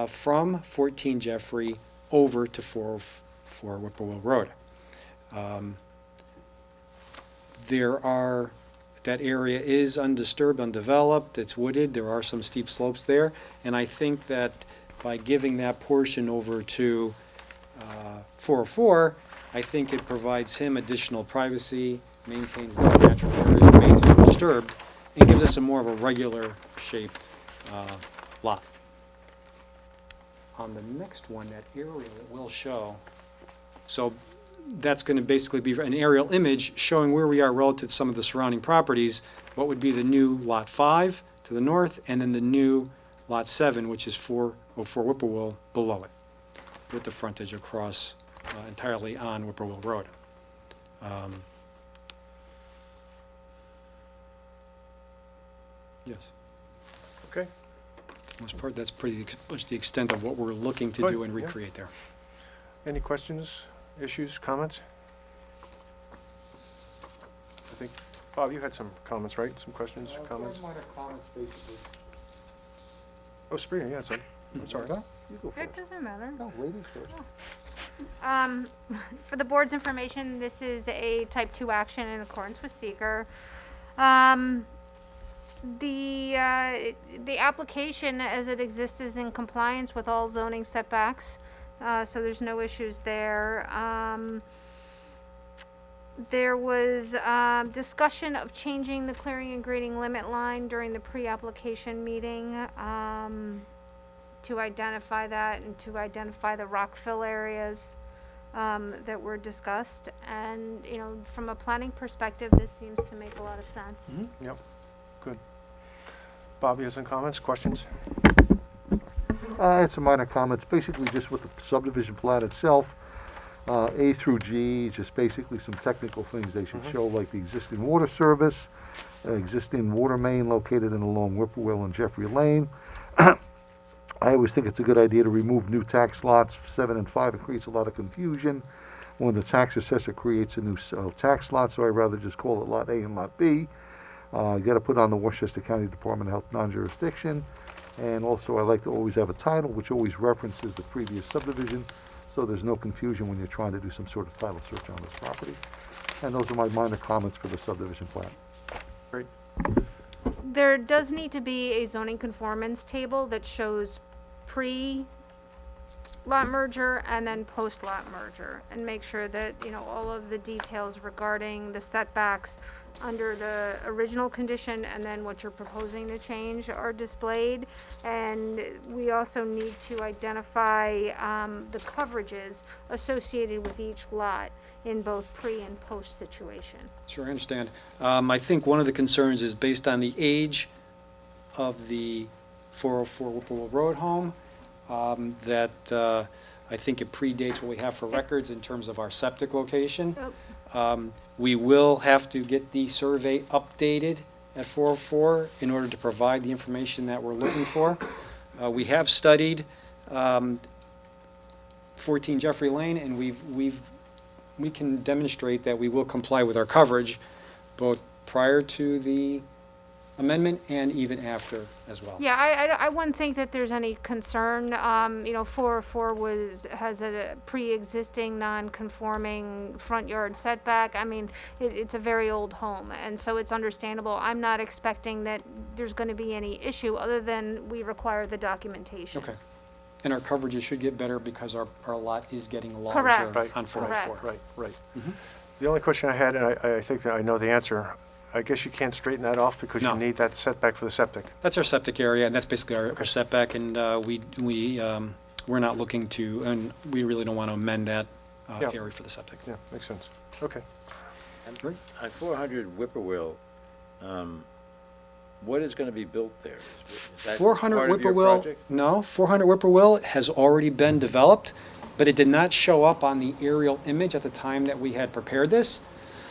Speaker 15: from 14 Jeffrey over to 404 Whippoorwill Road. That area is undisturbed, undeveloped, it's wooded, there are some steep slopes there, and I think that by giving that portion over to 404, I think it provides him additional privacy, maintains the natural area, remains undisturbed, and gives us a more of a regular shaped lot. On the next one, that aerial it will show, so that's going to basically be an aerial image showing where we are relative to some of the surrounding properties, what would be the new Lot 5 to the north, and then the new Lot 7, which is 404 Whippoorwill below it, with the frontage across entirely on Whippoorwill Road. Yes.
Speaker 1: Okay.
Speaker 15: That's pretty much the extent of what we're looking to do and recreate there.
Speaker 1: Any questions, issues, comments? I think, Bob, you had some comments, right? Some questions, comments? Oh, Sabrina, you had some. I'm sorry.
Speaker 3: It doesn't matter.
Speaker 6: No, ladies first.
Speaker 3: For the board's information, this is a type 2 action in accordance with seeker. The application as it exists is in compliance with all zoning setbacks, so there's no issues there. There was discussion of changing the clearing and grading limit line during the pre-application meeting to identify that and to identify the rock fill areas that were discussed. And, you know, from a planning perspective, this seems to make a lot of sense.
Speaker 1: Mm-hmm. Yep, good. Bob, you have some comments, questions?
Speaker 6: I had some minor comments, basically just with the subdivision plat itself. A through G, just basically some technical things they should show, like the existing water service, existing water main located in along Whippoorwill and Jeffrey Lane. I always think it's a good idea to remove new tax lots 7 and 5. It creates a lot of confusion when the tax assessor creates a new tax lot, so I'd rather just call it Lot A and Lot B. You got to put on the Westchester County Department of Health non-jurisdiction, and also I like to always have a title which always references the previous subdivision, so there's no confusion when you're trying to do some sort of title search on this property. And those are my minor comments for the subdivision plan.
Speaker 1: Great.
Speaker 3: There does need to be a zoning conformance table that shows pre-lot merger and then post-lot merger, and make sure that, you know, all of the details regarding the setbacks under the original condition and then what you're proposing to change are displayed. And we also need to identify the coverages associated with each lot in both pre and post situation.
Speaker 15: Sure, I understand. I think one of the concerns is based on the age of the 404 Whippoorwill Road home, that I think it predates what we have for records in terms of our septic location. We will have to get the survey updated at 404 in order to provide the information that we're looking for. We have studied 14 Jeffrey Lane, and we can demonstrate that we will comply with our coverage both prior to the amendment and even after as well.
Speaker 3: Yeah, I wouldn't think that there's any concern. 404 has a pre-existing non-conforming front yard setback. I mean, it's a very old home, and so it's understandable. I'm not expecting that there's going to be any issue other than we require the documentation.
Speaker 15: Okay. And our coverages should get better because our lot is getting larger
Speaker 3: Correct.
Speaker 15: on 404.
Speaker 1: Right. The only question I had, and I think that I know the answer, I guess you can't straighten that off because you
Speaker 15: No.
Speaker 1: need that setback for the septic.
Speaker 15: That's our septic area, and that's basically our setback, and we're not looking to, and we really don't want to amend that
Speaker 1: Yeah.
Speaker 15: area for the septic.
Speaker 1: Yeah, makes sense. Okay.
Speaker 15: Great.
Speaker 8: On 400 Whippoorwill, what is going to be built there? Is that
Speaker 15: 400
Speaker 8: part of your
Speaker 15: Whippoorwill,
Speaker 8: project?
Speaker 15: no, 400 Whippoorwill has already been developed, but it did not show up on the aerial image at the time that we had prepared this.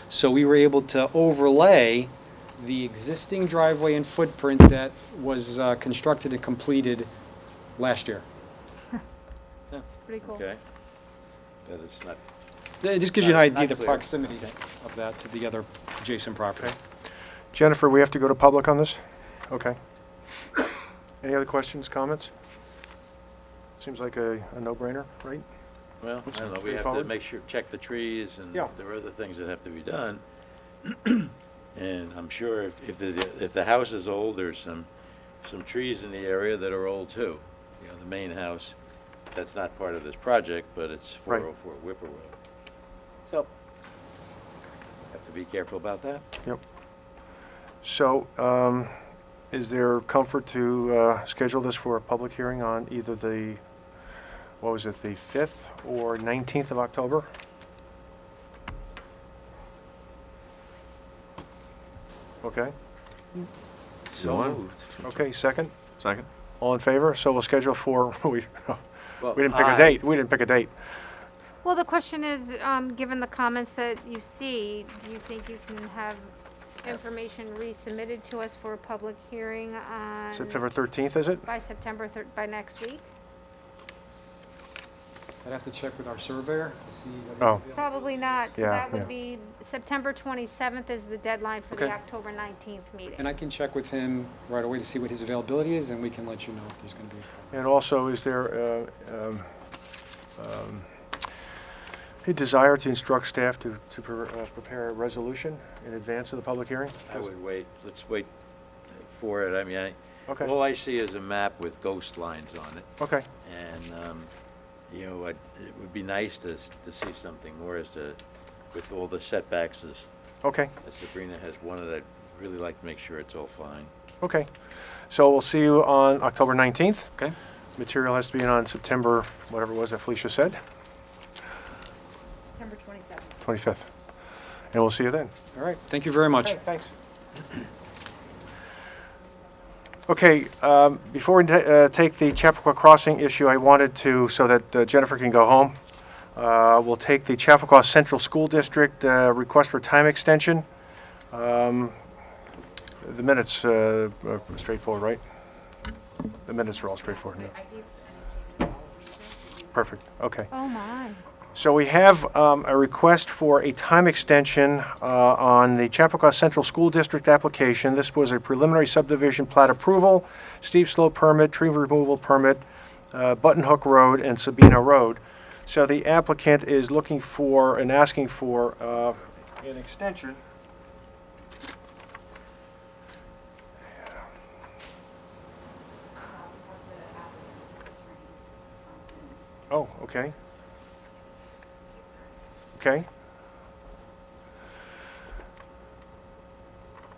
Speaker 15: So we were able to overlay the existing driveway and footprint that was constructed and completed last year.
Speaker 3: Pretty cool.
Speaker 8: Okay. That is not,
Speaker 15: It just gives you an
Speaker 8: Not
Speaker 15: idea of the
Speaker 8: clear.
Speaker 15: proximity of that to the other adjacent property.
Speaker 1: Jennifer, we have to go to public on this? Okay. Any other questions, comments? Seems like a no-brainer, right?
Speaker 8: well, I don't know, we have to
Speaker 1: Straightforward?
Speaker 8: make sure, check the trees, and
Speaker 1: Yeah.
Speaker 8: there are other things that have to be done. And I'm sure if the house is old, there's some trees in the area that are old too. You know, the main house, that's not part of this project, but it's
Speaker 1: Right.
Speaker 8: 404 Whippoorwill. So, have to be careful about that.
Speaker 1: Yep. So, is there comfort to schedule this for a public hearing on either the, what was it, the 5th or 19th of October? Okay,
Speaker 8: So moved.
Speaker 1: okay, second?
Speaker 7: Second?
Speaker 1: All in favor? So we'll schedule for, we
Speaker 8: Well,
Speaker 1: didn't pick a
Speaker 8: aye.
Speaker 1: date. We didn't pick a date.
Speaker 3: Well, the question is, given the comments that you see, do you think you can have information resubmitted to us for a public hearing on?
Speaker 1: September 13th, is it?
Speaker 3: By by next week?
Speaker 15: I'd have to check with our surveyor to see.
Speaker 1: Oh.
Speaker 3: Probably not. So
Speaker 1: Yeah,
Speaker 3: that would
Speaker 1: yeah.
Speaker 3: be, September 27th is the deadline for the
Speaker 15: Okay.
Speaker 3: October 19th meeting.
Speaker 15: And I can check with him right away to see what his availability is, and we can let you know if there's going to be a problem.
Speaker 1: And also, is there a desire to instruct staff to prepare a resolution in advance of the public hearing?
Speaker 8: I would wait, let's wait for it. I mean,
Speaker 1: Okay.
Speaker 8: all I see is a map with ghost lines on it.
Speaker 1: Okay,
Speaker 8: And, you know, it would be nice to see something more as to, with all the setbacks,
Speaker 1: okay,
Speaker 8: as Sabrina has wanted, I'd really like to make sure it's all fine.
Speaker 1: okay. So we'll see you on October 19th.
Speaker 15: Okay?
Speaker 1: Material has to be in on September, whatever it was that Felicia said,
Speaker 14: September 27th.
Speaker 1: 25th. And we'll see you then.
Speaker 15: All right, thank you very much.
Speaker 1: Okay, thanks. Okay, before we take the Chappaqua Crossing issue, I wanted to, so that Jennifer can go home, we'll take the Chappaqua Central School District request for time extension. The minutes are straightforward, right? The minutes are all straightforward. Yeah. Perfect, okay.
Speaker 3: Oh, my.
Speaker 1: So we have a request for a time extension on the Chappaqua Central School District application. This was a preliminary subdivision plat approval, steep slope permit, tree removal permit, Button Hook Road and Sabino Road. So the applicant is looking for and asking for an extension. Oh, okay. Okay.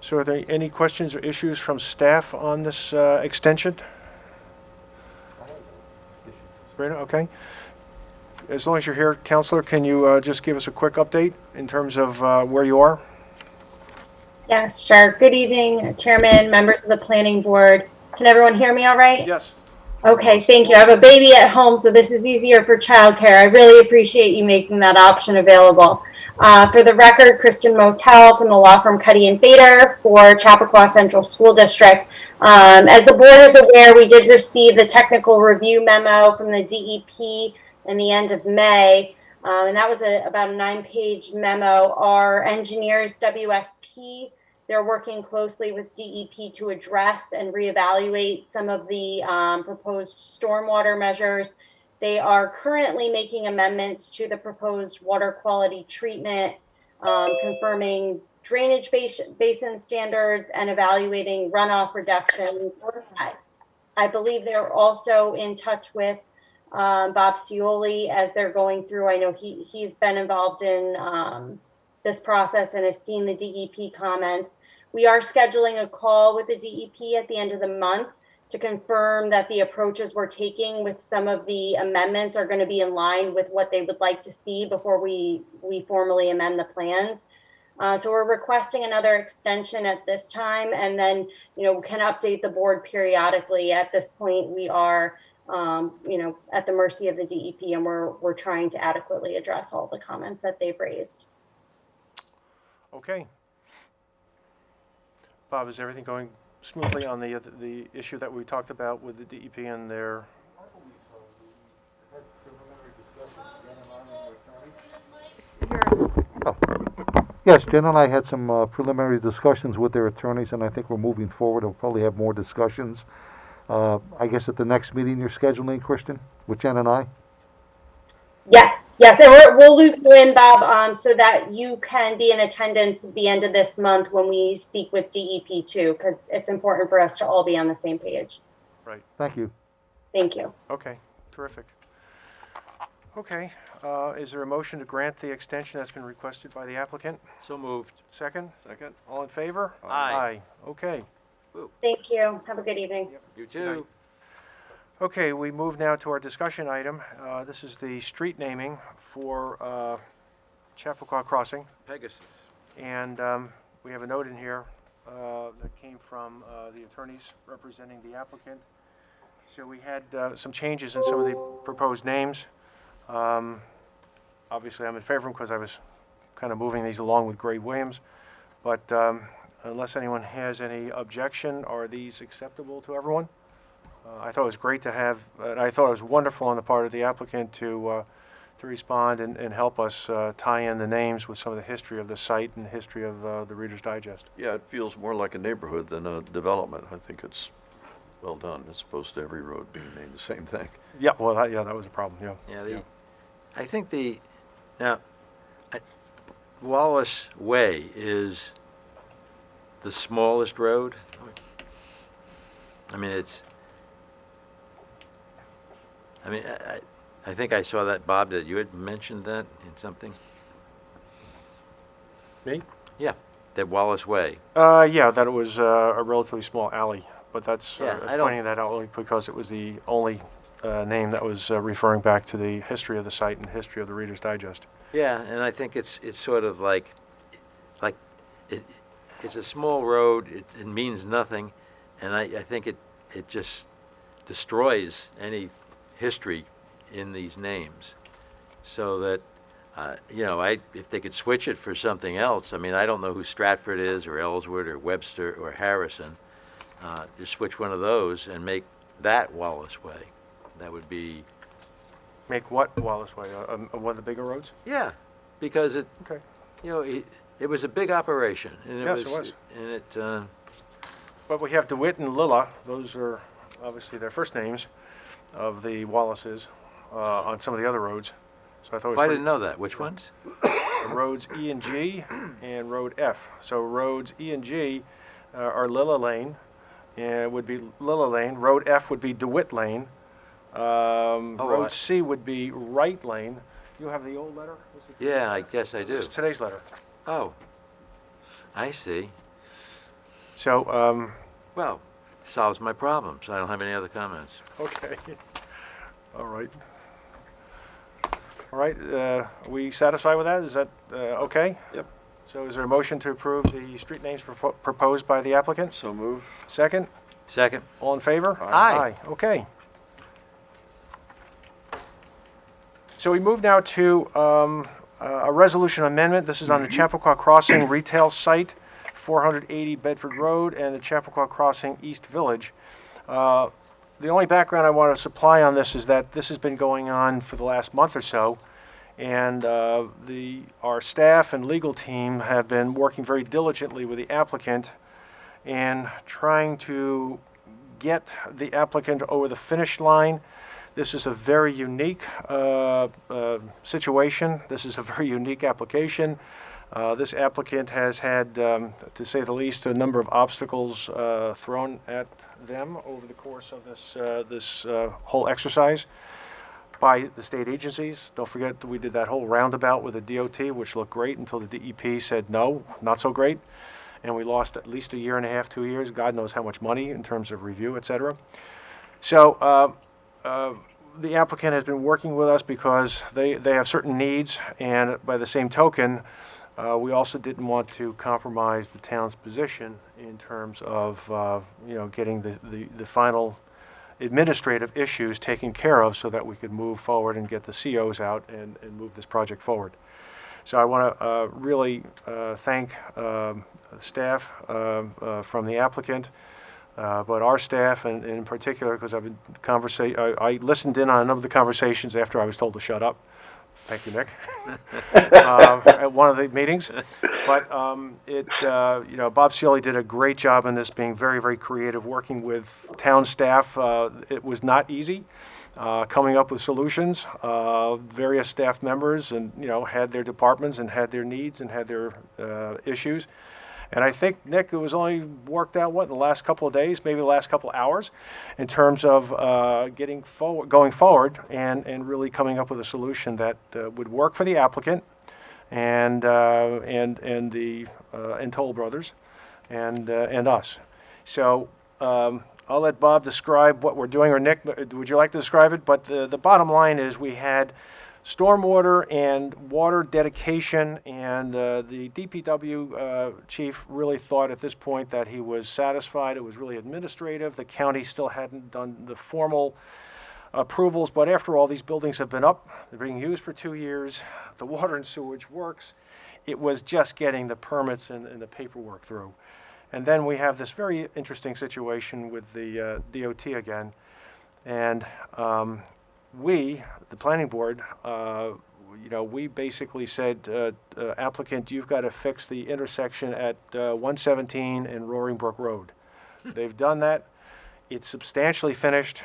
Speaker 1: So are there any questions or issues from staff on this extension? Sabrina, okay. As long as you're here, Counselor, can you just give us a quick update in terms of where you are?
Speaker 11: Yes, sure. Good evening, Chairman, members of the Planning Board. Can everyone hear me all right?
Speaker 1: Yes.
Speaker 11: Okay, thank you. I have a baby at home, so this is easier for childcare. I really appreciate you making that option available. For the record, Kristen Motel from the law firm Cuddy and Bader for Chappaqua Central School District. As the board is aware, we did receive the technical review memo from the DEP in the end of May, and that was about a 9-page memo. Our engineers, WSP, They're working closely with DEP to address and reevaluate some of the proposed stormwater measures. They are currently making amendments to the proposed water quality treatment, confirming drainage basin standards and evaluating runoff reductions. I believe they're also in touch with Bob Cioli as they're going through. I know he's been involved in this process and has seen the DEP comments. We are scheduling a call with the DEP at the end of the month to confirm that the approaches we're taking with some of the amendments are going to be in line with what they would like to see before we formally amend the plans. So we're requesting another extension at this time, and then, can update the board periodically. At this point, we are, at the mercy of the DEP, and we're trying to adequately address all the comments that they've raised.
Speaker 1: Okay. Bob, is everything going smoothly on the issue that we talked about with the DEP and their?
Speaker 6: Yes, Jen and I had some preliminary discussions with their attorneys, and I think we're moving forward. We'll probably have more discussions. I guess at the next meeting you're scheduling, Kristen, with Jen and I?
Speaker 11: Yes, and we'll loop you in, Bob, so that you can be in attendance at the end of this month when we speak with DEP too, because it's important for us to all be on the same page.
Speaker 1: Right.
Speaker 6: Thank you.
Speaker 11: Thank you.
Speaker 1: Okay, terrific. Okay, is there a motion to grant the extension that's been requested by the applicant?
Speaker 8: So moved.
Speaker 1: Second?
Speaker 7: Second?
Speaker 1: All in favor?
Speaker 8: Aye.
Speaker 1: Okay.
Speaker 11: Thank you. Have a good evening.
Speaker 8: You too.
Speaker 1: Okay, we move now to our discussion item. This is the street naming for Chappaqua Crossing.
Speaker 8: Pegasus.
Speaker 1: And we have a note in here that came from the attorneys representing the applicant. So we had some changes in some of the proposed names. Obviously, I'm in favor of them because I was kind of moving these along with Greg Williams. But unless anyone has any objection, are these acceptable to everyone? I thought it was great to have, I thought it was wonderful on the part of the applicant to respond and help us tie in the names with some of the history of the site and history of the Reader's Digest.
Speaker 7: Yeah, it feels more like a neighborhood than a development. I think it's well done, as opposed to every road being named the same thing.
Speaker 1: Yeah, well, that was a problem,
Speaker 8: Yeah, I think Wallace Way is the smallest road. I mean, I think I saw that, Bob, that you had mentioned that in something.
Speaker 1: Me?
Speaker 8: Yeah, that Wallace Way.
Speaker 1: Yeah, that it was a relatively small alley, but that's
Speaker 8: Yeah, I don't-
Speaker 1: pointing that out only because it was the only name that was referring back to the history of the site and history of the Reader's Digest.
Speaker 8: Yeah, and I think it's sort of like it's a small road. It means nothing, and I think it just destroys any history in these names. So that if they could switch it for something else. I mean, I don't know who Stratford is, or Ellsworth, or Webster, or Harrison. Just switch one of those and make that Wallace Way. That would be.
Speaker 1: Make what Wallace Way? One of the bigger roads?
Speaker 8: Yeah, because it.
Speaker 1: Okay.
Speaker 8: It was a big operation, and
Speaker 1: Yes, it was.
Speaker 8: And it.
Speaker 1: But we have DeWitt and Lilla. Those are obviously their first names of the Wallaces on some of the other roads. So I thought it was
Speaker 8: I didn't know that. Which ones?
Speaker 1: Roads E and G and Road F. So roads E and G are Lilla Lane, and would be Lilla Lane. Road F would be DeWitt Lane. Road C would be Wright Lane. You have the old letter?
Speaker 8: Yeah, I guess I do.
Speaker 1: This is today's letter.
Speaker 8: Oh, I see.
Speaker 1: So,
Speaker 8: well, solves my problems. I don't have any other comments.
Speaker 1: okay. All right. All right, are we satisfied with that? Is that okay?
Speaker 7: Yep.
Speaker 1: So is there a motion to approve the street names proposed by the applicant?
Speaker 7: So moved.
Speaker 1: Second?
Speaker 8: Second.
Speaker 1: All in favor?
Speaker 8: Aye.
Speaker 1: Okay. So we move now to a resolution amendment. This is on the Chappaqua Crossing retail site, 480 Bedford Road, and the Chappaqua Crossing East Village. The only background I want to supply on this is that this has been going on for the last month or so, And our staff and legal team have been working very diligently with the applicant and trying to get the applicant over the finish line. This is a very unique situation. This is a very unique application. This applicant has had, to say the least, a number of obstacles thrown at them over the course of this whole exercise by the state agencies. Don't forget that we did that whole roundabout with the DOT, which looked great until the DEP said no, not so great. And we lost at least a year and a half, 2 years, God knows how much money in terms of review, et cetera. So the applicant has been working with us because they have certain needs, and by the same token, we also didn't want to compromise the town's position in terms of getting the final administrative issues taken care of so that we could move forward and get the COs out and move this project forward. So I want to really thank staff from the applicant, but our staff and in particular, because I've been I listened in on a number of the conversations after I was told to shut up. Thank you, Nick. At one of the meetings, but Bob Cioli did a great job in this, being very, very creative, working with town staff. It was not easy coming up with solutions. Various staff members and had their departments and had their needs and had their issues. And I think, Nick, it was only worked out, in the last couple of days, maybe the last couple of hours, in terms of going forward and really coming up with a solution that would work for the applicant and Toll Brothers and us. So I'll let Bob describe what we're doing, or Nick, would you like to describe it? But the bottom line is we had stormwater and water dedication, and the DPW chief really thought at this point that he was satisfied. It was really administrative. The county still hadn't done the formal approvals, but after all, these buildings have been up. They're being used for 2 years. The water and sewage works. It was just getting the permits and the paperwork through. And then we have this very interesting situation with the DOT again. And we, the planning board, we basically said, applicant, you've got to fix the intersection at 117 and Roaring Brook Road. They've done that. It's substantially finished.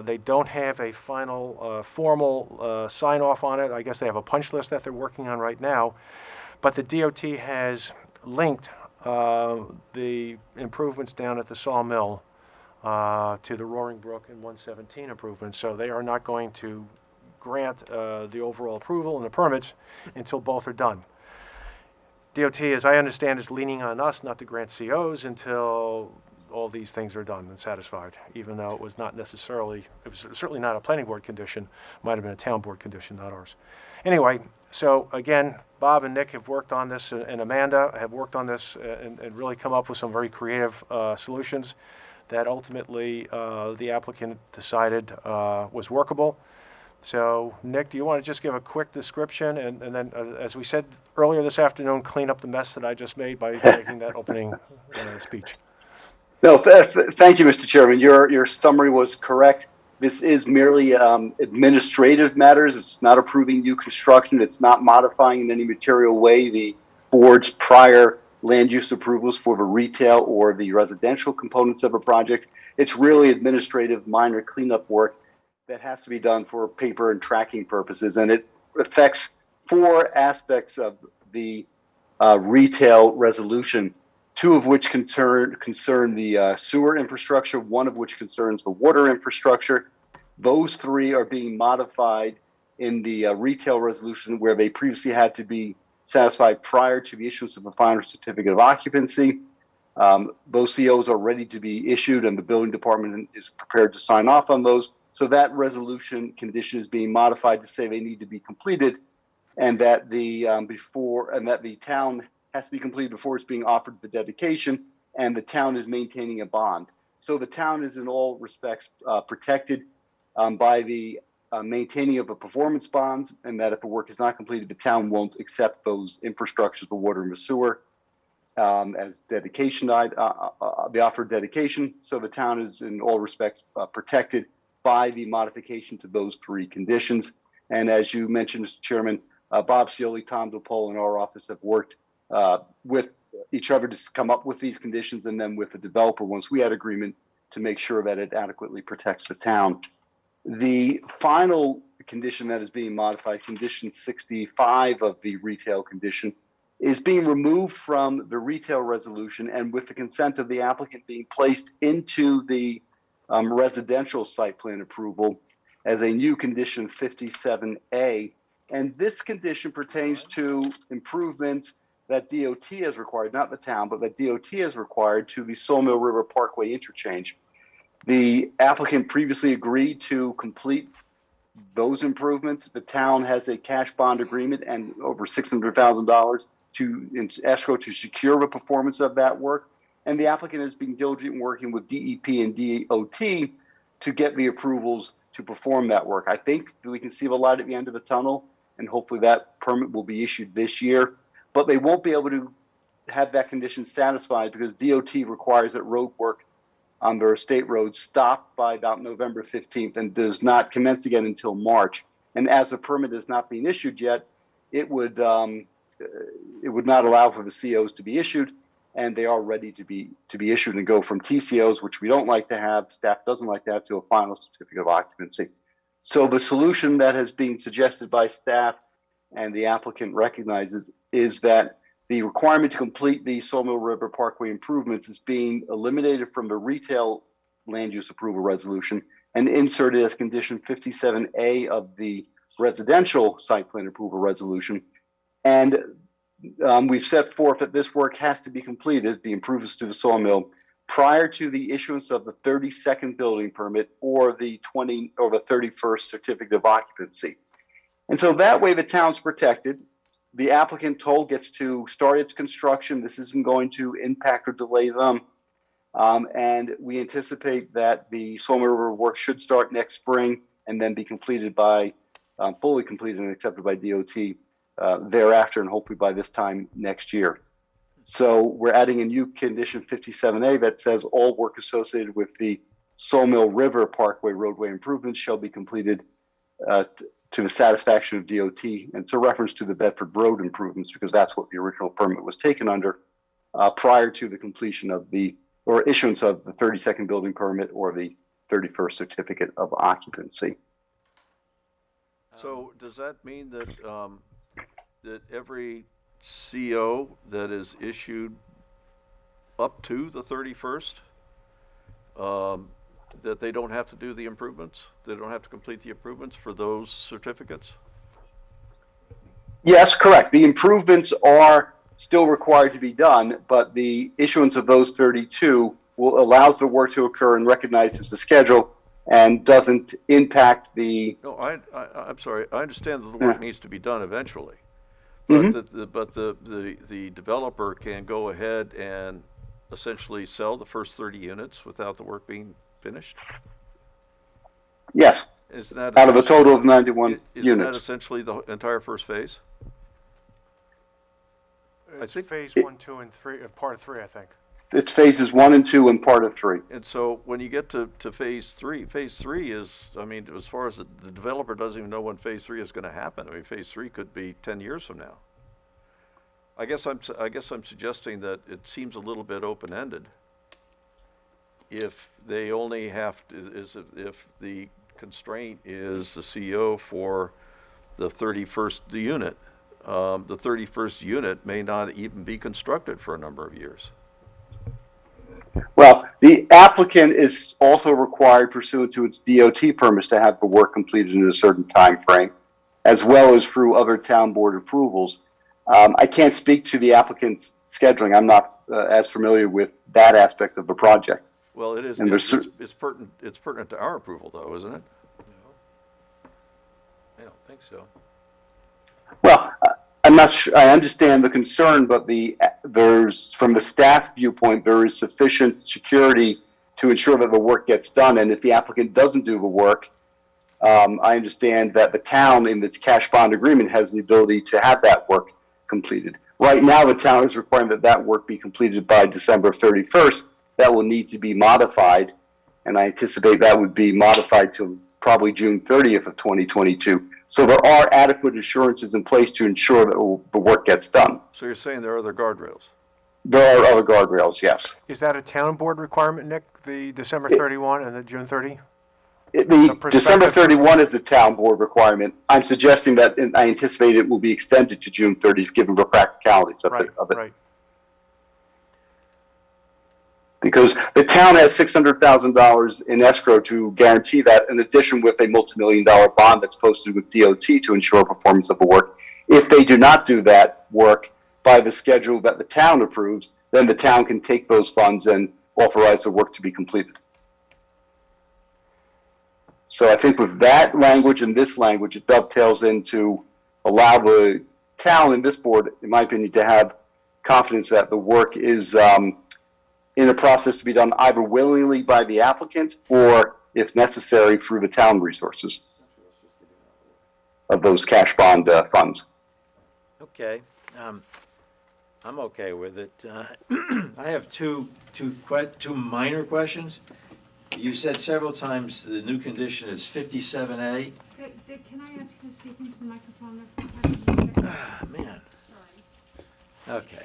Speaker 1: They don't have a final formal sign off on it. I guess they have a punch list that they're working on right now. But the DOT has linked the improvements down at the sawmill to the Roaring Brook and 117 improvements. So they are not going to grant the overall approval and the permits until both are done. DOT, as I understand, is leaning on us not to grant COs until all these things are done and satisfied, even though it was certainly not a planning board condition, might have been a town board condition, not ours. Anyway, so again, Bob and Nick have worked on this, and Amanda have worked on this and really come up with some very creative solutions that ultimately the applicant decided was workable. So, Nick, do you want to just give a quick description and then, as we said earlier this afternoon, clean up the mess that I just made by making that opening speech?
Speaker 16: No, thank you, Mr. Chairman. Your summary was correct. This is merely administrative matters. It's not approving new construction. It's not modifying in any material way the board's prior land use approvals for the retail or the residential components of a project. It's really administrative, minor cleanup work that has to be done for paper and tracking purposes. And it affects 4 aspects of the retail resolution, 2 of which concern the sewer infrastructure, 1 of which concerns the water infrastructure. Those 3 are being modified in the retail resolution, where they previously had to be satisfied prior to the issuance of a final certificate of occupancy. Those COs are ready to be issued, and the building department is prepared to sign off on those. So that resolution condition is being modified to say they need to be completed, and that the town has to be completed before it's being offered for dedication, and the town is maintaining a bond. So the town is in all respects protected by the maintaining of a performance bonds, and that if the work is not completed, the town won't accept those infrastructures, the water and the sewer, as dedication, the offered dedication. So the town is in all respects protected by the modification to those 3 conditions. And as you mentioned, Mr. Chairman, Bob Cioli, Tom DePaul, and our office have worked with each other to come up with these conditions, and then with the developer, once we had agreement, to make sure that it adequately protects the town. The final condition that is being modified, condition 65 of the retail condition, is being removed from the retail resolution, and with the consent of the applicant, being placed into the residential site plan approval as a new condition 57A. And this condition pertains to improvements that DOT has required, not the town, but that DOT has required to the Sawmill River Parkway interchange. The applicant previously agreed to complete those improvements. The town has a cash bond agreement and over $600,000 in escrow to secure the performance of that work. And the applicant is being diligent in working with DEP and DOT to get the approvals to perform that work. I think we can see the light at the end of the tunnel, and hopefully that permit will be issued this year. But they won't be able to have that condition satisfied because DOT requires that road work on their state roads stop by about November 15th and does not commence again until March. And as the permit is not being issued yet, it would not allow for the COs to be issued, and they are ready to be issued and go from TCOs, which we don't like to have, staff doesn't like to have, to a final certificate of occupancy. So the solution that has been suggested by staff and the applicant recognizes is that the requirement to complete the Sawmill River Parkway improvements is being eliminated from the retail land use approval resolution and inserted as condition 57A of the residential site plan approval resolution. And we've set forth that this work has to be completed, the improvements to the sawmill, prior to the issuance of the 32nd building permit or the 31st certificate of occupancy. And so that way the town's protected. The applicant gets to start its construction. This isn't going to impact or delay them. And we anticipate that the Sawmill River work should start next spring and then be completed fully completed and accepted by DOT thereafter, and hopefully by this time next year. So we're adding a new condition 57A that says all work associated with the Sawmill River Parkway roadway improvements shall be completed to the satisfaction of DOT, and it's a reference to the Bedford Road improvements because that's what the original permit was taken under prior to the completion of or issuance of the 32nd building permit or the 31st certificate of occupancy.
Speaker 7: So does that mean that that every CO that is issued up to the 31st, that they don't have to do the improvements? They don't have to complete the improvements for those certificates?
Speaker 16: Yes, correct. The improvements are still required to be done, but the issuance of those 32 allows the work to occur and recognizes the schedule and doesn't impact the...
Speaker 7: No, I'm sorry. I understand that the work needs to be done eventually. But, the developer can go ahead and essentially sell the first 30 units without the work being finished?
Speaker 16: Yes.
Speaker 7: Isn't that
Speaker 16: out of a total of 91
Speaker 7: isn't
Speaker 16: units.
Speaker 7: that essentially the entire first phase?
Speaker 1: I think phase 1, 2, and 3, part of 3, I think.
Speaker 16: It's phases 1 and 2 and part of 3.
Speaker 7: And so when you get to phase 3 is, I mean, as far as the developer doesn't even know when phase 3 is going to happen. I mean, phase 3 could be 10 years from now. I guess I'm suggesting that it seems a little bit open-ended. If they only have to, if the constraint is the CO for the 31st unit, the 31st unit may not even be constructed for a number of years.
Speaker 16: Well, the applicant is also required pursuant to its DOT permits to have the work completed in a certain time frame, as well as through other town board approvals. I can't speak to the applicant's scheduling. I'm not as familiar with that aspect of the project.
Speaker 7: Well, it is.
Speaker 16: And
Speaker 7: it's pertinent to our approval, though, isn't it?
Speaker 8: No, I don't think so.
Speaker 16: Well, I'm not sure. I understand the concern, but there's from the staff viewpoint, there is sufficient security to ensure that the work gets done. And if the applicant doesn't do the work, I understand that the town, in its cash bond agreement, has the ability to have that work completed. Right now, the town is requiring that that work be completed by December 31st. That will need to be modified, and I anticipate that would be modified to probably June 30th of 2022. So there are adequate assurances in place to ensure that the work gets done.
Speaker 7: So you're saying there are other guardrails?
Speaker 16: There are other guardrails, yes.
Speaker 1: Is that a town board requirement, Nick, the December 31 and the June 30?
Speaker 16: The
Speaker 1: perspective-
Speaker 16: December 31 is the town board requirement. I'm suggesting that I anticipate it will be extended to June 30th, given the practicalities of
Speaker 1: Right,
Speaker 16: it.
Speaker 1: right.
Speaker 16: Because the town has $600,000 in escrow to guarantee that, in addition with a multi-million-dollar bond that's posted with DOT to ensure performance of the work. If they do not do that work by the schedule that the town approves, then the town can take those funds and authorize the work to be completed. So I think with that language and this language, it dovetails into allow the town and this board, in my opinion, to have confidence that the work is in a process to be done either willingly by the applicant or, if necessary, through the town resources of those cash bond funds.
Speaker 8: Okay, I'm okay with it. I have two minor questions. You said several times the new condition is 57A.
Speaker 3: Dick, can I ask you to speak into the microphone there?
Speaker 8: Ah, man. Okay.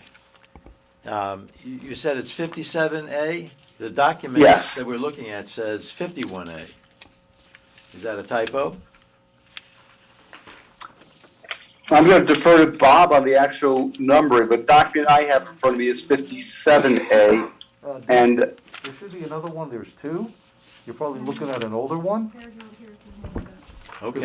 Speaker 8: You said it's 57A? The document
Speaker 16: Yes.
Speaker 8: that we're looking at says 51A. Is that a typo?
Speaker 16: I'm going to defer to Bob on the actual numbering, but the document I have in front of me is 57A, and
Speaker 6: There should be another one, there's two. You're probably looking at an older one.
Speaker 8: Okay.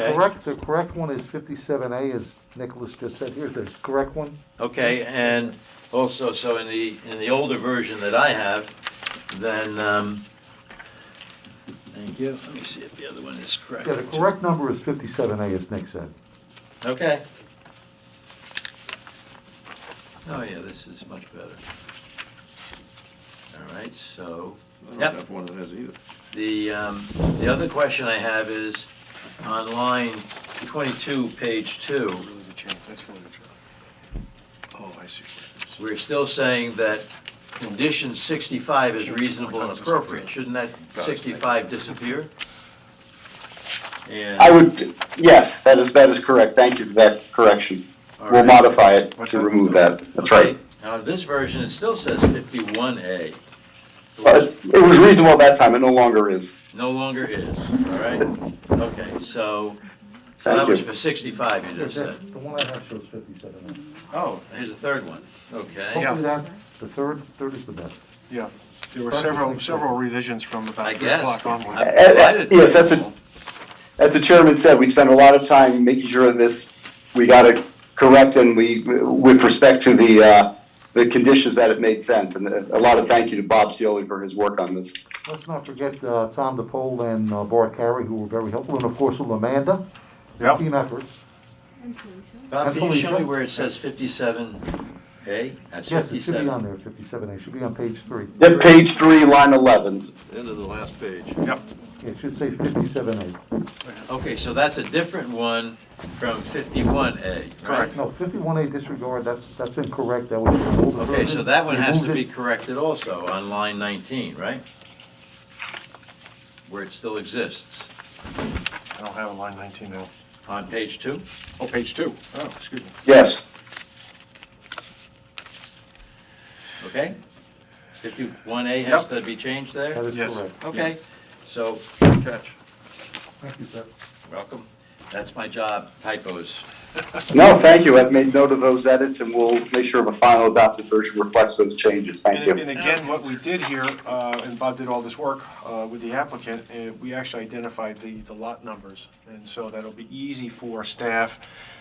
Speaker 6: The correct one is 57A, as Nicholas just said. Here's the correct one.
Speaker 8: Okay, and also, so in the older version that I have, then, thank you. Let me see if the other one is correct.
Speaker 6: Yeah, the correct number is 57A, as Nick said.
Speaker 8: Okay. Oh, yeah, this is much better. All right, so,
Speaker 7: I don't
Speaker 8: yep.
Speaker 7: have one that has either.
Speaker 8: The other question I have is on line 22, page 2.
Speaker 1: That's really the change. Oh, I see.
Speaker 8: We're still saying that condition 65 is reasonable and appropriate. Shouldn't that 65 disappear? And
Speaker 16: I would, yes, that is correct. Thank you for that correction.
Speaker 8: All
Speaker 16: We'll
Speaker 8: right.
Speaker 16: modify it to remove that. That's
Speaker 8: Okay,
Speaker 16: right.
Speaker 8: now this version, it still says 51A.
Speaker 16: But it was reasonable at that time, it no longer is.
Speaker 8: No longer is, all right? Okay, so
Speaker 16: Thank
Speaker 8: that was
Speaker 16: you.
Speaker 8: for 65, you just
Speaker 6: That's-
Speaker 8: said.
Speaker 6: The one I have shows 57A.
Speaker 8: Oh, here's a third one, okay.
Speaker 6: Hopefully that's the third is the best.
Speaker 1: Yeah, there were several revisions from
Speaker 8: I
Speaker 1: about 3
Speaker 8: guess.
Speaker 1: o'clock onward.
Speaker 8: I'm delighted.
Speaker 16: Yes, as the chairman said, we spent a lot of time making sure that we got it correct, and with respect to the conditions, that it made sense. And a lot of thank you to Bob Cioli for his work on this.
Speaker 6: Let's not forget Tom DePole and Bart Carey, who were very helpful, and of course with Amanda.
Speaker 1: Yep.
Speaker 6: Team effort.
Speaker 8: Bob, can you show me
Speaker 6: Felicia?
Speaker 8: where it says 57A? That's
Speaker 6: Yes, it should be
Speaker 8: 57.
Speaker 6: on there, 57A. It should be on page 3.
Speaker 16: Yep, page 3, line 11.
Speaker 7: End of the last page.
Speaker 1: Yep.
Speaker 6: It should say 57A.
Speaker 8: Okay, so that's a different one from 51A, right?
Speaker 6: No, 51A disregard, that's incorrect. That was the older
Speaker 8: Okay,
Speaker 6: version.
Speaker 8: so that one
Speaker 6: We
Speaker 8: has
Speaker 6: moved
Speaker 8: to
Speaker 6: it-
Speaker 8: be corrected also on line 19, right? Where it still exists.
Speaker 1: I don't have a line 19 now.
Speaker 8: On page 2?
Speaker 1: Oh, page 2. Oh, excuse me.
Speaker 16: Yes.
Speaker 8: Okay? 51A has to be changed there?
Speaker 6: That is
Speaker 1: Yes.
Speaker 6: correct.
Speaker 8: Okay, so,
Speaker 7: Catch.
Speaker 6: Thank you, sir.
Speaker 8: welcome. That's my job, typos.
Speaker 16: No, thank you. I've made note of those edits, and we'll make sure the final adopted version reflects those changes. Thank
Speaker 1: And
Speaker 16: you.
Speaker 1: again, what we did here, and Bob did all this work with the applicant, we actually identified the lot numbers. And so that'll be easy for staff,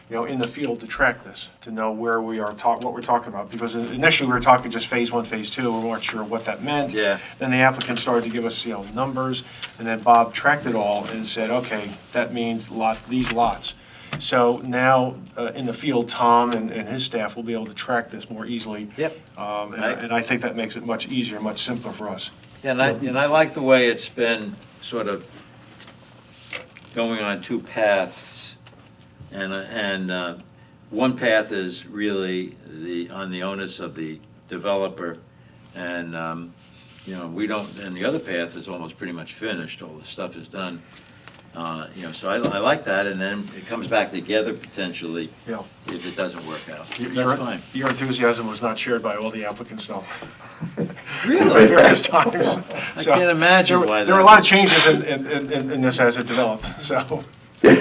Speaker 1: in the field to track this, to know where we are what we're talking about. Because initially, we were talking just phase 1, phase 2, we weren't sure what that meant.
Speaker 8: Yeah.
Speaker 1: Then the applicant started to give us, numbers, and then Bob tracked it all and said, okay, that means these lots. So now, in the field, Tom and his staff will be able to track this more easily.
Speaker 8: Yep.
Speaker 1: And I think that makes it much easier, much simpler for us.
Speaker 8: And I like the way it's been sort of going on two paths. And one path is really on the onus of the developer. And, we don't, and the other path is almost pretty much finished. All the stuff is done. So I like that, and then it comes back together potentially
Speaker 1: Yeah.
Speaker 8: if it doesn't work out.
Speaker 1: Your-
Speaker 8: That's fine.
Speaker 1: Your enthusiasm was not shared by all the applicants, though.
Speaker 8: Really?
Speaker 1: At various times.
Speaker 8: I can't imagine why
Speaker 1: There were a
Speaker 8: that
Speaker 1: lot of
Speaker 8: was.
Speaker 1: changes in this as it developed, so,
Speaker 6: Yeah,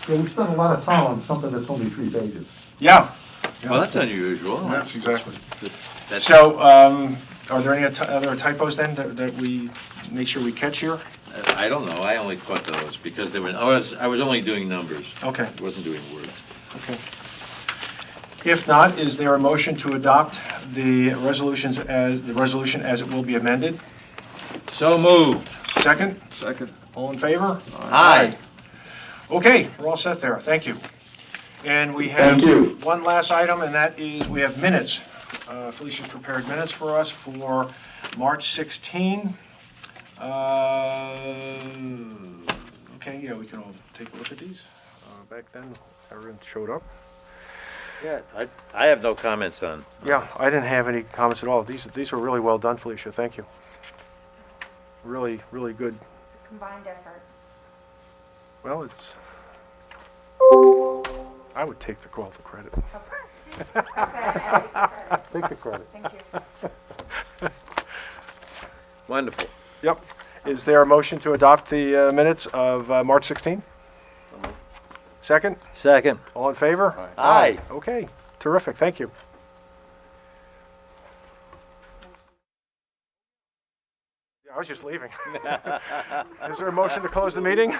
Speaker 6: we spent a lot of time on something that's only 3 pages.
Speaker 1: yeah.
Speaker 8: Well, that's unusual.
Speaker 1: That's exactly.
Speaker 8: That's-
Speaker 1: So, are there any other typos then that we make sure we catch here?
Speaker 8: I don't know, I only caught those because I was only doing numbers.
Speaker 1: Okay.
Speaker 8: I wasn't doing words.
Speaker 1: Okay. If not, is there a motion to adopt the resolution as it will be amended?
Speaker 8: So moved.
Speaker 1: Second?
Speaker 7: Second.
Speaker 1: All in favor?
Speaker 8: Aye.
Speaker 1: Okay, we're all set there, thank you. And we have
Speaker 16: Thank you.
Speaker 1: one last item, and that is, we have minutes. Felicia's prepared minutes for us for March 16. Okay, yeah, we can all take a look at these. Back then, everyone showed up.
Speaker 8: Yeah, I have no comments on.
Speaker 1: Yeah, I didn't have any comments at all. These were really well done, Felicia, thank you. Really, really good.
Speaker 3: Combined effort.
Speaker 1: Well, I would take all the credit.
Speaker 6: Take the credit.
Speaker 3: Thank you.
Speaker 8: Wonderful.
Speaker 1: Yep. Is there a motion to adopt the minutes of March 16? Second?
Speaker 8: Second.
Speaker 1: All in favor?
Speaker 8: Aye.
Speaker 1: Okay, terrific, thank you. Yeah, I was just leaving. Is there a motion to close the meeting?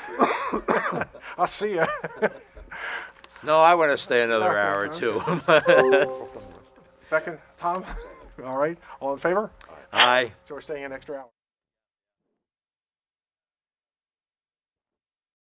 Speaker 1: I'll see you.
Speaker 8: No, I want to stay another hour or two.
Speaker 1: Second, Tom? All right, all in favor?
Speaker 8: Aye.
Speaker 1: So we're staying an extra hour.